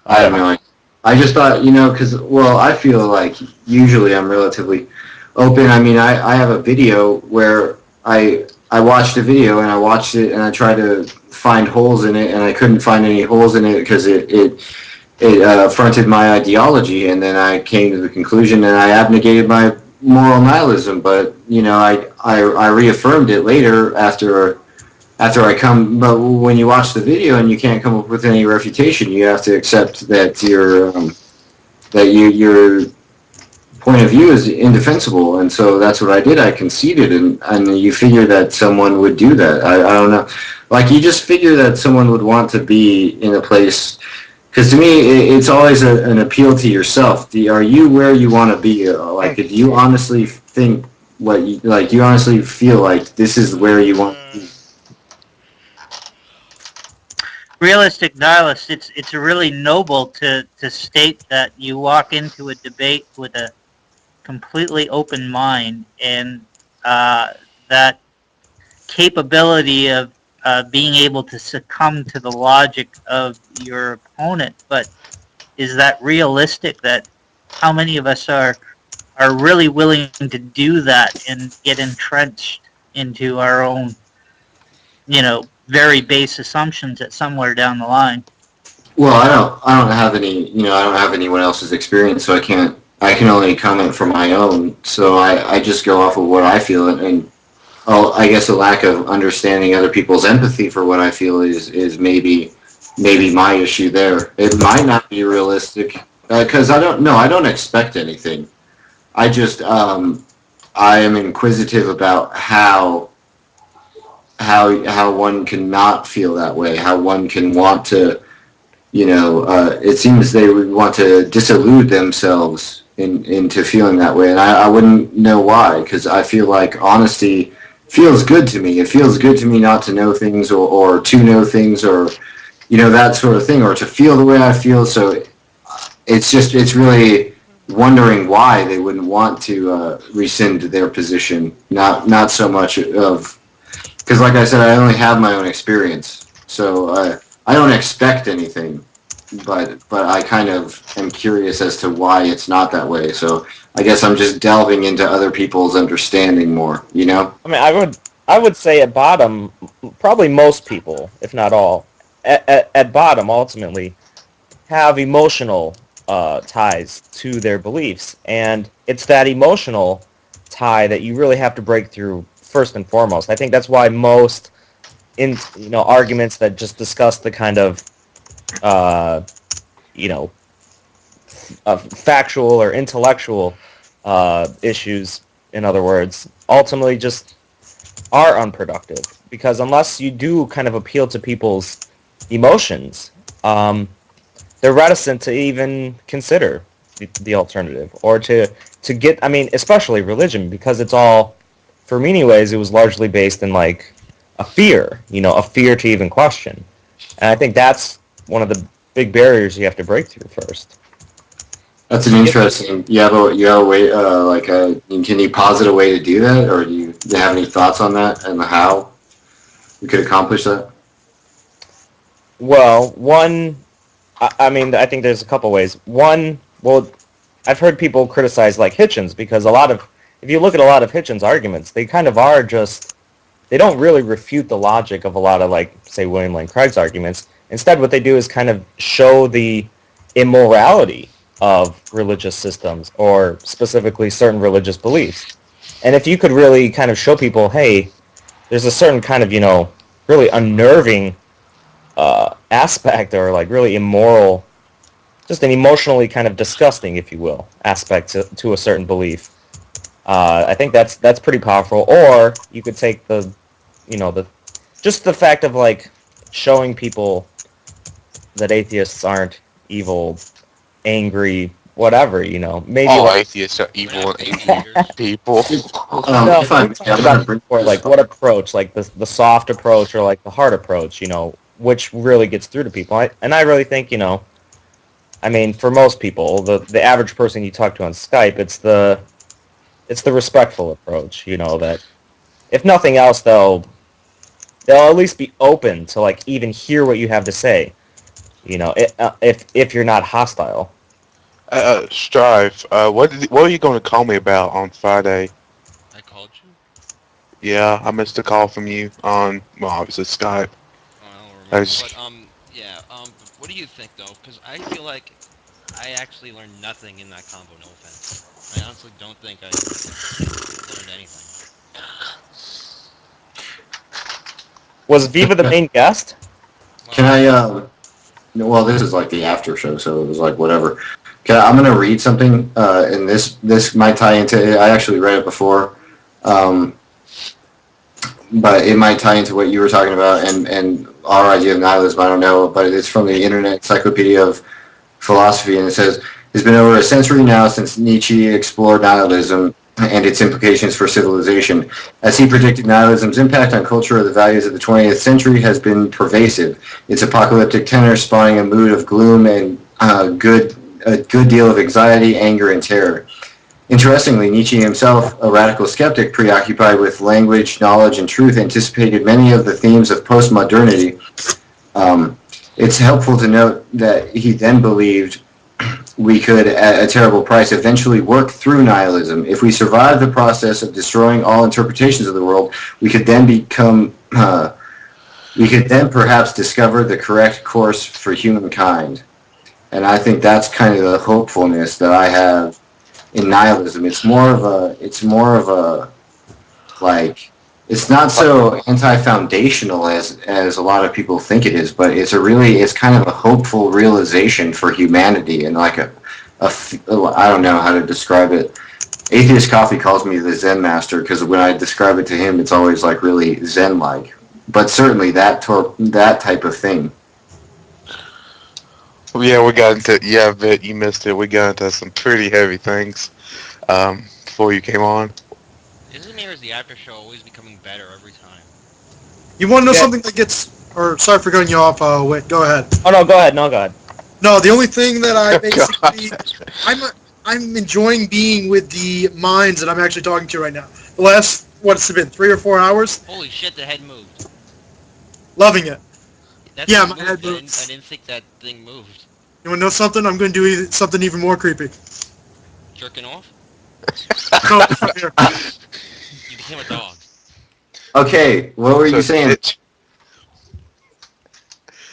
I have no idea. I just thought, because, well, I feel like usually I'm relatively open. I mean, I have a video where I watched a video and I watched it and I tried to find holes in it and I couldn't find any holes in it because it fronted my ideology, and then I came to the conclusion and I abnegated my moral nihilism. But I reaffirmed it later after I come. But when you watch the video and you can't come up with any refutation, you have to accept that your point of view is indefensible. And so that's what I did. I conceded, and you figure that someone would do that. I don't know. Like, you just figure that someone would want to be in a place. Because to me, it's always an appeal to yourself. Are you where you want to be? Like, if you honestly think you honestly feel like this is where you want to be. Realistic nihilist, it's really noble to state that you walk into a debate with a completely open mind, and that capability of being able to succumb to the logic of your opponent. But is that realistic? That how many of us are really willing to do that and get entrenched into our own, very base assumptions that somewhere down the line? Well, I don't have any, I don't have anyone else's experience, so I can only comment for my own. So I just go off of what I feel, and I guess a lack of understanding other people's empathy for what I feel is maybe maybe my issue there. It might not be realistic because I don't expect anything. I just I am inquisitive about how one can not feel that way, how one can want to, it seems they would want to disillude themselves into feeling that way, and I wouldn't know why, because I feel like honesty feels good to me. It feels good to me not to know things or to know things or, that sort of thing, or to feel the way I feel. So it's really wondering why they wouldn't want to rescind their position, not so much of, because like I said, I only have my own experience, so I don't expect anything, but I kind of am curious as to why it's not that way. So I guess I'm just delving into other people's understanding more, I mean, I would say at bottom, probably most people, if not all, at bottom, ultimately, have emotional ties to their beliefs, and it's that emotional tie that you really have to break through first and foremost. I think that's why most arguments that just discuss the kind of uh, you know factual or intellectual issues, in other words, ultimately just are unproductive, because unless you do kind of appeal to people's emotions, they're reticent to even consider the alternative, or to get, I mean, especially religion, because it's all, for me anyways, it was largely based in like a fear to even question. And I think that's one of the big barriers you have to break through first. That's an interesting. You have a way, can you posit a way to do that, or do you have any thoughts on that and how we could accomplish that? Well, one, I mean, I think there's a couple ways. One, well, I've heard people criticize like Hitchens, because if you look at a lot of Hitchens' arguments, they kind of are just, they don't really refute the logic of a lot of, like, say, William Lane Craig's arguments. Instead, what they do is kind of show the immorality of religious systems, or specifically certain religious beliefs. And if you could really kind of show people, hey, there's a certain kind of, really unnerving aspect, or like really immoral, just an emotionally kind of disgusting, if you will, aspect to a certain belief. I think that's pretty powerful. Or you could take the just the fact of like showing people that atheists aren't evil, angry, whatever. Maybe All like, atheists are evil and angry people. no, we talked about it before, like what approach, like the soft approach or like the hard approach, which really gets through to people. I really think, I mean, for most people, the average person you talk to on Skype, it's the respectful approach, that if nothing else, they'll at least be open to like even hear what you have to say, if you're not hostile. Strive. What are you going to call me about on Friday? I called you? Yeah, I missed a call from you on, well, obviously Skype. I don't I remember, was, but yeah. But what do you think though? Because I feel like I actually learned nothing in that combo. No offense. I honestly don't think I learned anything. Was Viva the main guest? Can Well, I? Well, this is like the after show, so it was like whatever. I'm gonna read something, and this might tie into. I actually read it before, um, but it might tie into what you were talking about and our idea of nihilism. I don't know, but it's from the Internet Encyclopedia of Philosophy, and it says it's been over a century now since Nietzsche explored nihilism and its implications for civilization. As he predicted, nihilism's impact on culture or the values of the 20th century has been pervasive. Its apocalyptic tenor spawning a mood of gloom and a good deal of anxiety, anger, and terror. Interestingly, Nietzsche himself, a radical skeptic preoccupied with language, knowledge, and truth, anticipated many of the themes of postmodernity. It's helpful to note that he then believed we could, at a terrible price, eventually work through nihilism. If we survive the process of destroying all interpretations of the world, we could then we could then perhaps discover the correct course for humankind. And I think that's kind of the hopefulness that I have in nihilism. It's more of a like it's not so anti-foundational as a lot of people think it is, but it's kind of a hopeful realization for humanity, and like I don't know how to describe it. Atheist Coffee calls me the Zen master because when I describe it to him, it's always like really Zen-like. But certainly that type of thing. Well, yeah, we got into, yeah, I bet you missed it. We got into some pretty heavy things before you came on. Isn't there, is the after show always becoming better every time? You want to know something that gets... Or, sorry for cutting you off, wait, go ahead. Oh, no, go ahead. No, go ahead. No, the only thing that I basically... I'm enjoying being with the minds that I'm actually talking to right now. The last, what's it been, 3 or 4 hours? Holy shit, the head moved. Loving it. That's Yeah, my head I moves. didn't think that thing moved. You want to know something? I'm going to do something even more creepy. Jerking off? No, from here. You became a dog. Okay, what were you saying?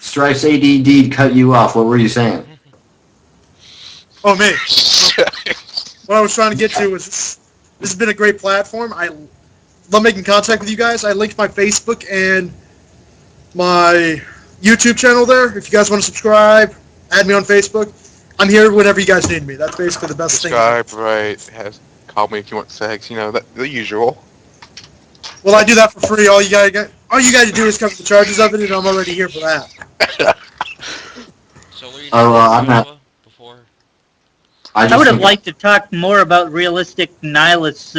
Stripes ADD cut you off. What were you saying? Oh, me. What I was trying to get to was this has been a great platform. I love making contact with you guys. I linked my Facebook and my YouTube channel there. If you guys want to subscribe, add me on Facebook. I'm here whenever you guys need me. That's basically the best Subscribe, thing. right? Call me if you want sex. You know, the usual. Well, I do that for free. All you got to do is cover the charges of it, and I'm already here for that. So what are you I'm not. before? I would have liked to talk more about realistic nihilist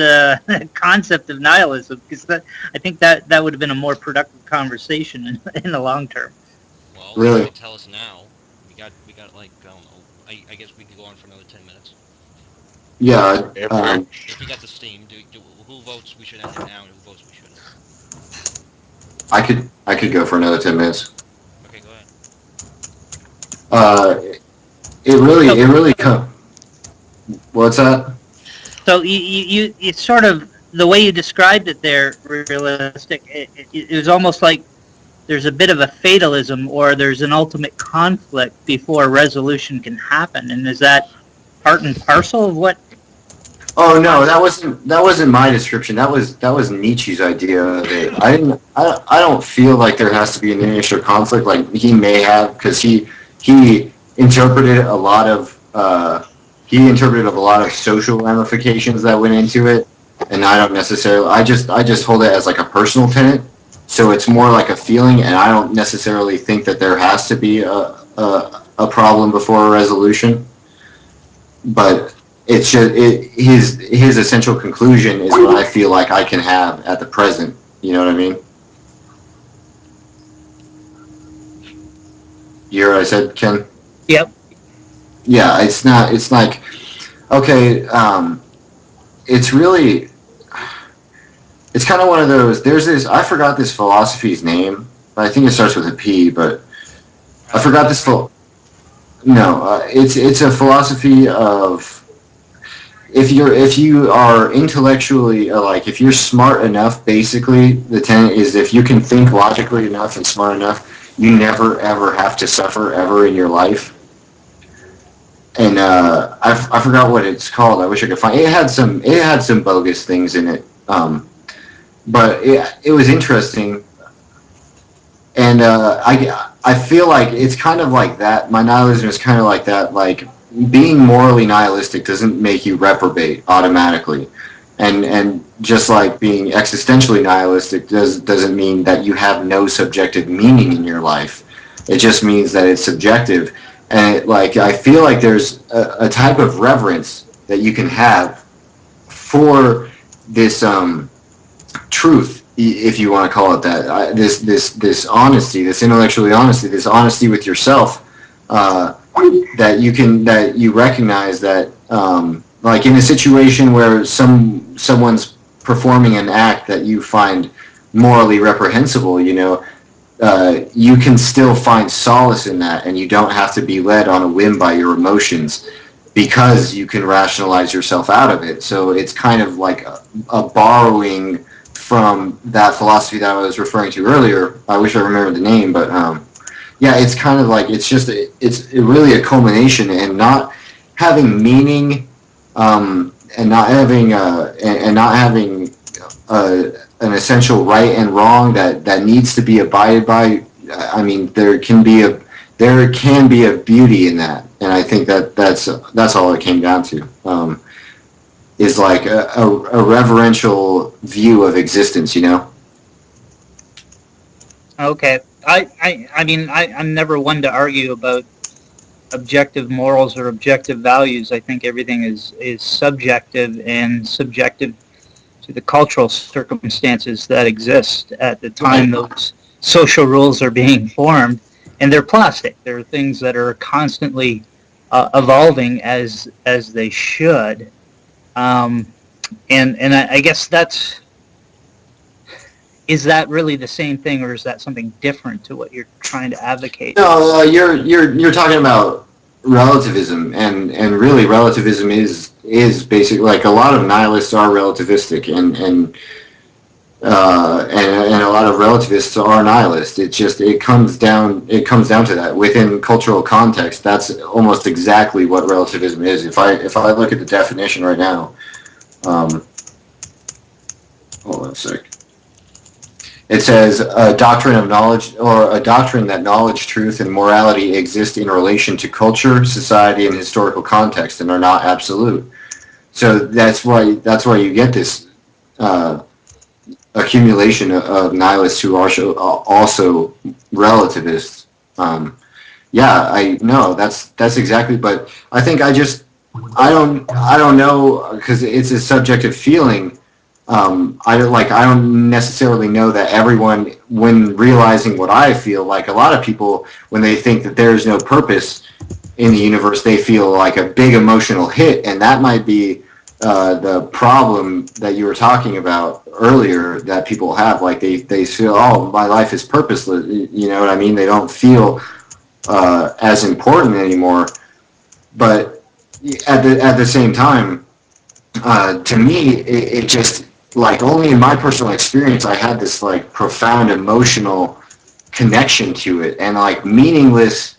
concept of nihilism, because I think that would have been a more productive conversation in the long term. Well, really? You can tell us now. We got like, I don't know. I guess we could go on for another 10 minutes. Yeah. If we got the steam, who votes we should end it now and who votes we shouldn't? I could go for another 10 minutes. Okay, go ahead. It really what's that? So you it's sort of the way you described it there, realistic. It was almost like there's a bit of a fatalism, or there's an ultimate conflict before resolution can happen. And is that part and parcel of what? Oh no, that wasn't my description. That was Nietzsche's idea of it. I don't feel like there has to be an initial conflict. Like he may have, because he interpreted a lot of social ramifications that went into it, and I don't necessarily. I just hold it as like a personal tenet. So it's more like a feeling, and I don't necessarily think that there has to be a problem before a resolution. But it's just his essential conclusion is what I feel like I can have at the present. You know what I mean? You hear what I said, Ken? Yep. Yeah, it's not. It's like, okay, it's really. It's kind of one of those. There's this. I forgot this philosophy's name. I think it starts with a P, but I forgot this. No, it's a philosophy of. If you are intellectually like, if you're smart enough, basically the tenet is if you can think logically enough and smart enough, you never ever have to suffer ever in your life. And I forgot what it's called. I wish I could find it. It had some bogus things in it. But it was interesting, and I feel like it's kind of like that. My nihilism is kind of like that. Like being morally nihilistic doesn't make you reprobate automatically, and just like being existentially nihilistic doesn't mean that you have no subjective meaning in your life. It just means that it's subjective, and I feel like there's a type of reverence that you can have for this truth, if you want to call it that, this honesty, this intellectually honesty, this honesty with yourself, that you recognize that, like in a situation where someone's performing an act that you find morally reprehensible, you can still find solace in that, and you don't have to be led on a whim by your emotions, because you can rationalize yourself out of it. So it's kind of like a borrowing from that philosophy that I was referring to earlier. I wish I remembered the name, but yeah, it's kind of like it's really a culmination, and not having meaning, and not having an essential right and wrong that needs to be abided by. I mean, there can be a beauty in that, and I think that's all it came down to. Is like a reverential view of existence, you know? Okay. I mean, I'm never one to argue about objective morals or objective values. I think everything is subjective and subjective to the cultural circumstances that exist at the time those social rules are being formed. And they're plastic. They're things that are constantly evolving as they should. And I guess is that really the same thing, or is that something different to what you're trying to advocate? No, you're talking about relativism, and really relativism is basically, like, a lot of nihilists are relativistic, and a lot of relativists are nihilists. It comes down to that. Within cultural context, that's almost exactly what relativism is. If I look at the definition right now, hold on a sec. It says a doctrine of knowledge, or a doctrine that knowledge, truth, and morality exist in relation to culture, society, and historical context, and are not absolute. So that's why you get this accumulation of nihilists who are also relativists. Yeah, I know that's exactly. But I think I don't know, because it's a subjective feeling. I don't necessarily know that everyone, when realizing what I feel, like a lot of people, when they think that there is no purpose in the universe, they feel like a big emotional hit, and that might be the problem that you were talking about earlier that people have. Like they feel, oh, my life is purposeless. You know what I mean? They don't feel as important anymore. But at the same time, to me, it just, like, only in my personal experience, I had this, like, profound emotional connection to it, and, like, meaninglessness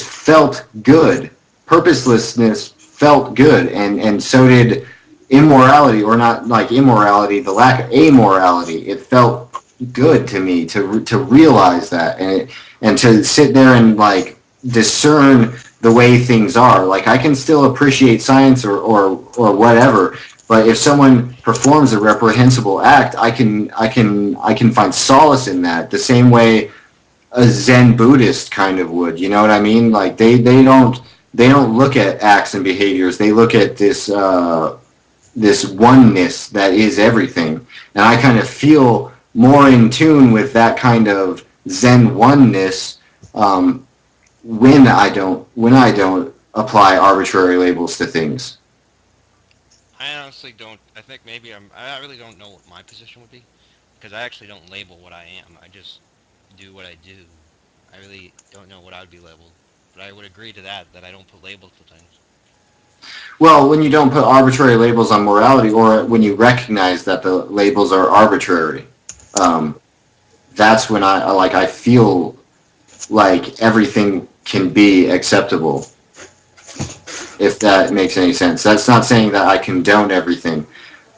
felt good, purposelessness felt good, and so did immorality, or not like immorality, the lack of amorality. It felt good to me to realize that, and to sit there and, like, discern the way things are. Like, I can still appreciate science or whatever, but if someone performs a reprehensible act, I can find solace in that, the same way a Zen Buddhist kind of would. You know what I mean? Like, they don't look at acts and behaviors. They look at this oneness that is everything, and I kind of feel more in tune with that kind of Zen oneness when I don't apply arbitrary labels to things. I honestly don't. I think maybe I really don't know what my position would be, because I actually don't label what I am. I just do what I do. I really don't know what I would be labeled, but I would agree to that I don't put labels to things. Well, when you don't put arbitrary labels on morality, or when you recognize that the labels are arbitrary, that's when I feel like everything can be acceptable, if that makes any sense. That's not saying that I condone everything,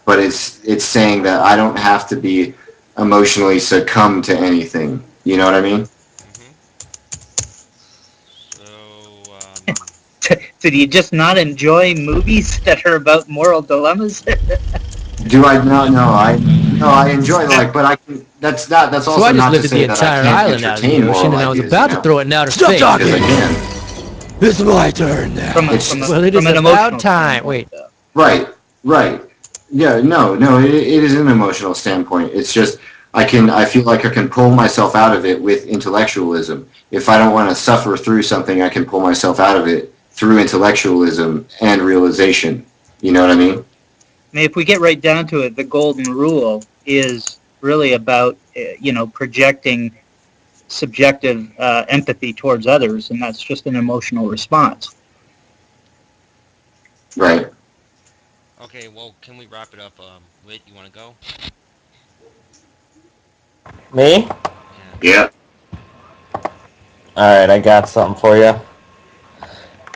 but it's saying that I don't have to be emotionally succumb to anything. You know what I mean? Mm-hmm. So, do you just not enjoy movies that are about moral dilemmas? Do I not? No, I enjoy, like, but I can. That's also So I just not to lifted the say that I entire can't island out of the entertain moral ocean, and I was ideas, about you to throw it in outer Stop space. talking! Because I can. It's my turn now. Well, it is about time. Wait. Right. Yeah, no, it is an emotional standpoint. It's just, I feel like I can pull myself out of it with intellectualism. If I don't want to suffer through something, I can pull myself out of it through intellectualism and realization. You know what I mean? I mean, if we get right down to it, the golden rule is really about, projecting subjective empathy towards others, and that's just an emotional response. Right. Okay, well, can we wrap it up? Whit, you want to go? Me? Yeah. Alright, I got something for you.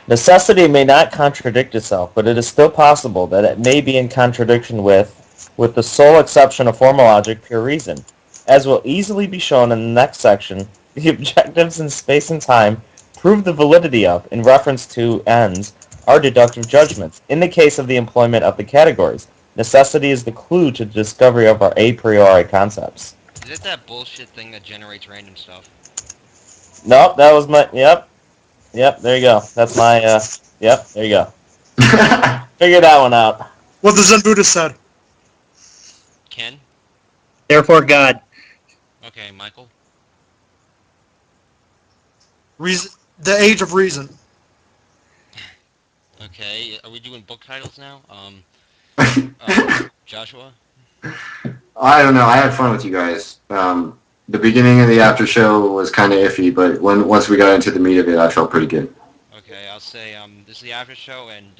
Necessity may not contradict itself, but it is still possible that it may be in contradiction with with the sole exception of formal logic, pure reason. As will easily be shown in the next section, the objectives in space and time prove the validity of, in reference to ends, our deductive judgments. In the case of the employment of the categories, necessity is the clue to the discovery of our a priori concepts. Is it that bullshit thing that generates random stuff? Nope, that was my, yep, there you go. That's my, yep, there you go. Figure that one out. What the Zen Buddhist said. Ken? Therefore, God. Okay, Michael? Reason, the age of reason. Okay, are we doing book titles now? Joshua? I don't know. I had fun with you guys. The beginning of the after show was kind of iffy, but once we got into the meat of it, I felt pretty good. Okay, I'll say this is the after show, and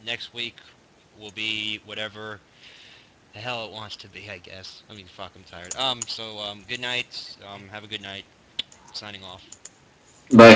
next week will be whatever the hell it wants to be, I guess. I mean, fuck, I'm tired. So good night. Have a good night. Signing off. Bye.